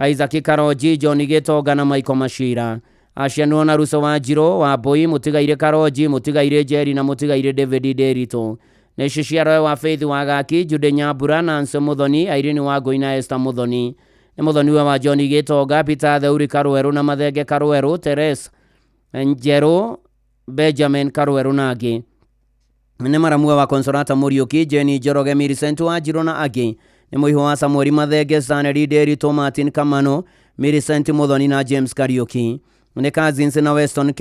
Isaac Karoji, John Gĩtonga na Michael Machira. Aciarwo na Ruso wa Njiro wa Mbũi, mũtigaire Karoji, mũtigaire Njeri na mũtigaire David Nderitu. Nĩ ciciarwo wa Faith wa Gaki, Jude Nyambura, Nancy Muthoni, Irene Wangui na Esther Muthoni. Nĩ mũthoni wa John Gĩtonga, Peter Theuri Karweru na Mathenge Karweru, Teres Njeru, Benjamin Karweru na angĩ. Nĩ maramua wa Consolata Mũriũki, Jenny Njoroge, Millicent wa Njiro na angĩ. Nĩ mũiho wa Samuel Mathenge, Stanley Nderitu, Martin Kamano, Millicent Muthoni na James Kariuki. Nĩ cousins na Weston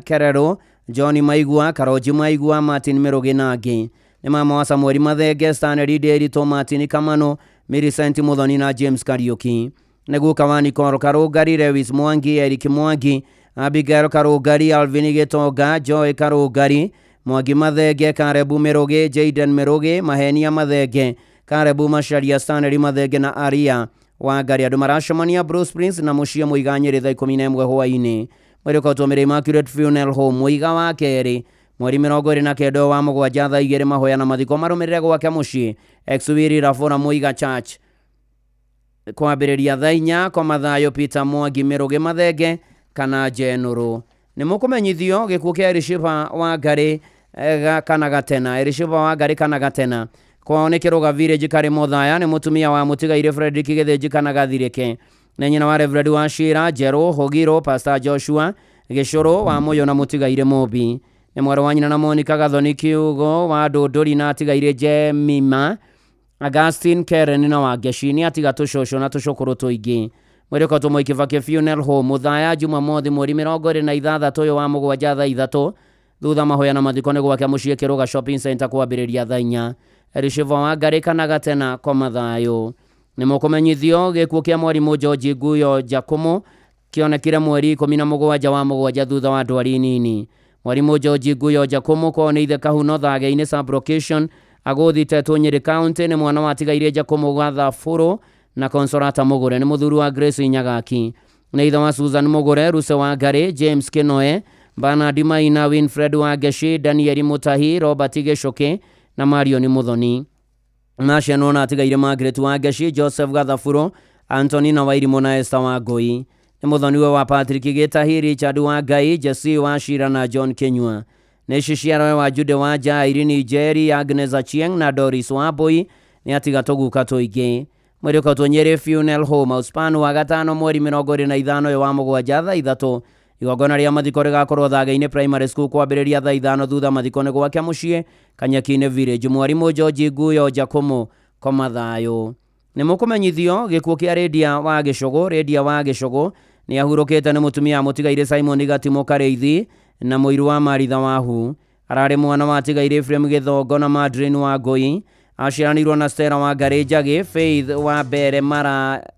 Kerero, John Maigua, Karoji Maigua, Martin Mĩrũgĩ na angĩ. Nĩ mama wa Samuel Mathenge, Stanley Nderitu, Martin Kamano, Millicent Muthoni na James Kariuki. Nĩ guka wa Nicole Karũngari, Lewis Mwangi, Eric Mwangi, Abigail Karũngari, Alvin Gĩtonga, Joy Karũngari, Mwangi Mathenge, Karebu Mĩrũgĩ, Jaden Mĩrũgĩ, Mahenia Mathenge, Karebu Macharia, Stanley Mathenge na Aria Wangari. Andũ maracemania Bruce Prince na mũciĩ Mũiga Nyĩrĩ thaa 11 hwaĩ-inĩ. Mweri ũkotwo Mĩrĩ Immaculate Funeral Home Mũiga wa kerĩ mweri 29 wa mũgwanja thaa 2 mahoya na mathiko marũmĩrĩre gwake mũciĩ Exwiri Rafora Mũiga Church kwambĩrĩria thaa 4 kwa mathayo. Peter Mwangi Mĩrũgĩ Mathenge kana General. Nĩ mũkũmenyithio gĩkuũ kĩa Elishiba Wangari kana Gatena. Elishiba Wangari kana Gatena kwao nĩ Kĩrũga Village Karĩ Mũthaya. Nĩ mũtumia wa mũtigaire Frederick Gĩthĩnji kana Gathirĩke. Nĩ nyina wa Reverend Wachira, Njerũ Hogiro, Pastor Joshua Gĩcũrũ wa Mũyũ na mũtigaire Mũmbi. Nĩ mwarĩ wa nyina na Monica Gathoni Kiugo wa Ndũndũri na atigaire Jemima, Augustine Keren na Wangeci. Nĩ atiga tũcũcũ na tũcũkũrũ tũingĩ. Mweri ũkotwo Moi Kibaki Funeral Home Mũthaya Jumamothi mweri 26 wa mũgwanja thaa 3 thutha mahoya na mathiko nĩ gwake mũciĩ Kĩrũga Shopping Center kwambĩrĩria thaa 4. Elishiba Wangari kana Gatena kwa mathayo. Nĩ mũkũmenyithio gĩkuũ kĩa mwarimũ George Nguyo Jakumu kĩonekire mweri 17 wa mũgwanja thutha wa ndwari nini. Mwarimũ George Nguyo Jakumu kwao nĩ ithe Kahuno Thagĩ-inĩ Sub-location agũthitetwo Nyĩrĩ County. Nĩ mwana wa tigaire Jakumu Gatha Furu na Consolata Mũgũre. Nĩ mũthuri wa Grace Nyagaki. Nĩ ithe wa Susan Mũgũre, Ruse Wangari, James Kinoe, Bernard Maina, Winfred Wangeci, Daniel Mutahi, Robert Gĩcũkĩ na Marion Muthoni. Macianwo na atigaire Margaret Wangeci, Joseph Gathafuro, Antonina Wairimu na Esther Wangui. Nĩ mũthoniwe wa Patrick Gĩtahi, Richard Wangai, Jesse Wachira na John Kenyua. Nĩ ciciarwe wa Jude Wanja, Irene Njeri, Agnes Achieng na Doris Wambui nĩ atiga tũguka tũingĩ. Mwĩrĩ ũkotwo Nyeri Funeral Home Auspan wa gatano mweri 25 wa mũgwanja thaa 3. Igongona rĩa mathiko rĩgakorwo Thagainĩ Primary School kwambĩrĩria thaa 5 thutha mathiko nĩ gwake mũciĩ Kanyakinĩ Village. Mwarimũ George Nguyo Jacomo koma thayũ. Nĩ mũkũmenyithio gĩkuũ kĩa Redia wa Gĩcũgũ nĩ ahurũkĩte nĩ mũtumia mũtigaire Simon Gatimo Karĩithi na mũiru wa Maritha Wahu. Ararĩ mwana wa tigaire Ephraim Gĩthongo na Madrin Wangui. Aciaranirwo na Stella Wangari Njagi, Faith wa Mbere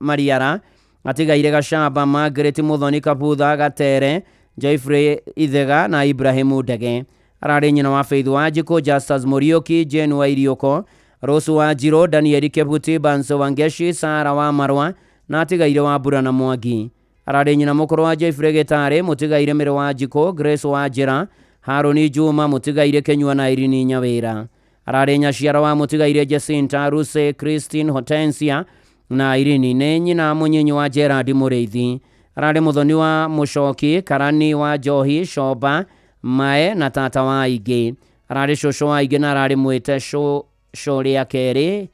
Mariara, atigaire Gacamba Margaret Muthoni Kabutha Gatere, Joyfrey Ithega na Ibrahimu Ndege. Ararĩ nyina wa Faith Wanjiku, Justus Muriuki, Jane wa Irioko, Rose wa Njiro, Daniel Kebuti, Banso Wangeshi, Sara wa Marwa na atigaire wa Mbura na Mwangi. Ararĩ nyina mũkũrũ wa Joyfrey Gĩtarĩ, mũtigaire Mĩrĩ wa Njiko, Grace wa Njĩra, Haroni Juma, mũtigaire Kenyua na Irini Nyawĩra. Ararĩ nyaciara wa mũtigaire Jacinta, Ruse, Christine, Hortensia na Irini. Nĩ nyina mũnyinyi wa Gerard Mũrĩithi. Ararĩ mũthoni wa Mũcoki, Karani wa Njohi, Shoba, Mae na tata wa Ingĩ. Ararĩ cũcũ wa Ingĩ na ararĩ mwĩte cũcũ rĩa kerĩ.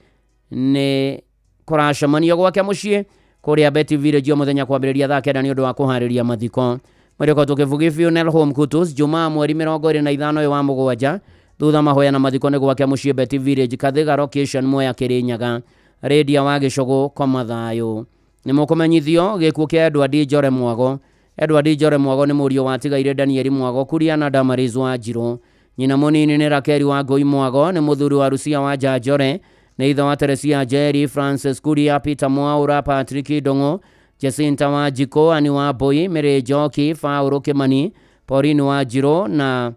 Nĩ kũracemania gwake mũciĩ kũrĩa Betty Village mũthenya kwambĩrĩria thaa 9 nĩ ũndũ wa kũharĩria mathiko. Mwĩrĩko tũkĩbugi Funeral Home Kutus Jumaa mweri 25 wa mũgwanja thutha mahoya na mathiko nĩ gwake mũciĩ Betty Village Kathiga Location Mwea Kĩrĩnyaga. Redia wa Gĩcũgũ koma thayũ. Nĩ mũkũmenyithio gĩkuũ kĩa Edward Njore Mwago. Edward Njore Mwago nĩ mũriũ wa tigaire Daniel Mwago Kuria na Damaris wa Njirũ. Nyina mũnini nĩ Rakeri wa Ngũi Mwago, nĩ mũthuri wa Rucia wa Njore, nĩ ithe wa Teresia Njeri, Francis Kuria, Peter Mwaura, Patrick Ndong'o, Jacinta wa Njiko, Ani wa Mbui, Mĩrĩ Njoki, Faũrũ Kĩmani, Pauline wa Njirũ na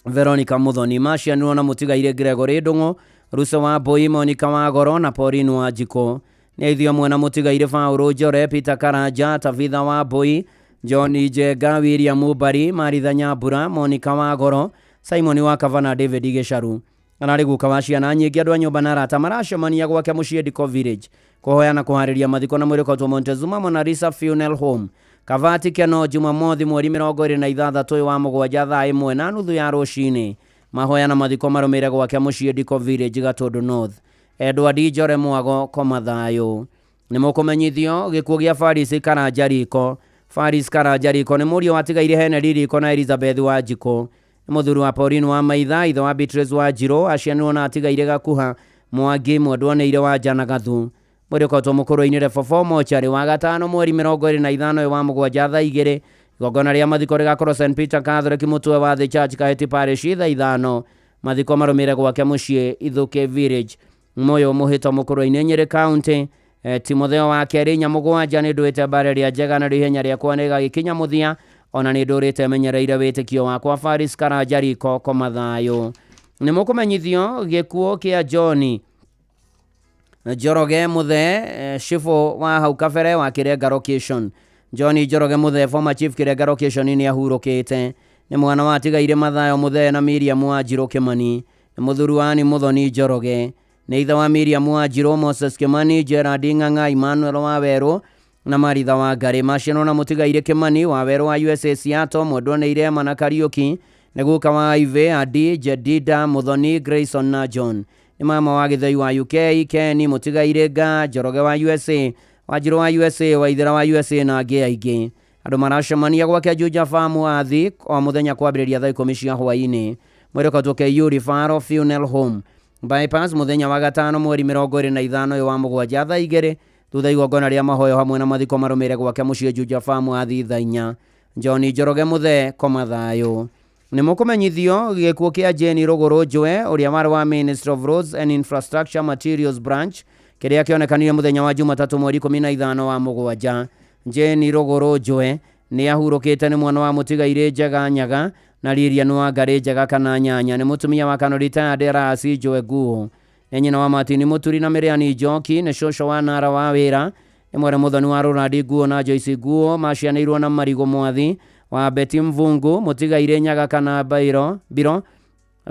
Veronica Muthoni. Maciarirwo na mũtigaire Gregory Ndong'o, Ruse wa Mbui, Monica wa Goro na Pauline wa Njiko. Nĩ aithio mwena mũtigaire Faũrũ Njore, Peter Karanja, Tabitha wa Mbui, John Njenga, William Mbari, Maritha Nyambura, Monica wa Goro, Simon wa Kavana, David Gĩcaru. Ararĩ guka wa ciana nyingĩ andũ a nyũmba na arata maracemania gwake mũciĩ Diko Village kũhoya na kũharĩria mathiko na mwĩrĩko twa Montezuma Mona Lisa Funeral Home. Kavati Keno Jumamothi mweri 26 wa mũgwanja thaa 1:30 ya rũcinĩ. Mahoya na mathiko marũmĩrĩre gwake mũciĩ Diko Village Gatũndũ North. Edward Njore Mwago koma thayũ. Nĩ mũkũmenyithio gĩkuũ gĩa Faris Karanja Riko. Faris Karanja Riko nĩ mũriũ wa tigaire Henry Riko na Elizabeth wa Njiko. Mũthuri wa Pauline wa Maitha, ithe wa Beatrice wa Njirũ, aciarirwo na atigaire Gakuha Mwangi, mwendwanĩire wa Njana Gathu. Mũrĩko twa mũkũrũ-inĩ Refofo Mochari wa gatano mweri 25 wa mũgwanja thaa 2. Igongona rĩa mathiko rĩgakorwo St Peter Catholic Mũtwe wa The Church Kaheti Parish thaa 5. Mathiko marũmĩrĩre gwake mũciĩ Ithuke Village. Moyo mũhĩto mũkũrũ-inĩ Nyeri County. Timotheo wa Kerĩ Nyamũgwanja nĩ ndũĩte mbaara rĩa njega na ihenya rĩakwa nĩ gagĩkinya mũthia. Ona nĩ ndũrĩte menyereire wĩtĩkio wakwa Faris Karanja Riko koma thayũ. Nĩ mũkũmenyithio gĩkuũ kĩa John Njoroge Mũthee, Shifo wa hau kabere wa Kĩrenga Location. John Njoroge Mũthee, former chief Kĩrenga Location nĩ ahurũkĩte. Nĩ mwana wa tigaire Mathayo Mũthee na Miriam wa Njirũ Kĩmani. Nĩ mũthuri wa Ani Mũthoni Njoroge. Nĩ ithe wa Miriam wa Njirũ, Moses Kĩmani, Gerard Ng'ang'a, Emmanuel wa Werũ na Maritha wa Ngari. Maciano na mũtigaire Kĩmani wa Werũ wa USA Seattle, mwendwanĩire Emma na Kariuki. Nĩ guka wa Ive, Adi, Jedida, Muthoni, Grayson na John. Nĩ mama wa Gĩthei wa UK, Kenny mũtigaire Nga, Njoroge wa USA, Wanjirũ wa USA, Waithĩra wa USA na angĩ aingĩ. Andũ maracemania gwake Juja Farm Athi o mũthenya kwambĩrĩria thaa 10 cia hwaĩ-inĩ. Mwĩrĩko tũke Yuri Faro Funeral Home Bypass mũthenya wa gatano mweri 25 wa mũgwanja thaa 2. Thutha igongona rĩa mahoyo hamwe na mathiko marũmĩrĩre gwake mũciĩ Juja Farm Athi thaa 4. John Njoroge Mũthee koma thayũ. Nĩ mũkũmenyithio gĩkuũ kĩa Jane Rũgũrũ Njũe ũrĩa warĩ wa Ministry of Roads and Infrastructure Materials Branch kĩrĩa kĩonekanire mũthenya wa Jumatatu mweri 15 wa mũgwanja. Jane Rũgũrũ Njũe nĩ ahurũkĩte nĩ mwana wa mũtigaire Njega Nyaga na Lilian wa Ngari Njega kana Nyanya. Nĩ mũtumia wa Kano retired Rasi Njũe Nguo. Nĩ nyina wa Martin Mũturi na Mĩrĩani Njoki. Nĩ cũcũ wa Nara wa Wĩra. Nĩ mwere mũthoni wa Ronald Nguo na Joyce Nguo. Macianĩirwo na Marigo Mwathi wa Betty Mvungu, mũtigaire Nyaga kana Biro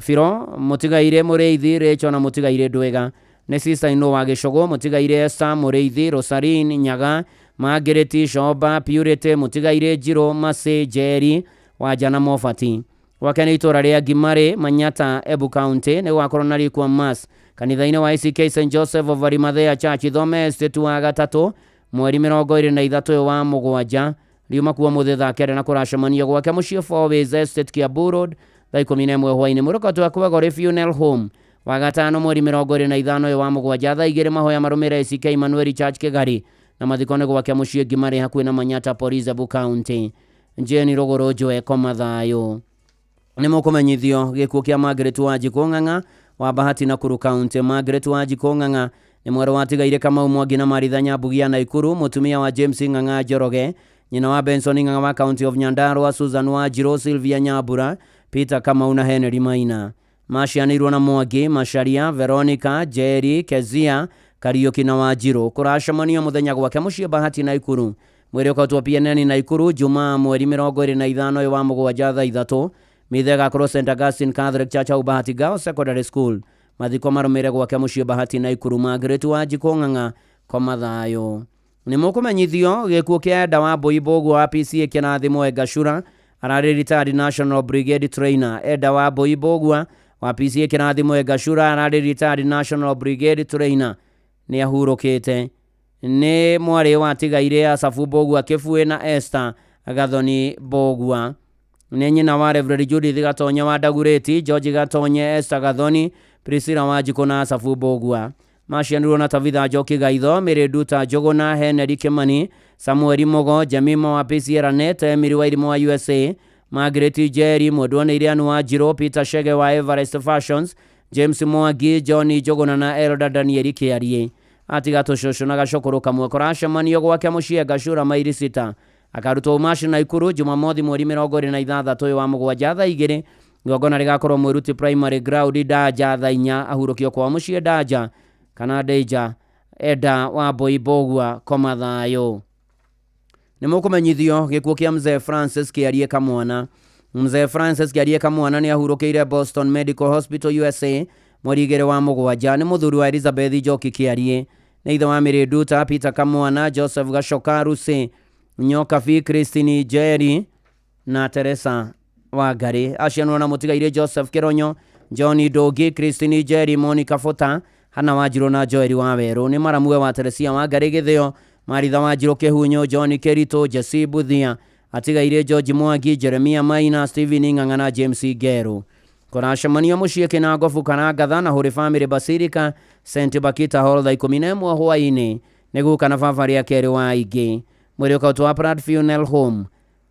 Firo, mũtigaire Mũrĩithi Rachel na mũtigaire Ndwega. nĩ Sister Ino wa Gĩcogo, mũtigaire Esther Mũrĩithi, Rosaline Nyaga, Margaret Shoba, Purity, mũtigaire Njiro Mase Jerry wa Jana Mofati. Gwake nĩ itũra rĩa Gimari, Manyata, Embu County, nĩ gwakorwo na rĩkwa mass kanitha-inĩ wa ICK St Joseph of Arimathea Church Ithome Estate wa gatatũ mweri 23 wa Mũgwanja riuma kuwa mũthĩ thaa kenda na kũracemania gwake mũciĩ Fourways Estate Kiambu Road thaa 11 hwaĩ-inĩ. Mũrokato wa Kwagore Funeral Home wa gatano mweri 25 wa Mũgwanja thaa 2 mahoya marũmĩrĩra ICK Emmanuel Church Kĩgari na mathiko gwake mũciĩ Gimari hakuhĩ na Manyata Police Embu County. Jane Rogoro Joe Komathayo. Nĩ mũkũmenyithio gĩkuũ kĩa Margaret Wanjikũ Ng'ang'a wa Bahati Nakuru County. Margaret Wanjikũ Ng'ang'a nĩ mwarĩ watigaire Kamau Mwangi na Maritha Nyambugia Naikuru, mũtumia wa James Ng'ang'a Njoroge, nyina wa Benson Ng'ang'a wa County of Nyandarua, Susan Wanjiru, Sylvia Nyambura, Peter Kamau na Henry Maina. Macianĩirwo na Mwangi, Macharia, Veronica, Jerry, Kezia, Kariuki na Wanjiru. Kũracemania mũthenya gwake mũciĩ Bahati Naikuru. Mweri ũkautwo PNN Naikuru Jumaa mweri 25 wa Mũgwanja thaa 3. Mithega Cross St Augustine Catholic Church au Bahati Girls Secondary School. Mathiko marũmĩrĩre gwake mũciĩ Bahati Naikuru. Margaret Wanjikũ Ng'ang'a Komathayo. Nĩ mũkũmenyithio gĩkuũ kĩa Enda wa Boibogu wa PCA Kĩrathimo Gachura ararĩ retired National Brigade Trainer. Enda wa Boibogu wa PCA Kĩrathimo Gachura ararĩ retired National Brigade Trainer nĩ ahurũkĩte. Nĩ mwarĩ watigaire Asafu Bogua Kĩbue na Esther Gathoni Bogua. Nĩ nyina wa Reverend Judith Gatonya wa Dagureti, George Gatonye, Esther Gathoni, Priscilla Wanjikũ na Asafu Bogua. Macianĩrwo na Tabitha Njoki Gaitho, Mary Nduta Njũgũna, Henry Kimani, Samuel Mogo, Jemima wa PCA Net, Emily Wairimu wa USA, Margaret Jerry, Mũndũ Anu wa Njiro, Peter Shege wa Everest Fashions, James Mwangi, John Njũgũna na Elda Danieli Kĩarie. Atiga tũcũcũ na gacũkũrũ kamwe kũracemanio gwake mũciĩ Gachura maili 6. Akarutwo umaci Naikuru Jumamothi mweri 26 wa Mũgwanja thaa 2. Igongona rĩgakorwo Mwĩruti Primary Ground Daja thaa 4. Ahurũkio kwa mũciĩ Daja kana Deja Enda wa Boibogua Komathayo. Nĩ mũkũmenyithio gĩkuũ kĩa Mzee Francis Kĩarie Kamwana. Mzee Francis Kĩarie Kamwana nĩ ahurũkĩire Boston Medical Hospital USA mweri 2 wa Mũgwanja. Nĩ mũthuri wa Elizabeth Njoki Kĩarie. Nĩ ithe wa Mary Nduta, Peter Kamwana, Joseph Gacoka Rusi, Nyokabi, Christine Jerry na Teresa Wangari. Acianwo na mũtigaire Joseph Kĩronyo, John Dogi, Christine Jerry, Monica Fota, Hana Wanjiru na Joel Waweru. Nĩ maramue wa Teresia Wangari Gĩthĩo, Maritha Wanjiru Kĩhunyo, John Kĩritũ, Jesse Buthia, atigaire George Mwangi, Jeremia Maina, Stephen Ng'ang'a na James Ngeru. Kũracemania mũciĩ Kĩnangobu kana Ngatha na Holy Family Basilica St Bakita Hall thaa 11 hwaĩ-inĩ nĩguo kana baba rĩa kerĩ wa ingĩ. Mweri ũkautwo wa Prad Funeral Home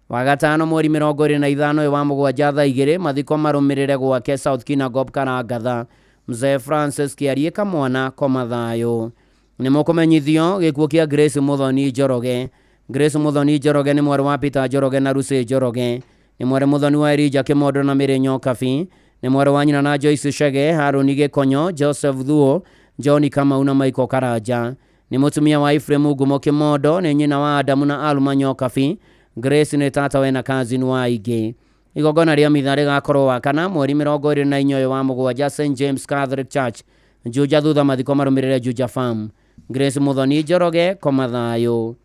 wa gatano mweri 25 wa Mũgwanja thaa 2. Mathiko marũmĩrĩre gwake South Kinangop kana Ngatha. Mzee Francis Kĩarie Kamwana Komathayo. Nĩ mũkũmenyithio gĩkuũ kĩa Grace Muthoni Njoroge. Grace Muthoni Njoroge nĩ mwarĩ wa Peter Njoroge na Lucy Njoroge. Nĩ mwarĩ Muthoni wa Elijah Kĩmondo na Mary Nyokabi. Nĩ mwarĩ wa nyina na Joyce Shege, Haruni Gĩkonyo, Joseph Thuo, John Kamau na Michael Karanja. Nĩ mũtumia wa Ephraim Ngumo Kĩmondo, nĩ nyina wa Adamu na Alma Nyokabi. Grace nĩ tata we na cousin wa ingĩ. Igongona rĩa mitha rĩgakorwo wakana mweri 24 wa Mũgwanja St James Catholic Church Juja thutha mathiko marũmĩrĩre Juja Farm. Grace Muthoni Njoroge Komathayo.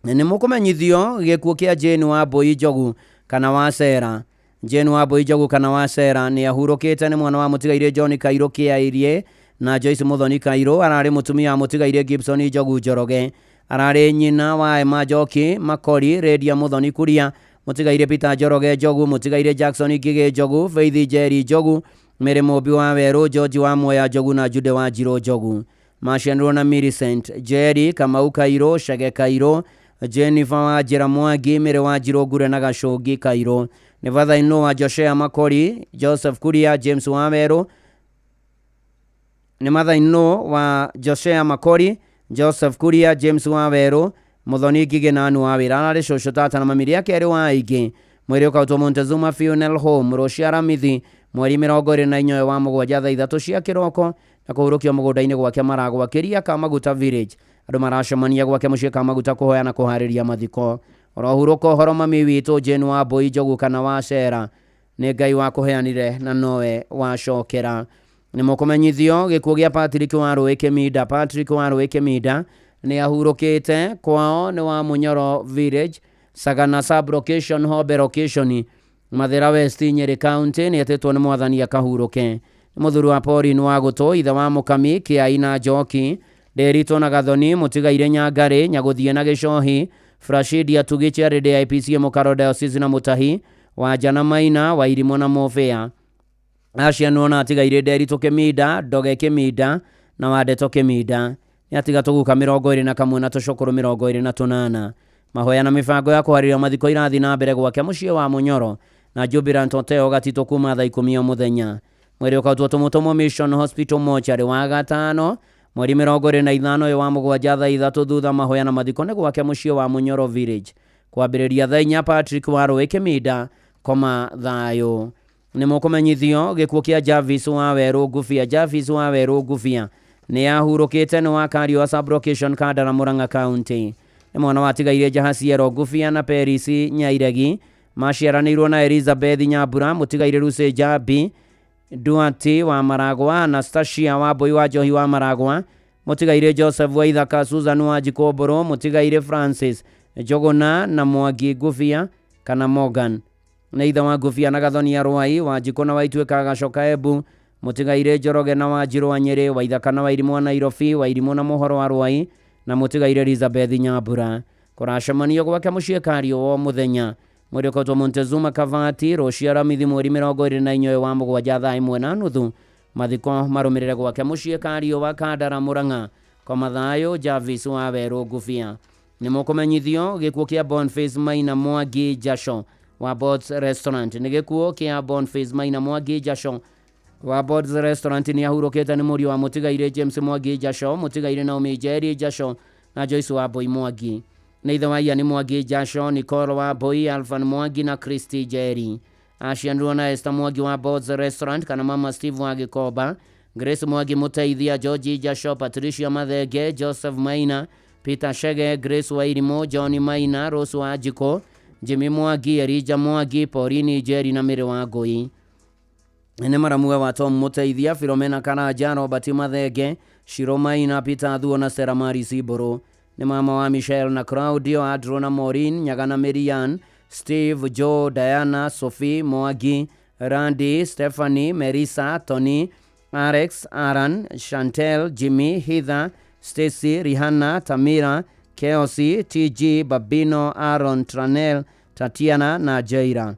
Nĩ mũkũmenyithio gĩkuũ kĩa Jane Wambui Njogu kana Wacera. Jane Wambui Njogu kana Wacera nĩ ahurũkĩte. Nĩ mwana wa mũtigaire John Kairũ Kĩairie na Joyce Muthoni Kairũ. Ararĩ mũtumia wa mũtigaire Gibson Njogu Njoroge. Ararĩ nyina wa Emma Njoki Makori, Redia Muthoni Kuria, mũtigaire Peter Njoroge Njogu, mũtigaire Jackson Ngigĩ Njogu, Faith Jerry Njogu, Mary Mũmbi wa Werũ, George wa Moya Njogu na Jude wa Njirũ Njogu. Macianĩrwo na Millicent Jerry, Kamau Kairũ, Shege Kairũ, Jennifer wa Njĩra Mwangi, Mary wa Njirũ Ngure na Gacũngi Kairũ. Nĩ father-in-law wa Joshua Makori, Joseph Kuria, James wa Werũ. Nĩ mother-in-law wa Joshua Makori, Joseph Kuria, James wa Werũ, Muthoni Ngigĩ na Anu wa Wĩra. Ararĩ cũcũ tata na mami rĩake erĩ wa aingĩ. Mweri ũkautwo Montezuma Funeral Home Rũciũ Aramithi mweri 24 wa Mũgwanja thaa 3 cia kĩroko na kũhurũkio mũgũnda-inĩ gwake Maragwa Kĩria Kamaguta Village. Andũ maracemania gwake mũciĩ Kamaguta kũhoya na kũharĩria mathiko. Orohurũka ũhoro mami witũ Jane Wambui Njogu kana Wacera. Nĩ Ngai wa kũheanire na nowe wacokera. nĩ mũkũmenyithio gĩkuũ gĩa Patrick Warũĩ Kĩminda. Patrick Warũĩ Kĩminda nĩ ahurũkĩte kwao nĩ wa Munyoro Village, Sagana Sub Location, Hombe Location, Mathĩra West, Nyeri County. Nĩ etĩtwo nĩ mwathani akahurũke. Nĩ mũthuri wa Pauline wa Gũtũ, ithe wa Mũkami, Kĩaina Njoki, Ndĩritũ na Gathoni, Mũtigaire Nyangarĩ, Nyagũthiĩ na Gĩcohi, Frashidia Tugichi arĩ DIPC Mũkaro Diocese na Mũtahi, Wanjana Maina, Wairimũ na Mũbĩa. Acianwo na atigaire Ndĩritũ Kĩminda, Ndoge Kĩminda na Wandeto Kĩminda. Nĩ atiga tũguka 21 na tũcũkũrũ 28. Mahoya na mĩbango ya kũharĩria mathiko irathi na mbere gwake mũciĩ wa Munyoro na Jubilant Hotel Gatito kuma thaa 10 mũthenya. Mweri ũkautwo tũmũtũmwo Mission Hospital Mortuary wa gatano, mweri 25 wa mũgwanja thaa 3 thutha mahoya na mathiko nĩ gwake mũciĩ wa Munyoro Village. Kwambĩrĩria thaa 4 Patrick Warũĩ Kĩminda, koma thayũ. Nĩ mũkũmenyithio gĩkuũ kĩa Jarvis wa Werũ Ngũbia. Jarvis wa Werũ Ngũbia nĩ ahurũkĩte nĩ wa Kario Sub Location, Kandara, Murang'a County. Nĩ mwana watigaire Jahasiero Ngũbia na Peris Nyairegi, maciaranĩirwo na Elizabeth Nyambura, mũtigaire Lucy Jabi, Duarte wa Maragwa, Anastasia wa Mbũi wa Njohi wa Maragwa, mũtigaire Joseph wa Ithaka, Susan wa Jikomboro, mũtigaire Francis Njogona na Mwangi Ngũbia kana Morgan. Nĩ ithe wa Ngũbia na Gathoni Arwai, wa Njiko na Waituĩka Gacoka Embu, mũtigaire Njoroge na Wanjirũ wa Nyeri, wa Ithaka na Wairimũ wa Nairobi, Wairimũ na Mũhoro wa Arwai na mũtigaire Elizabeth Nyambura. Kũracemanio gwake mũciĩ Kario o mũthenya. Mweri ũkautwo Montezuma Kavati, rũciũ aramithi mweri 24 wa mũgwanja thaa 1:30. Mathiko marũmĩrĩre gwake mũciĩ Kario wa Kandara, Murang'a, koma thayũ. Jarvis wa Werũ Ngũbia. Nĩ mũkũmenyithio gĩkuũ kĩa Boniface Maina Mwangi Jasho wa Bots Restaurant. Nĩ gĩkuũ kĩa Boniface Maina Mwangi Jasho wa Bots Restaurant nĩ ahurũkĩte nĩ mũriũ wa mũtigaire James Mwangi Jasho, mũtigaire Naomi Njeri Jasho na Joyce wa Mbũi Mwangi. Nĩ ithe wa Ian Mwangi Jasho, Nicole wa Mbũi, Alphan Mwangi na Christy Njeri. Acianirwo na Esther Mwangi wa Bots Restaurant kana Mama Steve wa Gĩkomba, Grace Mwangi Mũteithia, George Jasho, Patricia Mathenge, Joseph Maina, Peter Shege, Grace Wairimũ, John Maina, Rose wa Njiko, Jimmy Mwangi, Erija Mwangi, Pauline Njeri na Mĩrĩ wa Ngũi. Nĩ maramue wa Tom Mũteithia, Philomena Karanja, Robert Mathenge, Shiro Maina, Peter Thuo na Sarah Mari Siboro. Nĩ mama wa Michelle na Claudio, Adro na Maureen, Nyaga na Miriam, Steve, Joe, Diana, Sophie, Mwangi, Randy, Stephanie, Melissa, Tony, Alex, Aaron, Chantel, Jimmy, Heather, Stacy, Rihanna, Tamira, Keosi, TG, Babino, Aaron, Tranel, Tatiana na Jaira.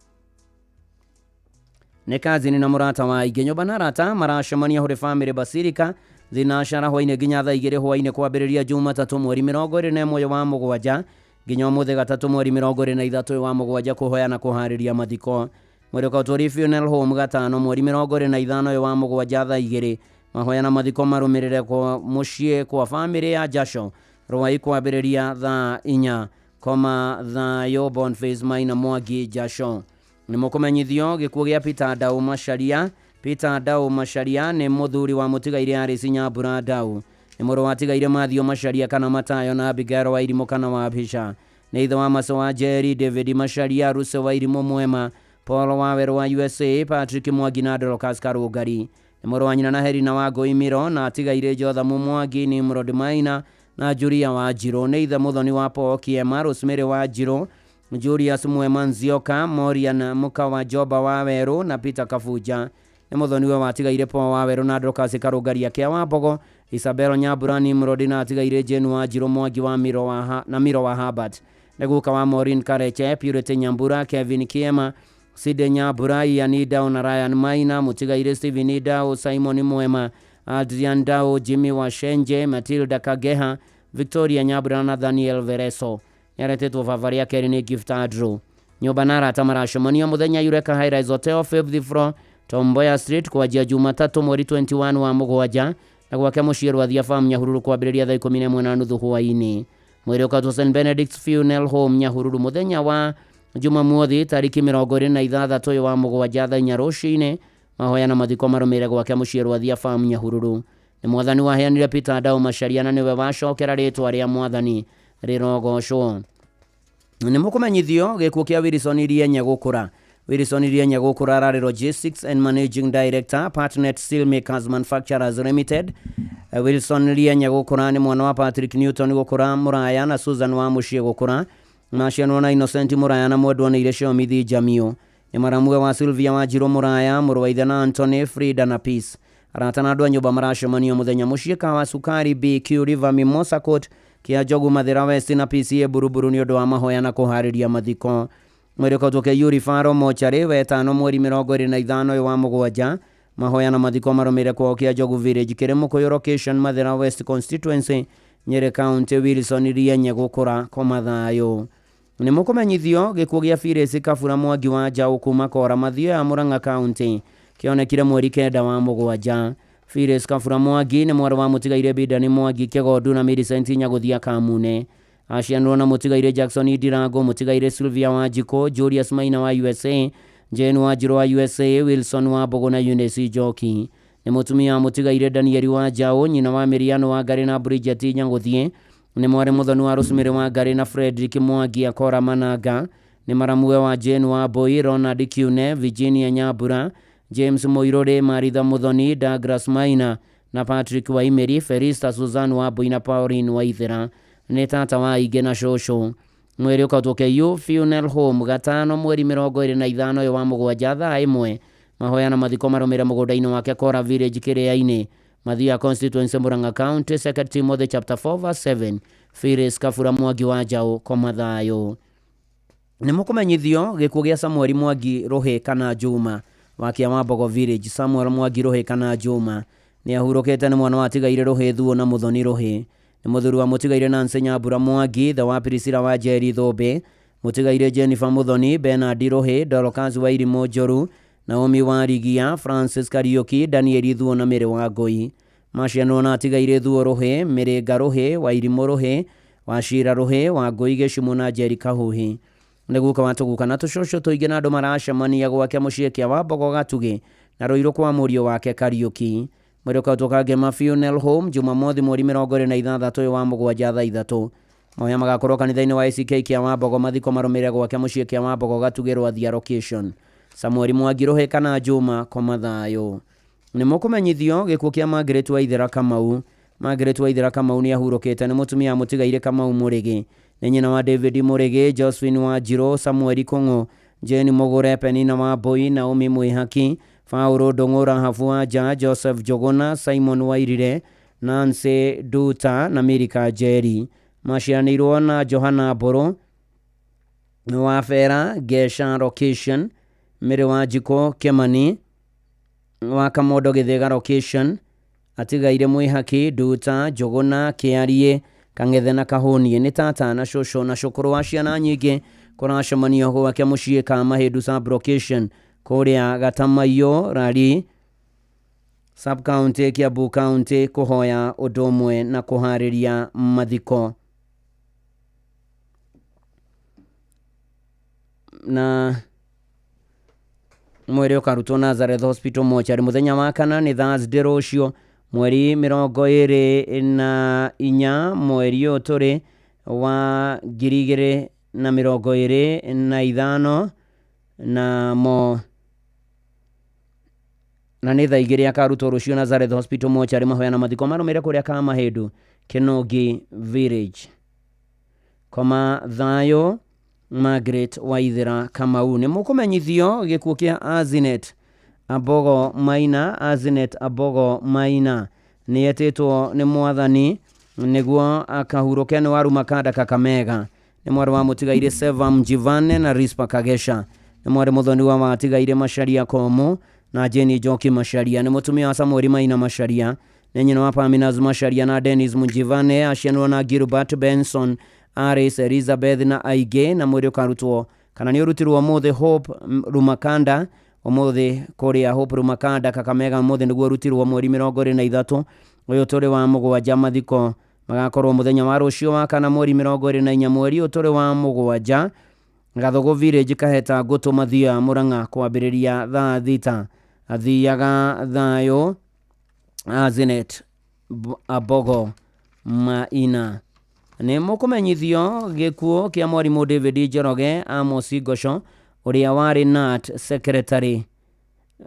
Nĩ kazini na mũrata wa Ingĩ. Nyũmba na arata maracemania hũrĩ bamĩrĩ Basilica thinacara hwainĩ nginya thaa 2 hwainĩ kwambĩrĩria Jumatatũ mweri 21 wa mũgwanja nginya ũmũthĩ Gatatũ mweri 23 wa mũgwanja kũhoya na kũharĩria mathiko. Mweri ũkautwo Funeral Home Gatano mweri 25 wa mũgwanja thaa 2. Mahoya na mathiko marũmĩrĩre kwa mũciĩ kwa bamĩrĩ ya Jasho, Rwai kwambĩrĩria thaa 4, koma thayũ. Boniface Maina Mwangi Jasho. Nĩ mũkũmenyithio gĩkuũ gĩa Peter Ndau Macharia. Peter Ndau Macharia nĩ mũthuri wa mũtigaire Alice Nyambura Ndau. Nĩ mũrũ wa tigaire Mathio Macharia kana Matayo na Abigail Wairimũ kana Wabica. Nĩ ithe wa Maso wa Jerry, David Macharia, Ruse Wairimũ Mwema, Paul wa Werũ wa USA, Patrick Mwangi na Dorcas Karũngari. Nĩ mũrũ wa nyina na Herina wa Ngũi Miro na tigaire Jothamu Mwangi, Nimrod Maina na Julia wa Njirũ. Nĩ ithe mũthoni wa Paul Kiema, Rosemary wa Njirũ, Julius Mwema Nzioka, Morian Muka wa Joba wa Werũ na Peter Kabuja. Nĩ mũthoni wa tigaire Paul wa Werũ na Dorcas Karũngari akĩa wa Mbogo, Isabel Nyambura, Nimrod na tigaire Jane wa Njirũ, Mwangi wa Miro wa Herbert. Nĩ guka wa Maureen Kareche, Purity Nyambura, Kevin Kiema, Side Nyambura, Ian Ndau na Ryan Maina, mũtigaire Stephen Ndau, Simon Mwema, Adrian Ndau, Jimmy wa Shenje, Matilda Kageha, Victoria Nyambura na Daniel Vereso. Nĩaretetwo vavaria kerĩ nĩ Gift Andrew. Nyũmba na arata maracemania mũthenya Eureka High-Rise Hotel 5th floor, Tom Mboya Street kwanjia Jumatatũ mweri 21 wa mũgwanja na gwake mũciĩ Rwathia Farm Nyahururu kwambĩrĩria thaa 11:30 hwainĩ. Mweri ũkautwo St Benedict's Funeral Home Nyahururu mũthenya wa Jumamothi tariki 26 wa mũgwanja thaa 4 rũcinĩ. Mahoya na mathiko marũmĩrĩre gwake mũciĩ Rwathia Farm Nyahururu. Nĩ mwathani waheanire Peter Ndau Macharia na nĩwe wacokera rĩtwa rĩa mwathani rĩrogocwo. Nĩ mũkũmenyithio gĩkuũ kĩa Wilson Irienye gũkũra. Wilson Irienya gukura arari Logistics and Managing Director Partnet Steelmakers Manufacturers Limited. Wilson Irienya gukura ni mwana wa Patrick Newton gukura Muraya na Susan wa Mushie gukura Mashiano na Innocent Muraya na Mwedwa na Iresho Mithi Jamio ni maramuwe wa Sylvia Wajiro Muraya Murwaitha na Anthony Frida na Peace aratana andũ a nyũmba maracemania mũthenya mũciĩ kawa Sukari BQ River Mimosa Court kia Jogu Mathira West na PCA Buruburu ni ũndũ wa mahoya na kũharĩria mathiko. Mwĩrĩ kotuke Yuri Faro Mochari wetano mweri 25 wa mũgwanja mahoya na mathiko marũmĩrĩire kwa kia Jogu Village kĩrĩ Mũkũyũ location Mathira West constituency Nyeri County. Wilson Irienya gũkũra Komathayo nĩ mũkũmenyithio gĩkuũ gĩa Phyllis Kabura Mwangi wa Njaũ kuma Kora Mathio ya Murang'a County kĩonekire mweri 9 wa mũgwanja. Phyllis Kabura Mwangi nĩ mwarĩ wa mũtigaire Bidani Mwangi Kĩgondu na Millicent Nyaguthia Kamune. Aciarĩirwo na mũtigaire Jackson Ndirango, mũtigaire Sylvia Wanjiko, Julius Maina wa USA, Jane Wanjiru wa USA, Wilson wa Mbogo na Eunice Njoki. Nĩ mũtumia wa mũtigaire Daniel wa Njaũ, nyina wa Miriano wa Ngari na Bridget Nyaguthie. Nĩ mwarĩ mũthoni wa Rosemary wa Ngari na Frederick Mwangi Akora Mananga. Nĩ maramuwe wa Jane wa Boi, Ronald Kiune, Virginia Nyambura, James Moirore, Maritha Muthoni, Douglas Maina na Patrick Waimeri, Felista Susan wa Boi na Pauline Waithera. Nĩ tata wa Ige na Shosho. Mweri ũkatuke yu Funeral Home gatano mweri 25 wa mũgwanja thaa 1 mahoya na mathiko marũmĩrĩire mũgũnda-inĩ wake Kora Village Kĩrĩa-inĩ Mathia Constituency Murang'a County. 2 Timothy chapter 4 verse 7. Phyllis Kabura Mwangi wa Njaũ Komathayo. Nĩ mũkũmenyithio gĩkuũ gĩa Samuel Mwangi Rohe kana Juma wa Kĩama Mbogo Village. Samuel Mwangi Rohe kana Juma nĩ ahurũkĩte nĩ mwana wa tigaire Rohe Thuo na Muthoni Rohe. Nĩ mũthuri wa mũtigaire Nancy Nyambura Mwangi, the wa Priscilla wa Njeri Thũmbĩ, mũtigaire Jennifer Muthoni, Bernard Rohe, Dorcas wa Irimũ Njoru, Naomi wa Rigia, Francis Kariuki, Daniel Thuo na Mĩrĩ wa Ngũi. Maciano na tigaire Thuo Rohe, Mĩrĩnga Rohe, wa Irimũ Rohe, wa Shira Rohe, wa Ngũi Gĩcimũ na Njeri Kahuhi. Nĩ guka watuguka na tũcũcũ tũingĩ na andũ maracemania gwake mũciĩ Kĩawa Mbogo Gatugi na Rũirũ kwa mũriũ wake Kariuki. Mweri ũkatuka Gema Funeral Home Jumamothi mweri 26 wa mũgwanja thaa 3. Mahoya magakorwo kanitha-inĩ wa ACK Kĩawa Mbogo mathiko marũmĩrĩire gwake mũciĩ Kĩawa Mbogo Gatugi Rwathia location. Samuel Mwangi Rohe kana Juma Komathayo. Nĩ mũkũmenyithio gĩkuũ kĩa Margaret Waithera Kamau. Margaret Waithera Kamau nĩ ahurũkĩte nĩ mũtumia mũtigaire Kamau Mũrĩgĩ. Nĩ nyina wa David Mũrĩgĩ, Josephine Wanjiru, Samuel Kũng'ũ, Jane Mũgũre, Penina wa Mbũi, Naomi Mwĩhaki, Fauro Ndong'ora Hafuanja, Joseph Jogona, Simon Wairire, Nancy Duta na Mirika Njeri. Maciaranĩirwo na Johana Mbũrũ wa Fera Gesha location, Mĩrĩ wa Njiko Kĩmani wa Kamondo Gĩthĩga location. Atigaire Mwĩhaki, Duta, Jogona, Kĩarie, Kang'ethe na Kahũnie. Nĩ tata na Shosho na cũkũrũ wa ciana nyingĩ kũracemania gwake mũciĩ ka Mahĩndũ sub location kũrĩa Gatamaiyũ Rari sub county Kiambu county kũhoya ũndũ ũmwe na kũharĩria mathiko. Na mwĩrĩ ũkarutwo Nazareth Hospital Mochari mũthenya wa kana nĩ Thursday rũciũ mweri 24 mweri ũyũ tũrĩ wa 2025 na nĩ thaa 2 akarutwo rũciũ Nazareth Hospital Mochari mahoya na mathiko marũmĩrĩire kũrĩa ka Mahĩndũ Kĩnũngi Village. Komathayo Margaret Waithera Kamau. Nĩ mũkũmenyithio gĩkuũ kĩa Azinet Abogo Maina. Azinet Abogo Maina nĩ etĩtwo nĩ mwathani nĩguo akahurũke nĩ waru Makanda Kakamega. Nĩ mwarĩ wa mũtigaire Sevam Jivane na Rispa Kagesha. Nĩ mwarĩ mũthoni wa matigaire Macharia Komu na Jenny Njoki Macharia. Nĩ mũtumia wa Samuel Maina Macharia. Nĩ nyina wa Paminaz Macharia na Dennis Mujivane. Aciarĩirwo na Gilbert Benson, Aris, Elizabeth na Aige. Na mwĩrĩ ũkarutwo kana nĩ ũrutirwo mũthĩ Hope Rumakanda ũmũthĩ kũrĩa Hope Rumakanda Kakamega. Mũthĩ nĩguo ũrutirwo mweri 23 ũyũ tũrĩ wa mũgwanja. Mathiko magakorwo mũthenya wa rũciũ wa kana mweri 24 mweri ũyũ tũrĩ wa mũgwanja Gathogo Village Kaheta Ngũtũ Mathia Murang'a kwambĩrĩria thaa 6. Athiaga thayũ Azinet Abogo Maina. Nĩ mũkũmenyithio gĩkuũ kĩa mwarimũ David Njoroge, Amos Ngocũ uria wari NAT secretary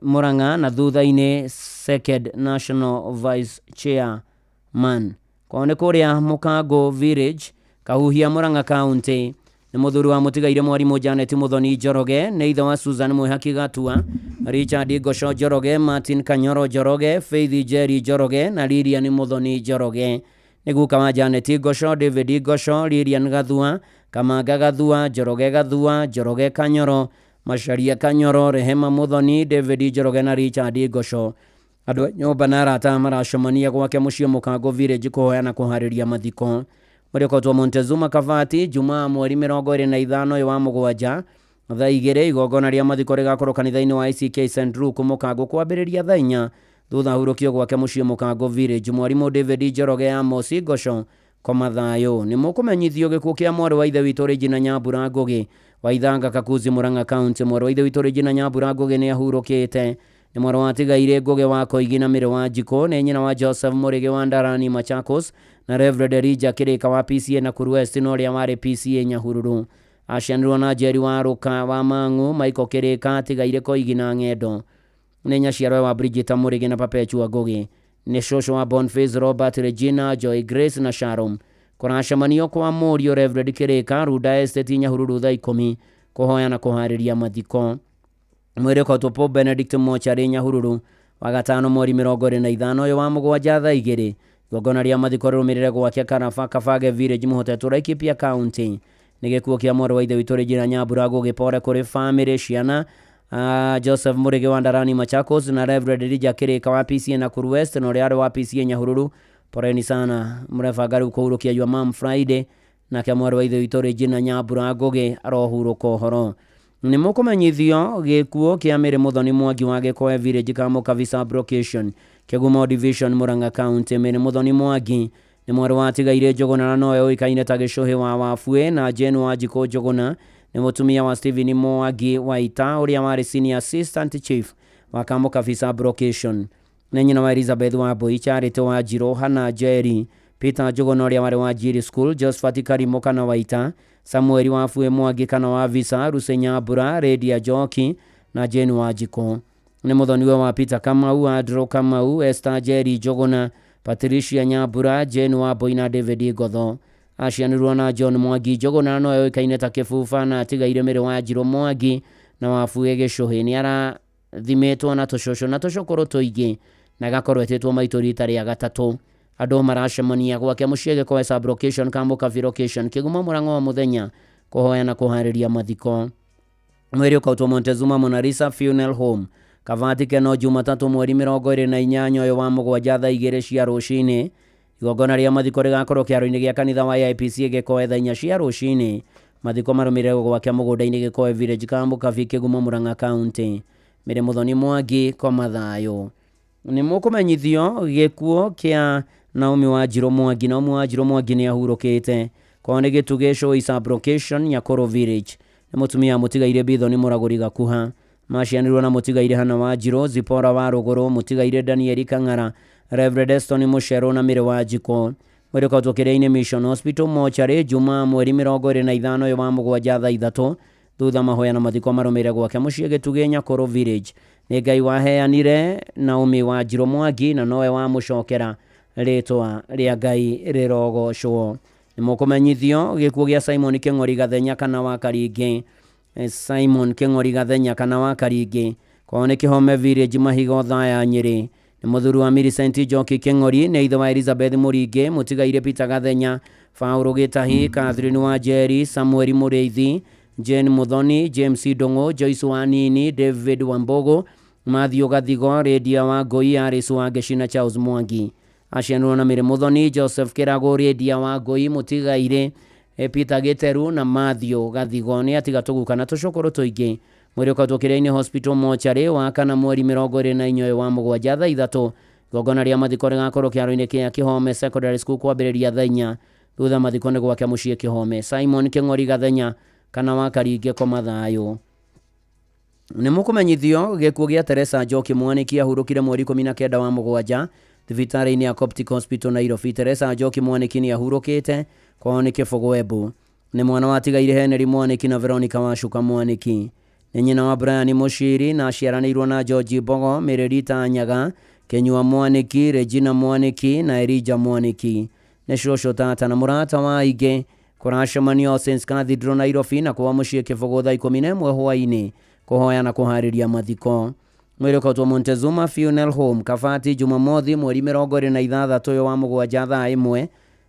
Murang'a na thutha-ini Second National Vice Chairman. Kwone kuria Mukango Village kahuhia Murang'a County ni muthuri wa mutigaire mwarimu Janet Muthoni Njoroge ni ithe wa Susan Mwihaki Gatua, Richard Ngosho Njoroge, Martin Kanyoro Njoroge, Faith Jerry Njoroge na Lilian Muthoni Njoroge. Ni guka wa Janet Ngosho, David Ngosho, Lilian Gathua, Kamanga Gathua, Njoroge Gathua, Njoroge Kanyoro, Masharia Kanyoro, Rehema Muthoni, David Njoroge na Richard Ngosho. Andu nyumba na arata maracemania gwake muciĩ Mukango Village kuhoya na kuhariria mathiko. Murikotwo Montezuma Kavati Jumaa mweri 25 wa Mugwanja thaa 2 igongona ria mathiko rigakorwo kanitha-ini wa ICK St Luke Mukango kwambĩrĩria thaa 4 thutha hurũkio gwake muciĩ Mukango Village. Mwarimu David Njoroge Amos Ngosho komathayo ni mukumenyithio gikuo kia mwarĩ wa ithe witũ Regina Nyambura Ngugi wa Ithanga Kakuzi Murang'a County. Mwarĩ wa ithe witũ Regina Nyambura Ngugi ni ahurũkĩte. Ni mwarĩ wa tigaire Ngugi wa Koigi na Mĩrĩ wa Njiko, ni nyina wa Joseph Mũrĩgĩ wa Ndarani Machakos na Reverend Elijah Kĩrĩka wa PCA na West no ria wari PCA Nyahururu. Aciarirwo na Jerry wa Ruka wa Mang'u, Michael Kĩrĩka tigaire Koigi na Ng'endo. Ni nyaciarwe wa Bridget Mũrĩgĩ na Perpetua Ngugi. Ni shosho wa Boniface Robert, Regina, Joy Grace na Sharon. Kũracemanio kwa mũriũ Reverend Kĩrĩka Runda Estate Nyahururu thaa 10 kuhoya na kuhariria mathiko. Mwere kwa Pope Benedict Mochari Nyahururu wa gatano mweri 25 wa Mugwanja thaa 2 igongona ria mathiko rumirire gwake Karafa Kafage Village Muhotetu Laikipia County. Ni gikuo kia mwarĩ wa ithe witũ Regina Nyambura Ngugi pore kuri family ciana Joseph Mũrĩgĩ wa Ndarani Machakos na Reverend Elijah Kĩrĩka wa PCA na West no ria wa PCA Nyahururu. Poreni sana murefanga kuhurukia jwa Mam Friday na kia mwarĩ wa ithe witũ Regina Nyambura Ngugi arohuruka horo. Ni mukumenyithio gikuo kia Mĩrĩ Muthoni Mwangi wa Gĩkoe Village Kamuka Sub-location Kĩgumo Division Murang'a County. Mĩrĩ Muthoni Mwangi ni mwarĩ wa tigaire Njuguna na nowe ũĩkaine ta Gĩcũhĩ wa Wafue, na Jane wa Njiko Njuguna ni mutumia wa Stephen Mwangi Waita uria wari Senior Assistant Chief wa Kamuka Sub-location. Ni nyina wa Elizabeth wa Mbui, Charity wa Njiro, Hannah Jerry, Peter Njuguna uria wari wa Njiri School, Josephat Karimo kana Waita, Samuel Wafue Mwangi kana wa Visa, Ruse Nyambura, Redia Joki na Jane wa Njiko. Ni muthoniwe wa Peter Kamau, Andrew Kamau, Esther Jerry Njuguna, Patricia Nyambura, Jane wa Mbui na David Ngotho. Aciarirwo na John Mwangi Njuguna no yoikaine ta Kĩbuba na tigaire Mĩrĩ wa Njiro Mwangi na Wafue Gĩcũhĩ. Ni arathimetwo na tũcũcũ na tũcũkũrũ tũingĩ na gakorwo etĩtwo maitũ rita rĩa gatatũ. Andũ maracemania gwake mũciĩ Gĩkoe Sub-location Kamuka location Kĩgumo Murang'a wa muthenya kuhoya na kuhariria mathiko. Mweri ũkautwo Montezuma Mona Lisa Funeral Home Kavati Keno Jumatatu mweri 28 wa Mugwanja thaa 2 cia rũcinĩ. Igongona ria mathiko rigakorwo kĩharo-inĩ gĩa kanitha wa IPC Gĩkoe thaa 4 cia rũcinĩ. Mathiko marũmĩrĩre gwake mũgũnda-inĩ Gĩkoe Village Kamuka Kĩgumo Murang'a County. Mĩrĩ Muthoni Mwangi komathayo. Ni mukumenyithio gĩkuo kia Naomi wa Njiro Mwangi. Naomi wa Njiro Mwangi ni ahurũkĩte. Kwao nĩ Gĩtugĩ Show Sub-location Nyakoro Village. Ni mutumia mutigaire Bithoni Mũragũri Gakuha. Macianirwo na mutigaire Hana wa Njiro, Zipora wa Rũgũrũ, mutigaire Danieli Kang'ara, Reverend Eston Mũcero na Mĩrĩ wa Njiko. Mweri ũkautwo Kĩrĩa-inĩ Mission Hospital Mochari Jumaa mweri 25 wa Mugwanja thaa 3 thutha mahoya na mathiko marũmĩrĩre gwake mũciĩ Gĩtugĩ Nyakoro Village. Nĩ Ngai waheanire Naomi wa Njiro Mwangi na nowe wa mũcokera rĩtwa rĩa Ngai rĩrogocwo. Nĩ mũkũmenyithio gĩkuo gĩa Simon Kĩng'ori Gathenya kana wa Karingi. Simon Kĩng'ori Gathenya kana wa Karingi kwao nĩ Kĩhome Village Mahiga Thaya Nyĩrĩ. Nĩ mũthuri wa Millicent Njoki Kĩng'ori, nĩ ithe wa Elizabeth Mũringi, mũtigaire Peter Gathenya, Paul Gĩtahi, Catherine wa Njeri, Samuel Mũrĩithi, Jane Muthoni, James Ndung'u, Joyce Wanini, David Wambogo, Matthew Gathigo, Redia wa Ngũi, Alice wa Ngeci na Charles Mwangi. Aciarirwo na Mĩrĩ Muthoni, Joseph Kĩragũ, Redia wa Ngũi, mũtigaire Peter Gĩteru na Matthew Gathigo. Nĩ atiga tũguka na tũcũkũrũ tũingĩ. Mweri ũkautwo Kĩrĩa-inĩ Hospital Mochari wa kana mweri 24 wa Mugwanja thaa 3. Igongona ria mathiko rigakorwo kĩharo-inĩ kĩa Kĩhome Secondary School kwambĩrĩria thaa 4 thutha mathiko nĩ gwake mũciĩ Kĩhome. Simon Kĩng'ori Gathenya kana wa Karingi komathayo. Nĩ mũkũmenyithio gĩkuo gĩa Teresa Njoki Mwanĩki ahurũkire mweri 19 wa Mugwanja thibitarĩ-inĩ ya Coptic Hospital Nairobi. Teresa Njoki Mwanĩki nĩ ahurũkĩte kwao nĩ Kĩbũgũ Embu. Nĩ mwana wa tigaire Henry Mwanĩki na Veronica Wacuka Mwanĩki. nĩ nyina wa Brian Mushiri na aciaranĩirwo na George Bogo, Mererita Nyaga, Kenyua Mwaniki, Regina Mwaniki na Elijah Mwaniki. Nĩ cũcũ tata na mũrata wa aingĩ kũracemanio Saints Cathedral Nairobi na kwa mũciĩ Kĩbũgũ thaa 11 hwaĩ-inĩ kũhoya na kũharĩria mathiko. Mwĩrĩ ũkautwo Montezuma Funeral Home Kabati Jumamothi mweri 26 wa mũgwanja thaa 1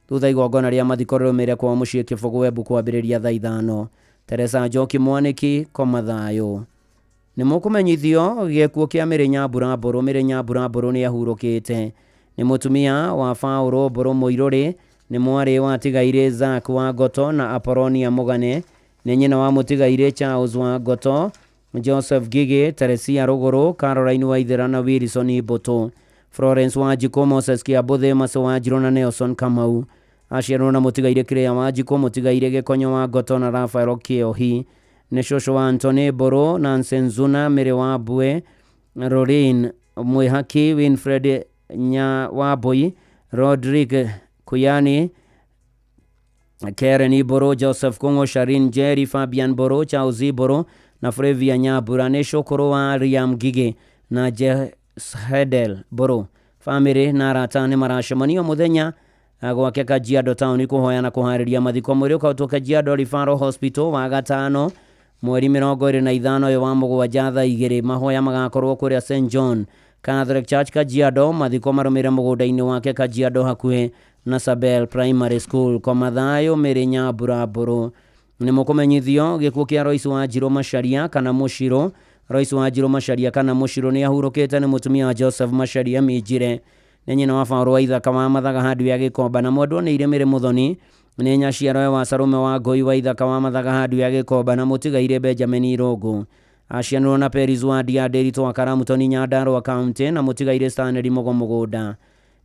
thutha igongona rĩa mathiko rĩrũmĩrĩre kwa mũciĩ Kĩbũgũ Embu kwambĩrĩria thaa 5. Teresa Njoki Mwaniki koma thayũ. Nĩ mũkũmenyithio gĩkuũ kĩa Mĩrĩ Nyambura Mbũrũ. Mĩrĩ Nyambura Mbũrũ nĩ ahurũkĩte. Nĩ mũtumia wa Paũlũ Mbũrũ Mũirũrĩ, nĩ mwarĩ wa Tigaire Zack wa Goto na Apolonia Mũgane, nĩ nyina wa Mũtigaire Charles wa Goto, Joseph Gigi, Teresia Rũgũrũ, Caroline Waithera na Wilson Mbutu, Florence Wanjikũ, Moses Kĩambuthĩ, Mace Wanjirũ na Nelson Kamau. Aciarwo na Mũtigaire Kĩrĩa Wanjikũ, Mũtigaire Gĩkonyo wa Goto na Rafael Kĩohi. Nĩ cũcũ wa Anthony Mbũrũ, Nancy Nzuna, Mĩrĩ wa Mbue, Rorin Mwĩhaki, Winfred Wambui, Rodrick Kuyani, Karen Mbũrũ, Joseph Kung'ũ, Sharin Jerry, Fabian Mbũrũ, Charles Mbũrũ na Flavia Nyambura. Nĩ cũkũrũ wa Liam Gigi na Jeshedel Mbũrũ. Famĩrĩ na arata nĩ maracemanio mũthenya gwake Kajiado Town kũhoya na kũharĩria mathiko. Mwĩrĩ ũkautwo Kajiado Referral Hospital wa gatano mweri 25 wa mũgwanja thaa 2. Mahoya magakorwo kũrĩa St John Catholic Church Kajiado. Mathiko marũmĩrĩre mũgũnda-inĩ wake Kajiado hakuhĩ na Sabel Primary School. Koma thayũ Mĩrĩ Nyambura Mbũrũ. Nĩ mũkũmenyithio gĩkuũ kĩa Royce Wanjirũ Macharia kana Mũshirũ. Royce Wanjirũ Macharia kana Mũshirũ nĩ ahurũkĩte nĩ mũtumia wa Joseph Macharia Minjire. Nĩ nyina wa Paũlũ wa Ithaka wa Mathaga handũ ya Gĩkomba na mwendwo nĩ Irĩmĩrĩ Mũthoni. Nĩ nyaciarwe wa Sarume wa Ngũi wa Ithaka wa Mathaga handũ ya Gĩkomba na Mũtigaire Benjamin Irũngũ. Aciarwo na Peris wa Ndĩndĩri wa Karamũtoni Nyandarua County na Mũtigaire Stanley Mũgo Mũgũnda.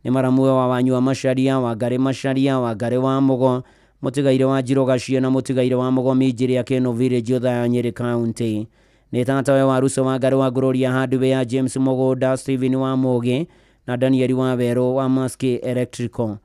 Nĩ maramue wa Wanyua Macharia, wa Ngari Macharia, wa Ngari wa Mũgo, Mũtigaire wa Njirũ Gacie na Mũtigaire wa Mũgo Minjire Kĩnũ Village Otha ya Nyĩrĩ County. Nĩ tatawe wa Ruso wa Ngari wa Gloria handũ ya James Mũgũnda, Stephen wa Mũgĩ na Daniel wa Werũ wa Maski Electrical.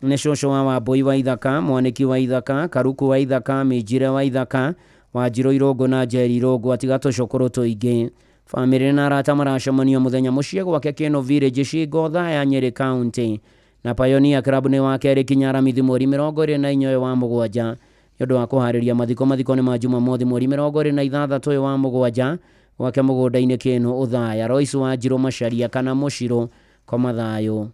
Nĩ cũcũ wa Wambui wa Ithaka, Mwaniki wa Ithaka, Karuku wa Ithaka, Minjire wa Ithaka, Wanjirũ Irũngũ na Njeri Irũngũ, atiga tũcũkũrũ tũingĩ. Famĩrĩ na arata maracemanio mũthenya mũciĩ gwake Kĩnũ Village Cingotha ya Nyĩrĩ County. Na Pioneer Club nĩ wa kerĩ kinya Aramithi mweri 24 wa mũgwanja nĩ ũndũ wa kũharĩria mathiko. Mathiko nĩ ma Jumamothi mweri 26 wa mũgwanja gwake mũgũnda-inĩ Kĩnũ Ũthaya. Royce Wanjirũ Macharia kana Mũshirũ koma thayũ.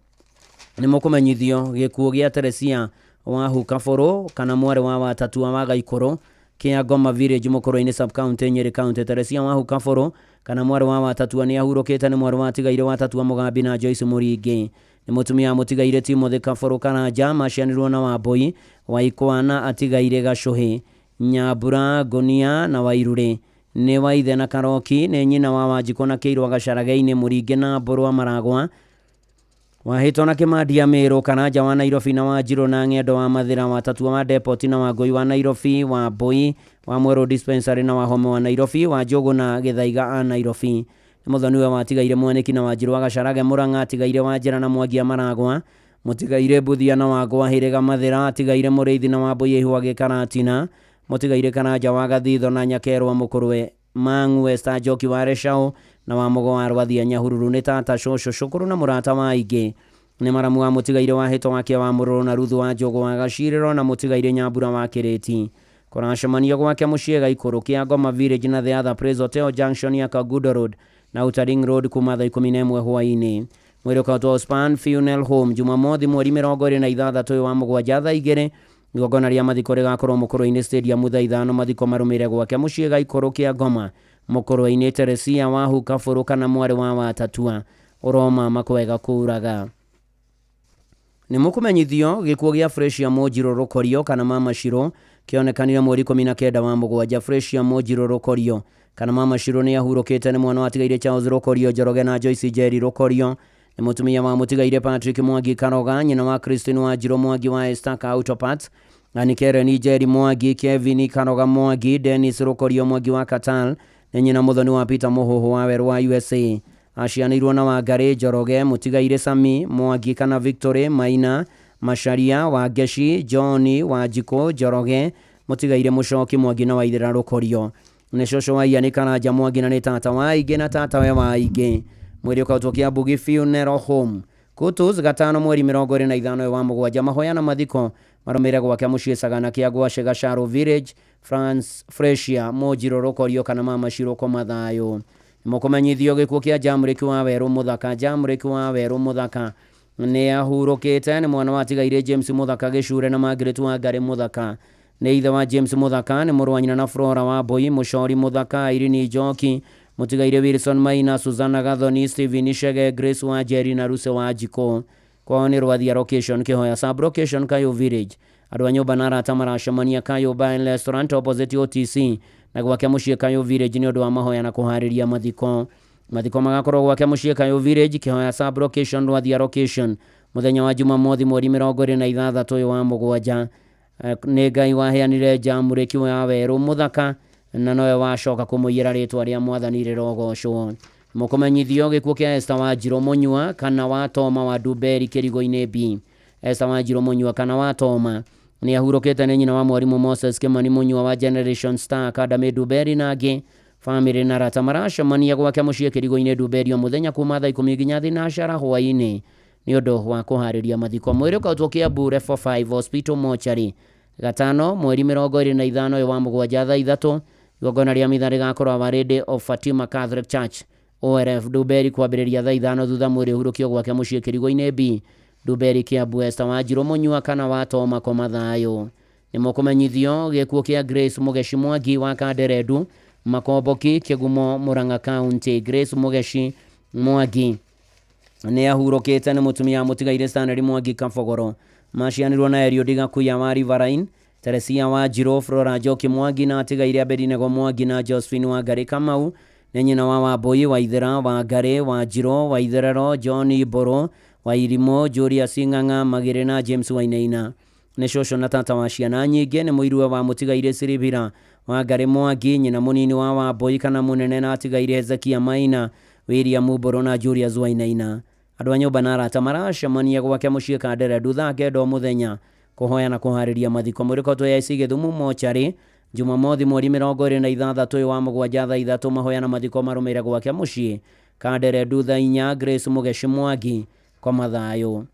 Nĩ mũkũmenyithio gĩkuũ gĩa Teresia wa Hukabũrũ kana mwarĩ wa Watatua wa Gaikũrũ kĩa Ngoma Village Mũkũrũ-inĩ Sub County Nyĩrĩ County. Teresia wa Hukabũrũ kana mwarĩ wa Watatua nĩ ahurũkĩte nĩ mwarĩ wa Tigaire Watatua Mũgambi na Joyce Mũringi. Nĩ mũtumia Mũtigaire Timothy Kabũrũ Karanja, macianĩrwo na Wambui wa Ikwana Atigaire Gacũhĩ, Nyambura Ngonia na Wairũrĩ. Nĩ wa ithe na Karoki, nĩ nyina wa Wanjikũ na Kĩirwa Gacaraga-inĩ, Mũringi na Mbũrũ Maragwa, Wahĩtwo na Kĩmandia Mĩrũ, Karanja wa Nairobi na Wanjirũ na Ng'endo wa Mathĩra, Watatua wa Depot na Wangũi wa Nairobi, wa Mbũi wa Mwerũ Dispensary na Wahome wa Nairobi, wa Njũgũ na Gĩthaiga a Nairobi. Nĩ mũthoniwe wa Tigaire Mwaniki na Wanjirũ wa Gacaraga Mũrang'a, Tigaire wa Njĩra na Mwangia Maragwa, Mũtigaire Mbuthia na Wangwa Hĩrĩga Mathĩra, Tigaire Mũrĩithi na Wambũi Ihua Gĩkaratina, Mũtigaire Karanja wa Gathitho na Nyakerwa Mũkũrwe, Mang'u Esther Njoki wa Reshaũ na wa Mũgo wa Rwathia Nyahururu. Nĩ tata cũcũ cũkũrũ na mũrata wa aingĩ. Nĩ maramu wa Mũtigaire wa Hĩto wake wa Mũrũrũ na Ruthu wa Njũgũ wa Gacirĩro na Mũtigaire Nyambura wa Kĩrĩti. Kũracemanio gwake mũciĩ Gaikũrũ kĩa Ngoma Village na The Other Praise Hotel Junction ya Kagudo Road na Outer Ring Road kuma thaa 11 hwaĩ-inĩ. Mwĩrĩ ũkautwo Span Funeral Home Jumamothi mweri 26 wa mũgwanja thaa 2. Igongona rĩa mathiko rĩgakorwo Mũkũrũ-inĩ Stadium thaa 5. Mathiko marũmĩrĩre gwake mũciĩ Gaikũrũ kĩa Ngoma Mũkũrũ-inĩ. Teresia wa Hukabũrũ kana mwarĩ wa Watatua ũroma makwega kũraga. Nĩ mũkũmenyithio gĩkuũ gĩa Freshia Mũnjirũ Rũkorio kana Mama Shirũ kĩonekanire mweri 19 wa mũgwanja. Freshia Mũnjirũ Rũkorio kana Mama Shirũ nĩ ahurũkĩte nĩ mwana wa Tigaire Charles Rũkorio Njoroge na Joyce Njeri Rũkorio. Nĩ mũtumia wa Mũtigaire Patrick Mwangi Karoga, nyina wa Christine Wanjirũ Mwangi wa Estaka Autoparts, ani Karen Njeri Mwangi, Kevin Karoga Mwangi, Dennis Rũkorio Mwangi wa Katal, nĩ nyina mũthoni wa Peter Mũhũhũ wa Werũ wa USA. Acianĩirwo na Wangari Njoroge, Mũtigaire Sami Mwangi kana Victory Maina Macharia wa Ngeci, John Wanjikũ Njoroge, Mũtigaire Mũcoki Mwangi na Waithera Rũkorio. nĩ cũcũ wa Ian Karanja Mwangi na nĩ tata wa Aingĩ na tata we wa Aingĩ. Mwĩrĩ ũkautwo Kiambu Funeral Home Kutus gatano mweri 25 wa mũgwanja mahoya na mathiko marũmĩrĩre gwake mũciĩ Sagana kĩa Gwacĩ Gacaro Village France Freshia Mojiro Rokorio kana Mama Shiroko Mathayo. Mũkũmenyithio gĩkuũ kĩa Jamreki wa Werũ Mũthaka. Jamreki wa Werũ Mũthaka nĩ ahurũkĩte, nĩ mwana wa tigaire James Mũthaka Gĩcure na Margaret wa Ngari Mũthaka. Nĩ ithe wa James Mũthaka, nĩ mũrũ wa nyina na Flora wa Mbũi, Mũcori Mũthaka, Irene Njoki, mũtigaire Wilson Maina, Susanna Gathoni, Steven Shege, Grace wa Njeri na Ruse wa Njiko. Kwao nĩ Rwathia location Kĩhoya sub location Kayo Village. Andũ a nyũmba na arata maracemania Kayo Bar and Restaurant opposite OTC na gwake mũciĩ Kayo Village nĩ ũndũ wa mahoya na kũharĩria mathiko. Mathiko magakorwo gwake mũciĩ Kayo Village Kĩhoya sub location Rwathia location mũthenya wa Jumamothi mweri 26 wa mũgwanja. Nĩ Ngai waheanire Jamreki wa Werũ Mũthaka na nowe wacoka kũmũiyĩra rĩtwa rĩa Mwathani rĩrogocwo. Mũkũmenyithio gĩkuũ kĩa Esther Wanjirũ Mũnyua kana wa Toma wa Nduberi Kĩrigo-inĩ B. Esther Wanjirũ Mũnyua kana wa Toma nĩ ahurũkĩte, nĩ nyina wa mwarimũ Moses Kĩmani Mũnyua wa Generation Star Academy Nduberi na angĩ. Family na arata maracemania gwake mũciĩ Kĩrigo-inĩ Nduberi mũthenya kuma thaa 10 nginya thinacara hwaĩ-inĩ nĩ ũndũ wa kũharĩria mathiko. Mwĩrĩ ũkautwo Kiambu Refor 5 Hospital Mortuary gatano mweri 25 wa mũgwanja thaa 3. Igongona rĩa mitha rĩgakorwo Our Lady of Fatima Catholic Church ORF Nduberi kwambĩrĩria thaa 5 thutha mwĩrĩ ũhurũkio gwake mũciĩ Kĩrigo-inĩ B Nduberi Kiambu. Esther Wanjirũ Mũnyua kana wa Toma koma thayũ. Nĩ mũkũmenyithio gĩkuũ kĩa Grace Mũgeci Mwangi wa Kanderendu Makomboki Kĩgumo Murang'a County. Grace Mũgeci Mwangi nĩ ahurũkĩte, nĩ mũtumia mũtigaire Stanley Mwangi Kabogoro. Macianirwo na Erio Ndigakuya wa Riverine, Teresia Wanjirũ, Flora Njoki Mwangi na atigaire Abednego Mwangi na Josephine wa Ngari Kamau. Nĩ nyina wa Wambũi, Waithera, Wangari, Wanjirũ, Waitherero, John Iboro, Wairimo, Julius Ng'ang'a, Magĩrĩ na James Wainaina. Nĩ cũcũ na tata wa ciana nyingĩ, nĩ mũirũwe wa mũtigaire Silvira wa Ngari Mwangi, nyina mũnini wa Wambũi kana mũnene na atigaire Hezekia Maina, William Mbũrũ na Julius Wainaina. Andũ a nyũmba na arata maracemania gwake mũciĩ Kanderendu thaa 9 mũthenya kũhoya na kũharĩria mathiko. Mwĩrĩ ũkautwo AIC Gĩthumu Mortuary Jumamothi mweri 26 wa mũgwanja thaa 3 mahoya na mathiko marũmĩrĩre gwake mũciĩ Kanderendu thaa 4. Grace Mũgeci Mwangi koma thayũ.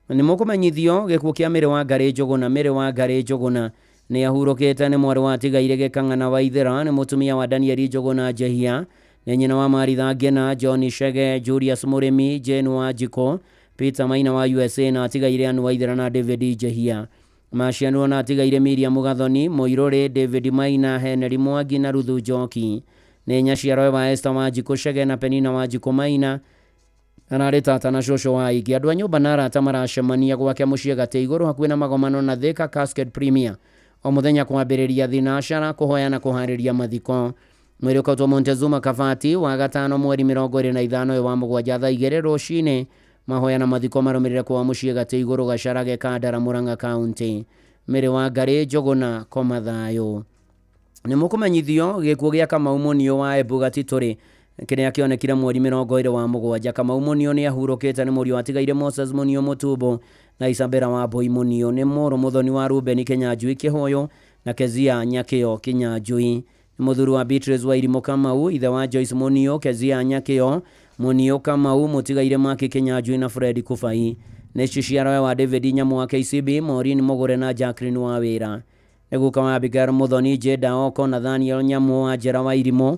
Nĩ mũkũmenyithio gĩkuũ kĩa Mĩrĩ wa Ngari Njũgũna. Mĩrĩ wa Ngari Njũgũna nĩ ahurũkĩte, nĩ mwarĩ wa tigaire Gĩkang'ana Waithera, nĩ mũtumia wa Daniel Njũgũna Njehia, nĩ nyina wa Maritha Ngena, John Shege, Julius Mũrĩmi, Jane Wanjiko, Peter Maina wa USA na atigaire Ann Waithera na David Njehia. Macianirwo na atigaire Miriam Gathoni, Mũirũrĩ, David Maina, Henry Mwangi na Ruthu Njoki. Nĩ nyaciarwe wa Esther Wanjiko Shege na Penina Wanjiko Maina na arĩ tata na cũcũ wa Aingĩ. Andũ a nyũmba na arata maracemania gwake mũciĩ Gatĩ Igũrũ hakuhĩ na magomano na Thika Cascade Premier o mũthenya kwambĩrĩria thinacara kũhoya na kũharĩria mathiko. Mwĩrĩ ũkautwo Montezuma Kabati wa gatano mweri 25 wa mũgwanja thaa 2 rũcinĩ mahoya na mathiko marũmĩrĩre kwa mũciĩ Gatĩ Igũrũ Gacarage Kandara Murang'a County. Mĩrĩ wa Ngari Njũgũna koma thayũ. Nĩ mũkũmenyithio gĩkuũ gĩa Kamau Mũnio wa Embu Gatitũrĩ kĩrĩa kĩonekire mweri 20 wa mũgwanja. Kamau Mũnio nĩ ahurũkĩte, nĩ mũriũ atigaire Moses Mũnio Mũtumbo na Isabella Wambũi Mũnio. Nĩ mũrũ mũthoni wa Ruben Kĩnyanjui Kĩhũyũ na Kezia Nyakĩo Kĩnyanjui. Mũthuri wa Beatrice Wairimu Kamau, ithe wa Joyce Mũnio, Kezia Nyakĩo Mũnio Kamau, mũtigaire Maki Kĩnyanjui na Fred Kubai. Nĩ ciciarwe wa David Nyamu wa KCB, Maureen Mũgũre na Jacqueline wa Wĩra. Nĩ guka wa Abigail Mũthoni, Jeda Oko, Nathaniel Nyamu wa Njera wa Irimũ,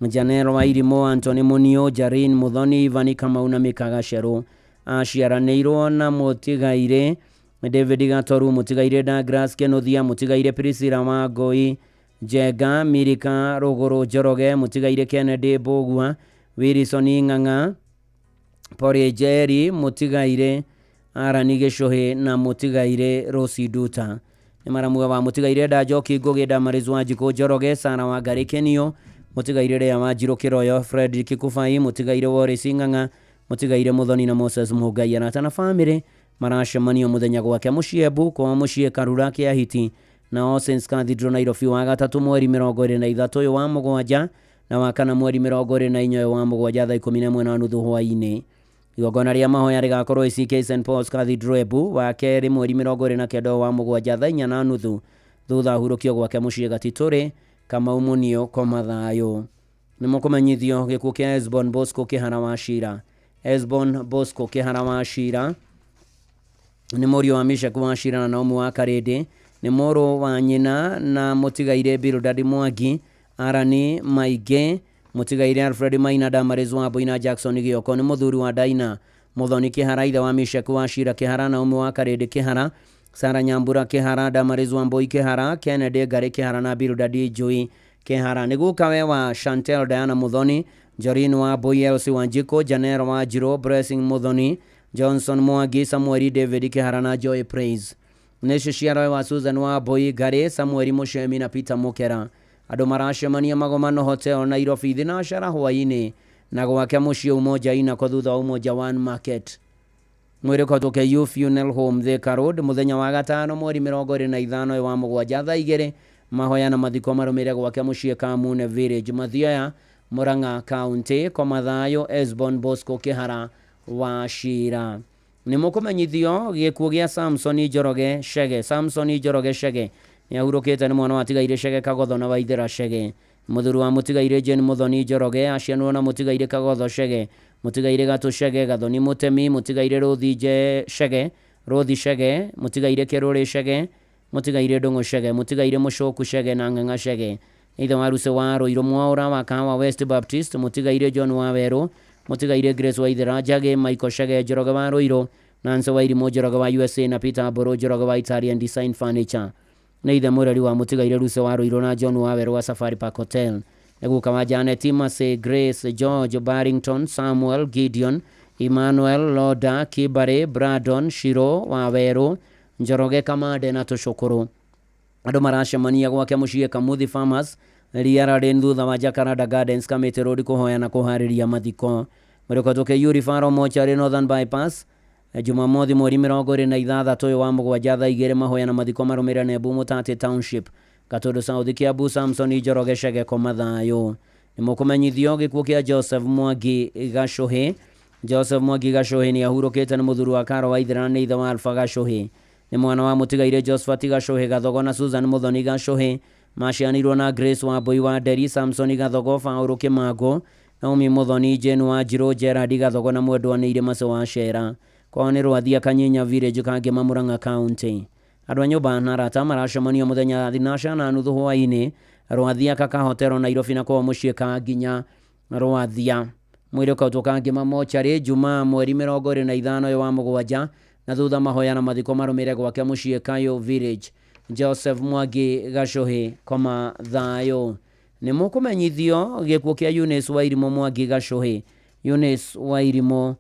Janel wa Irimũ, Anthony Mũnio, Jarin Mũthoni, Ivani Kamau na Mika Gacerũ. Aciaranĩirwo na mũtigaire David Gatoru, mũtigaire Douglas Kĩnuthia, mũtigaire Priscilla Wangũi Njenga, Mirika Rũgũrũ Njoroge, mũtigaire Kennedy Mbũgua, Wilson Ng'ang'a, Pori Njeri, mũtigaire Arani Gĩcũhĩ na mũtigaire Rosi Nduta. Nĩ maramũga wa mũtigaire Ndanjoki Ngũgĩ, Damaris Wanjikũ Njoroge, Sara wa Ngari Kĩnio, mũtigaire Lea Wanjirũ Kĩroyo, Fredrick Kubai, mũtigaire Wallace Ng'ang'a, mũtigaire Mũthoni na Moses Mũngai. Arata na bamĩrĩ maracemania mũthenya gwake mũciĩ Embu kwa mũciĩ Karura Kĩahiti na All Saints Cathedral Nairobi wa gatatũ mweri 23 wa mũgwanja na wa kana mweri 24 wa mũgwanja thaa 11:30 hwaĩ-inĩ. Igongona rĩa mahoya rĩgakorwo ACK St Paul's Cathedral Embu wa kerĩ mweri 29 wa mũgwanja thaa 4:30 thutha hurũkio gwake mũciĩ Gatitũrĩ kama umunio koma thayo nä må kå menyithio gä kuo kä a Esbon Bosco kä hara wa Shira. Esbon Bosco kä hara wa Shira nä må rio wa Meshak wa Shira na Naomi wa Karĩndĩ, nä må rå wa nyina na må tigaire Bildad Mwangi, Arani Maingĩ, må tigaire Alfred Maina, Damaris wa Boina, Jackson Gĩoko, nä må thuri wa Daina Muthoni kä hara, ithe wa Meshak wa Shira kä hara, Naomi wa Karĩndĩ kä hara, Sara Nyambura kä hara, Damaris wa Mboi kä hara, Kennedy Ngari kä hara na Bildad Njui kä hara. nä gå kawe wa Chantel Diana Muthoni, Jorin wa Mboi, Elsie Wanjiko, Janero wa Njiro, Blessing Muthoni, Johnson Mwangi, Samueli David kä hara na Joy Praise. nä cio ciaroe wa Susan wa Mboi, Ngari, Samueli Muchemi na Peter Mukera. andå maracemania Magomano Hotel Nairobi thinacara hwainä na gwake muciĩ Umoja Inako thutha wa Umoja One Market. mwĩrĩ ũkatũke Youth Funeral Home Thika Road mũthenya wa gatano mweri 25 wa mũgwanja thaa 2 mahoya na mathiko marũmĩrĩre gwake muciĩ Kamune Village, Mathioya, Murang'a County. Koma thayo Esbon Bosco Kihara wa Shira. nĩ mũkũmenyithio gĩkuũ gĩa Samson Njoroge Chege. Samson Njoroge Chege nĩ ahurũkĩte nĩ mwana wa Tigaire Chege Kagotho na Waithĩra Chege. Mũthuri wa Mũtigaire Jane Muthoni Njoroge aciarwo na Mũtigaire Kagotho Chege, Mũtigaire Gatũ Chege, Gathoni Mũtemi, Mũtigaire Rũthi Chege, Rũthi Chege, Mũtigaire Kĩrũrĩ Chege, Mũtigaire Ndũng'ũ Chege, Mũtigaire Mũcoku Chege na Ng'ang'a Chege. Ithe wa Ruse wa Rũirũ Mwaũra wa Kahawa West Baptist, Mũtigaire John wa Werũ, Mũtigaire Grace Waithĩra Njagi, Michael Chege Njoroge wa Rũirũ, Nancy Wairimũ Njoroge wa USA na Peter Mbũrũ Njoroge wa Italian Design Furniture. Nĩ ithe mũreri wa Mũtigaire Ruse wa Rũirũ na John wa Werũ wa Safari Park Hotel. Eguka wa Janet Mase, Grace, George, Barrington, Samuel, Gideon, Emmanuel, Loda, Kibare, Bradon, Shiro wa Werũ, Njoroge Kamande na Tũcũkũrũ. andå maracemania gwake muciĩ Kamuthi Farmers Riara Lane thutha wa Jacaranda Gardens Kamiti Road kũhoya na kũharĩria mathiko. Mũrĩkotũke Yuri Faro Mochari Northern Bypass Jumamothi mweri 26 wa mũgwanja thaa 2 mahoya na mathiko marũmĩrĩre Nembu Mũtate Township Gatũndũ South Kiambu. Samson Njoroge Chege koma thayo. nĩ mũkũmenyithio gĩkuũ kĩa Joseph Mwangi Gacũhĩ. Joseph Mwangi Gacũhĩ nĩ ahurũkĩte nĩ mũthuri wa Karo Waithĩra nĩ ithe wa Alpha Gacũhĩ. nĩ mwana wa Mũtigaire Josephat Gacũhĩ Gathogo na Susan Muthoni Gacũhĩ. macianirwo na Grace wa Mbui wa Nderi, Samson Gathogo, Faũrũ Kĩmango, Naomi Muthoni, Jane wa Njirũ, Gerard Gathogo na mwendwa nĩ irĩ Mace wa Cera. kwao nĩ Rwathia Kanyinya Village Kangema Murang'a County. andũ a nyũmba na arata maracemania mũthenya thinacara na nuthu hwainĩ Rwathia Kaka Hotel Nairobi na kwao muciĩ Kanginya Rwathia. mwĩrĩ ũkautwo Kangema Mochari Jumaa mweri 25 wa mũgwanja na thutha mahoya na mathiko marũmĩrĩre gwake muciĩ Kayo Village. Joseph Mwangi Gacũhĩ koma thayo. nĩ mũkũmenyithio gĩkuũ kĩa Eunice Wairimũ Mwangi Gacũhĩ. Eunice Wairimũ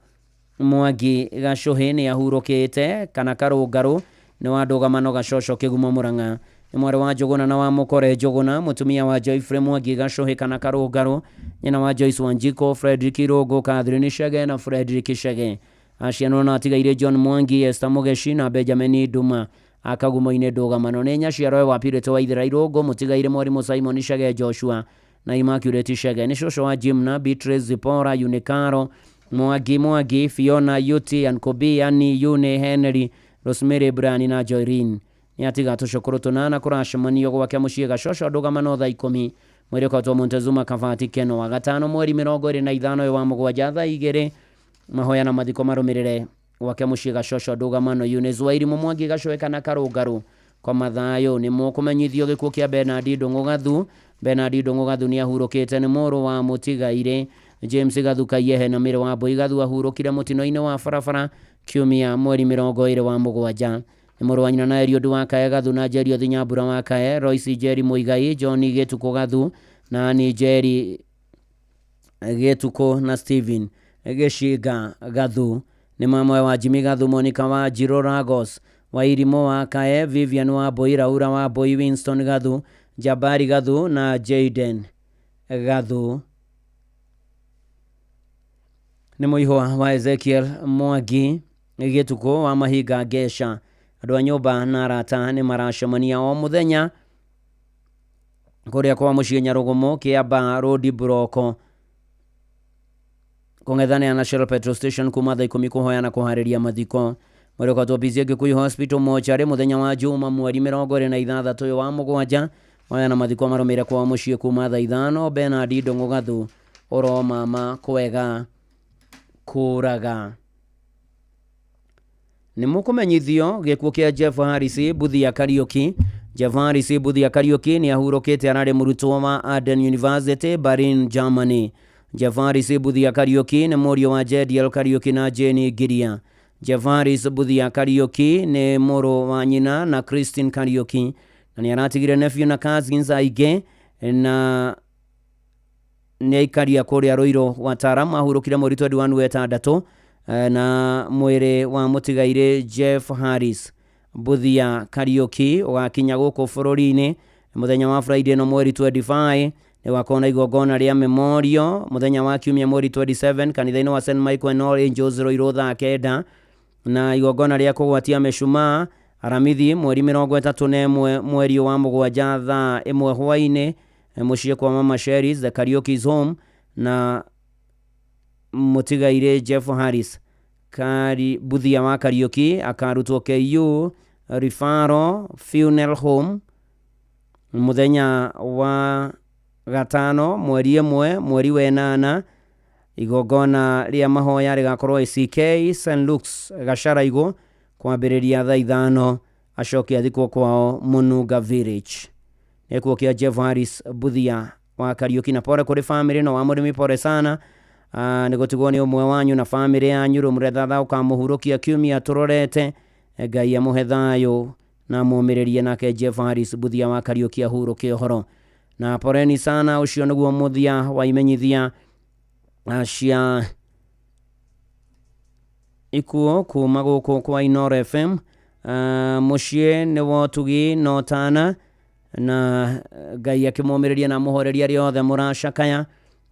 Mwangi Gacũhĩ nĩ ahurũkĩte kana karũngarũ nĩ wa Ndũgamano Gacoco Kĩgumo Mũrang'a. nĩ mwarĩ wa Njũgũna na wa Mũkore Njũgũna, mũtumia wa Joyfrey Mwangi Gacũhĩ kana karũngarũ, nyina wa Joyce Wanjiko, Frederick Irũngũ, Catherine Chege na Frederick Chege. aciarwo na Tigaire John Mwangi, Esther Mũgeci na Benjamin Nduma akagumo-inĩ Ndũgamano. nĩ nyaciarwo wa Pirete Waithĩra Irũngũ, Mũtigaire Mwarimũ Simon Chege Joshua na Immaculate Chege. nĩ cũcũ wa Jimna, Beatrice Zipora, Unikaro Mwangi, Fiona Yuti, Ankobi, Annie, Yune, Henry, Rosemary Brian na Joyrine. nĩ atiga Tũcũkũrũ tũnana kũracemanio gwake muciĩ Gacoco Ndũgamano thaa 10 mwĩrĩ ũkatwo Montezuma Kabati Keno wa gatano mweri 25 wa mũgwanja thaa 2 mahoya na mathiko marũmĩrĩre gwake muciĩ Gacoco Ndũgamano. Eunice Wairimũ Mwangi Gacũhĩ kana karũngarũ koma thayo. nĩ mũkũmenyithio gĩkuũ kĩa Bernard Ndũng'ũ Gathu. Bernard Ndũng'ũ Gathu nĩ ahurũkĩte nĩ mũrũ wa Mũtigaire James Gathu Kaiyehe na Mĩrĩ wa Mbũi Gathu ahurũkire mũtino-inĩ wa barabara kiumia mweri 20 wa mũgwanja. nĩ mũrũ wa nyina na Eliud wa Kae Gathu na Njeri Othi Nyambura wa Kae, Royce Njeri Mũigai, John Gĩtukũ Gathu na Annie Njeri Gĩtukũ na Stephen Gĩcinga Gathu. nĩ mamwe wa Jimmy Gathu, Monica wa Njirũ, Lagos Wairimũ wa Kae, Vivian wa Mbũi, Raura wa Mbũi, Winston Gathu, Jabari Gathu na Jaden Gathu. nĩ mũihwa wa Ezekiel Mwangi Gĩtukũ wa Mahinga Gesha. andũ a nyũmba na arata nĩ maracemania o mũthenya kũrĩa kwa muciĩ Nyarũgũmũ Kĩamba Road Buroko kũng'ethanĩra na Shell Petrol Station kuma thaa 10 kũhoya na kũharĩria mathiko. mũrĩkotwo Bizie Gĩkũyũ Hospital Mochari mũthenya wa Juma mweri 26 wa mũgwanja Oya na mathiko maromire kwa muciĩ kuma thaa 5 Bernard Ndongo Gathu oro mama kwega kuraga. Nĩ mũkũmenyithio gĩkuũ kĩa Jeff Harris Buthia Kariuki. Jeff Harris Buthia Kariuki nĩ ahurũkĩte, ararĩ mũrutwo wa Aden University Berlin, Germany. Jeff Harris Buthia Kariuki nĩ mũriũ wa Jediel Kariuki na Jane Giria. Jeff Harris Buthia Kariuki nĩ mũrũ wa nyina na Christine Kariuki, na nĩ aratigire nephew na cousins aingĩ, na nĩ aikaria kũrĩa Ruiru Wataram. Ahurũkire mweri 21 wetandatũ, na mwĩrĩ wa mũtigaire Jeff Harris Buthia Kariuki ũgakinya gũkũ bũrũri-inĩ mũthenya wa Friday no mweri 25. Nĩ wakona igongona rĩa memorial mũthenya wa kiumia mweri 27 kanitha-inĩ wa St Michael and All Angels Ruiru thaa 9, na igongona rĩa kũgwatia meshumaa aramithi mweri 31 mweri wa mũgwanja thaa 1 hwaĩ-inĩ mũciĩ kwa Mama Sherry's the Kariuki's home, na mũtigaire Jeff Harris Buthia wa Kariuki akarutwo KU Referral Funeral Home mũthenya wa gatano mweri 1 mweri wa 8. Igongona rĩa mahoya rigakorwo ACK St Luke's Gacharaigo kwambĩrĩria thaa 5, acoke athikwo kwao Mununga Village. Gĩkuũ kĩa Jeff Harris Buthia wa Kariuki, na pore kũrĩ family no wa mũrĩmi, pore sana. Nĩ gũtigwo nĩ ũmwe wanyu na family yanyu rũmũretha ũkamũhurũkia kiumia tũrorete. Ngai amũhe thayũ na mũmĩrĩrie nake Jeff Harris Buthia wa Kariuki ahurũke ũhoro. Na poreni sana, ũcio nĩguo mũthia wa imenyithia cia ikuũ kuma gũkũ kwa Inooro FM. Mũciĩ nĩ wotugi no tana, na Ngai akĩmũmĩrĩria na mũhoreria riothe mũracakaya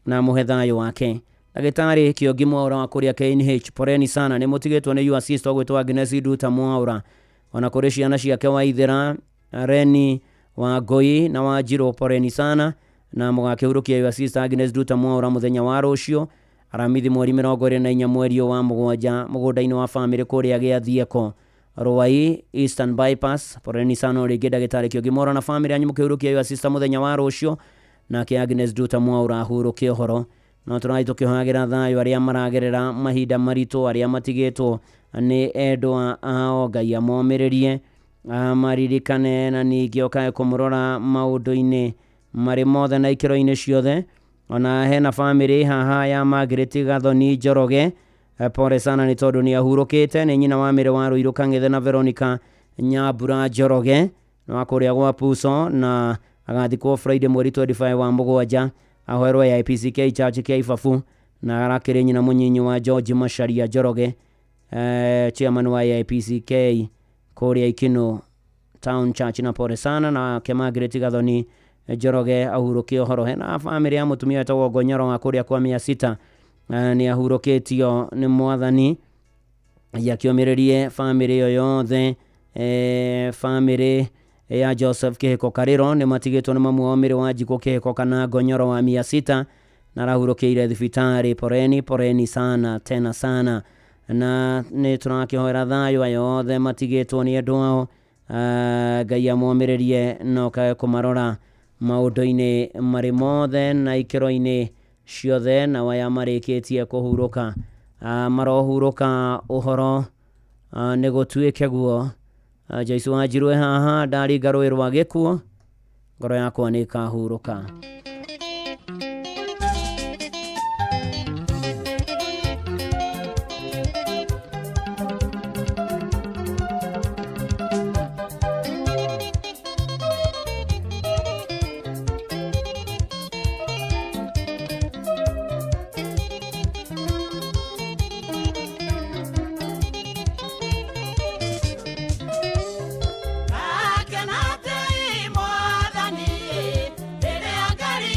na mũhe thayũ wake. Ndagĩtarĩ Kĩongi Mwaũra wa kũrĩa KNH, poreni sana, nĩ mũtigĩtwo nĩ assist gwĩtwo Agnes Nduta Mwaũra, ona kũrĩ ciana ciake Waithĩra, Reni wa Ngoi na wa Njirũ, poreni sana, na mũgakĩhurũkia assist Agnes Nduta Mwaũra mũthenya wa rũciũ aramithi mweri 24 mweri wa mũgwanja mũgũnda-inĩ wa family kũrĩa gĩa Thieko Rũai Eastern Bypass. Poreni sana rĩngĩ ndagĩtarĩ Kĩongi Mwaũra na family anyu mũkĩhurũkia assist mũthenya wa rũciũ, nake Agnes Nduta Mwaũra ahurũkie ũhoro. No tũrai tũkĩhoyagĩra thayũ arĩa maragerera mahinda maritũ, arĩa matigĩtwo nĩ endwa ao, Ngai amomĩrĩrie amaririkane, na ningĩ okae kũmũrora maũndũ-inĩ marĩ mothe na ikĩro-inĩ ciothe. Ona hena family haha ya Margaret Gathoni Njoroge, pore sana nĩ tondũ nĩ ahurũkĩte. Nĩ nyina wa mĩrĩ wa Ruiru Kang'ethe na Veronica Nyambura Njoroge na kũrĩa gwa Puso, na agathikwo Friday mweri 25 wa mũgwanja ahoerwo ya IPCK Church kĩa Ibabu, na arakĩrĩ nyina mũnyinyi wa George Macharia Njoroge, chairman wa IPCK kũrĩa Ikino Town Church. Na pore sana na ke Margaret Gathoni Njoroge ahurũkie ũhoro. Hena family ya mũtumia wetagwo Ngonyaro wa kũrĩa kwa 600, nĩ ahurũkĩtio nĩ Mwathani. Yakĩomĩrĩrie family yo yothe, family ya Joseph Kĩhĩko Karĩro nĩ matigĩtwo nĩ mamu wa mĩrĩ wa Njiko Kĩhĩko kana Ngonyoro wa 600, na arahurũkĩire thibitarĩ. Poreni sana tena sana, na nĩ tũrakĩhoera thayũ ayo othe matigĩtwo nĩ andũ ao. Ngai amomĩrĩrie na okae kũmarora maũndũ-inĩ marĩ mothe na ikĩro-inĩ ciothe, na waya marĩkĩtie kũhurũka marohurũka ũhoro nĩ gũtuĩke guo. Jaisu wa Njirũ haha ndaringa rũĩ rwa gĩkuũ, ngoro yakwa nĩ ĩkahurũka. Akenate Mwathani, rĩrĩa Ngai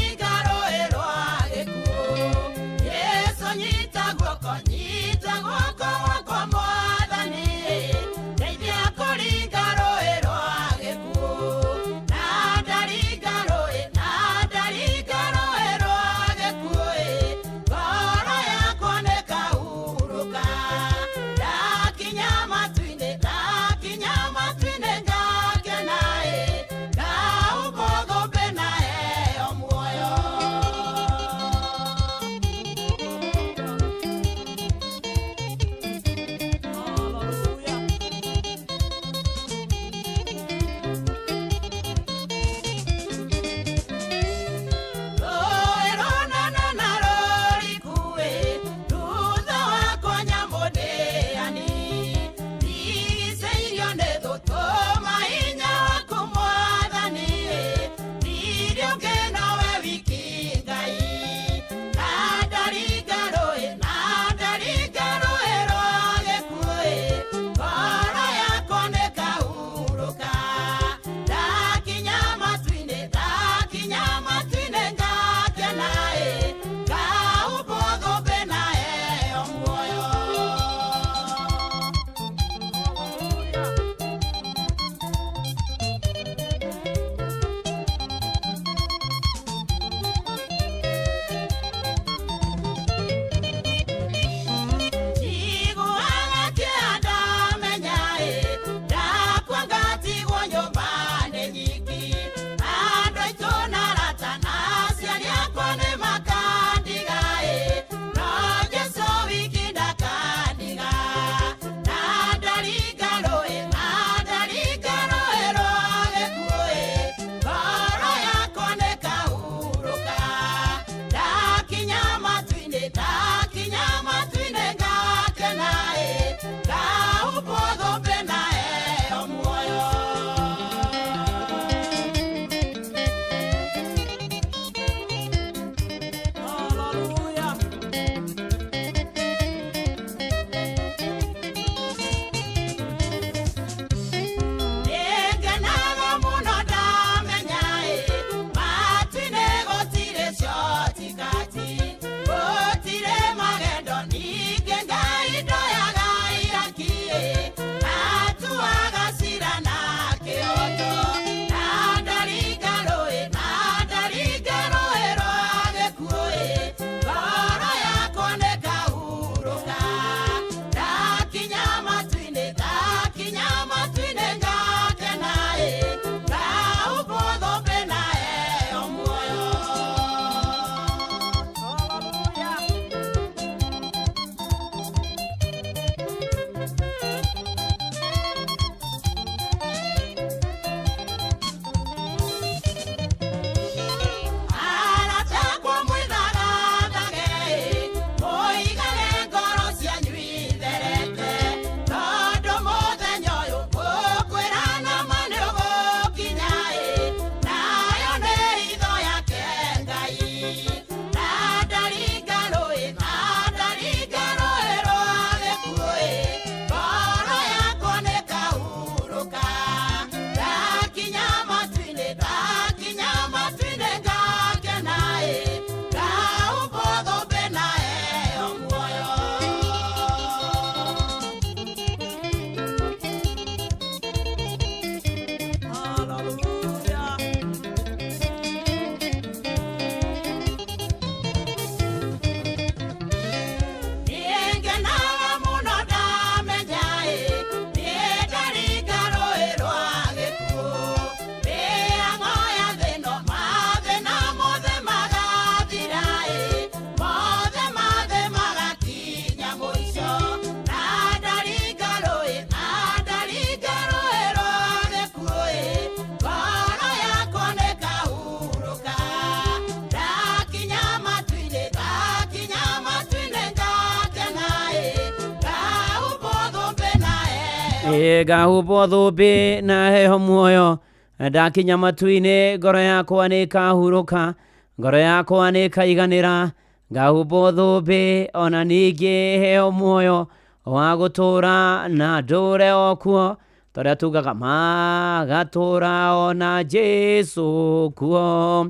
Gahubo thũmbĩ na heho muoyo ndakinya matu-inĩ ngoro yakwa nĩ kahurũka ngoro yakwa nĩ kaiganĩra ngahumbwo thũmbĩ ona ningĩ heo muoyo wa gũtũra na ndũre okuo tũrĩa tugaga magatũra ona Jesu kuo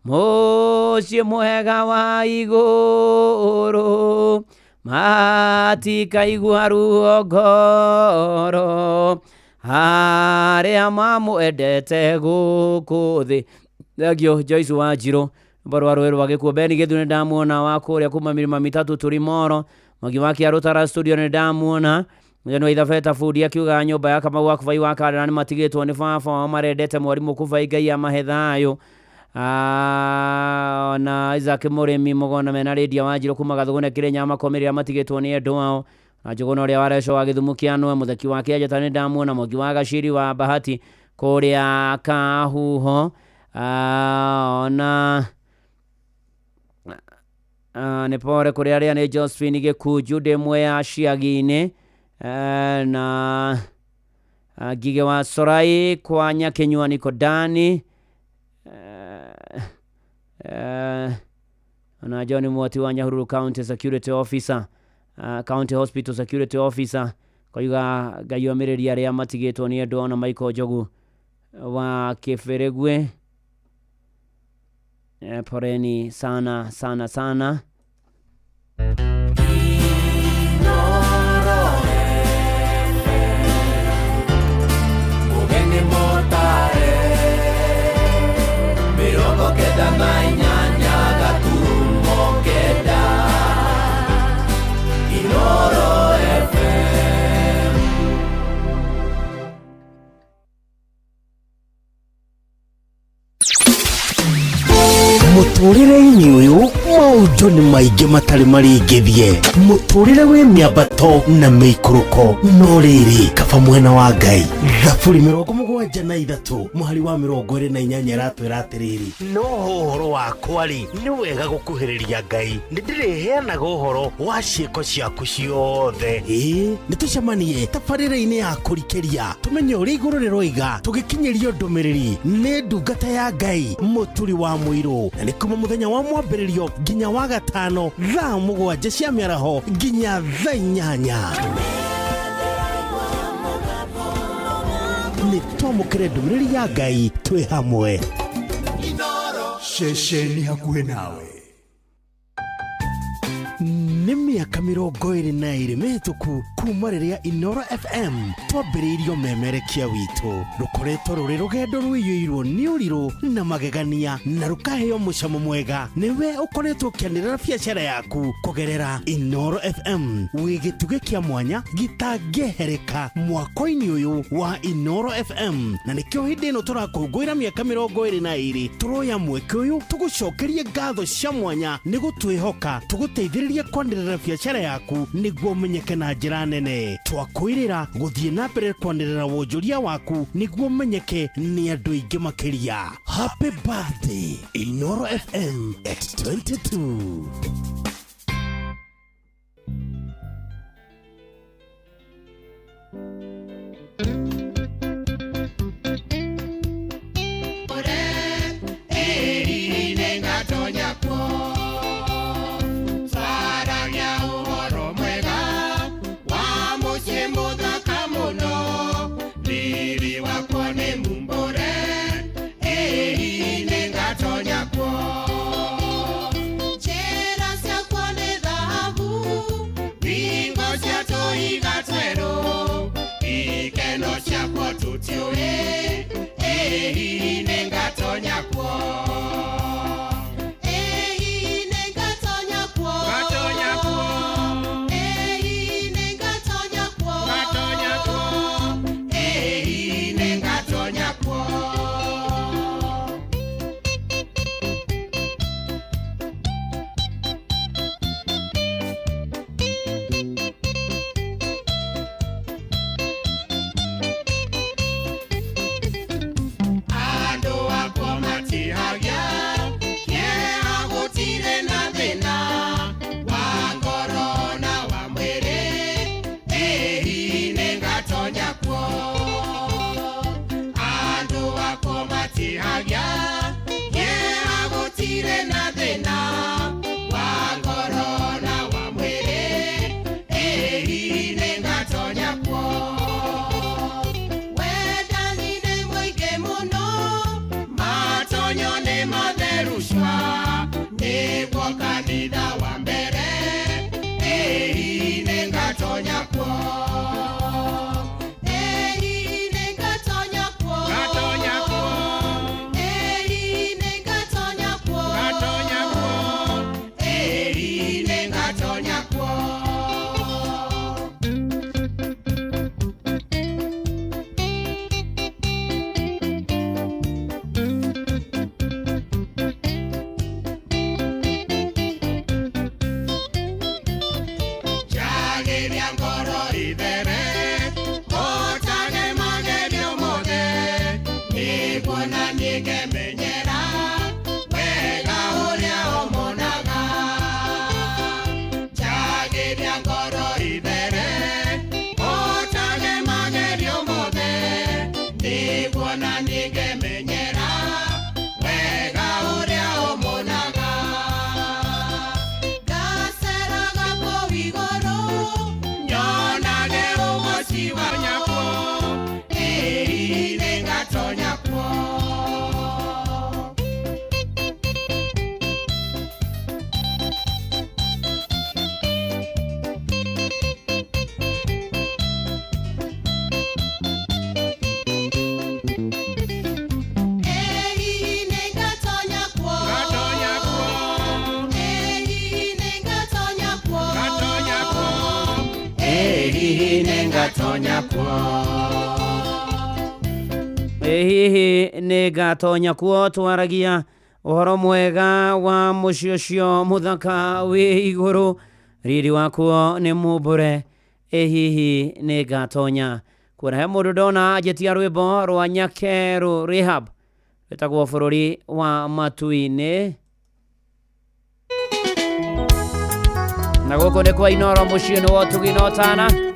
mũciĩ mwega wa igũrũ matikaigua ruo ngoro harĩa mamwendete gũkũ thĩ. Thengio Joyce Wanjirũ barua rũĩ rwa gĩkuũ. Beni Gĩthu nĩ ndamuona wa kũrĩa kuma mirima mitatu tũrĩ Moro. Mwangi wa Kĩarũtara studio nĩ ndamuona. Mũthenya wa Ithabeta Food akiuga nyũmba ya Kamau wa Kubai wa Kandara nĩ matigĩtwo nĩ baba wao marendete mwarimũ Kubai Ngai amahe thayũ. Na Isaac Mũrĩmi Mũgona mena Lydia Wanjirũ kuma Gathũgũne Kĩrĩnya makomerera matigĩtwo nĩ endũ wao. Na Njũgũna ũrĩa wa Reco wa Gĩthumu Kĩanũe mũtheki wa Kĩanjata nĩ ndamuona. Mwangi wa Gaciri wa Bahati kũrĩa Kahuho. Na nĩ pore kũrĩa arĩa nĩ Josephine Gĩkunju ndĩmwe ya Ciagi-inĩ. Na Ngige wa Sorai kwa Nyakenyua Nikodani. Na John Mwati wa Nyahururu County Security Officer, County Hospital Security Officer koiga Ngai omirĩria arĩa matigĩtwo nĩ andũ. Ona Michael Njogu wa Kĩbĩrĩgwe poreni sana sana sana. Mũtũrĩre-inĩ ũyũ maũndũ nĩ maingĩ matarĩ maringithie. Mũtũrĩre wĩ mĩambato na mĩikũrũko no rĩrĩ kaba mwena wa Ngai. Thaburi 73 mũhari wa 28 ratwĩra atĩrĩrĩ, no ũhoro wakwa-rĩ nĩ wega gũkuhĩrĩria Ngai, nĩ ndĩrĩheanaga ũhoro wa ciĩko ciaku ciothe. Nĩ tũcemanie tabarĩra-inĩ ya kũrikĩria tũmenye ũrĩa igũrũ rĩroiga tũgĩkinyĩrio ndũmĩrĩri nĩ ndungata ya Ngai mũturi wa mũirũ. Na nĩ kuma mũthenya wa mwambĩrĩrio nginya wa gatano thaa 7 cia mĩaraho nginya thaa 8. Nĩ twamũkĩre ndũmĩrĩri ya Ngai twĩ hamwe. Ceceni hakuhĩ nawe. Nĩ mĩaka 22 mĩhĩtũku kuma rĩrĩa Inoro FM twambĩrĩirio memerekia witũ. Rũkoretwo rũrĩ rũgendo rũiyũirwo nĩ ũrirũ na magegania na rũkaheo mũcamo mwega. Nĩwe ũkoretwo ũkĩanĩrĩra biacara yaku kũgerera Inoro FM. Wĩ gĩtugĩ kĩa mwanya gĩtangĩhereka mwaka-inĩ ũyũ wa Inoro FM. Na nĩkĩo hĩndĩ ĩno tũrakũngũĩra mĩaka 22 tũroya mweke ũyũ tũgũcokerie ngatho cia mwanya nĩ gũtwĩhoka tũgũteithĩrĩrie kwanĩrĩra biacara yaku nĩguo ũmenyeke na njĩra nene. Twakwĩrĩra gũthiĩ na mbere kwanĩrĩra wonjoria waku nĩguo ũmenyeke nĩ andũ aingĩ makĩria. Happy birthday Inoro FM at 22. Chera hihi ngatonya kuo hihi nĩ ngatonya kuo twaragia ũhoro mwega wa mũciĩ ũcio mũthaka wĩ igũrũ riri wakuo nĩ mũmbũre hihi nĩ ngatonya kuona he mũndũ ndona anjĩtia rwĩmbo rwa Nyakeru Rehab wĩtagwo bũrũri wa matu-inĩ na gũkũ nĩ kwa Inoro mũciĩ nĩ wa Ũtugi na Ũtana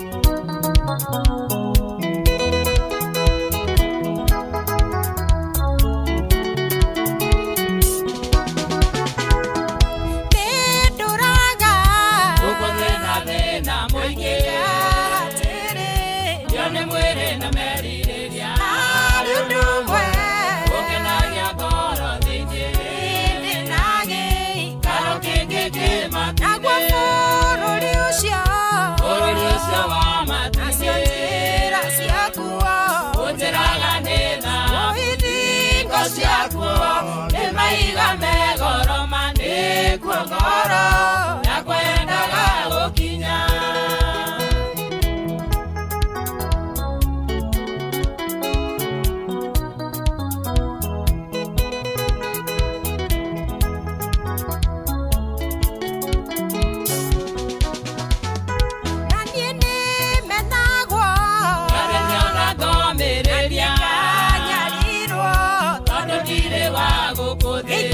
Hey!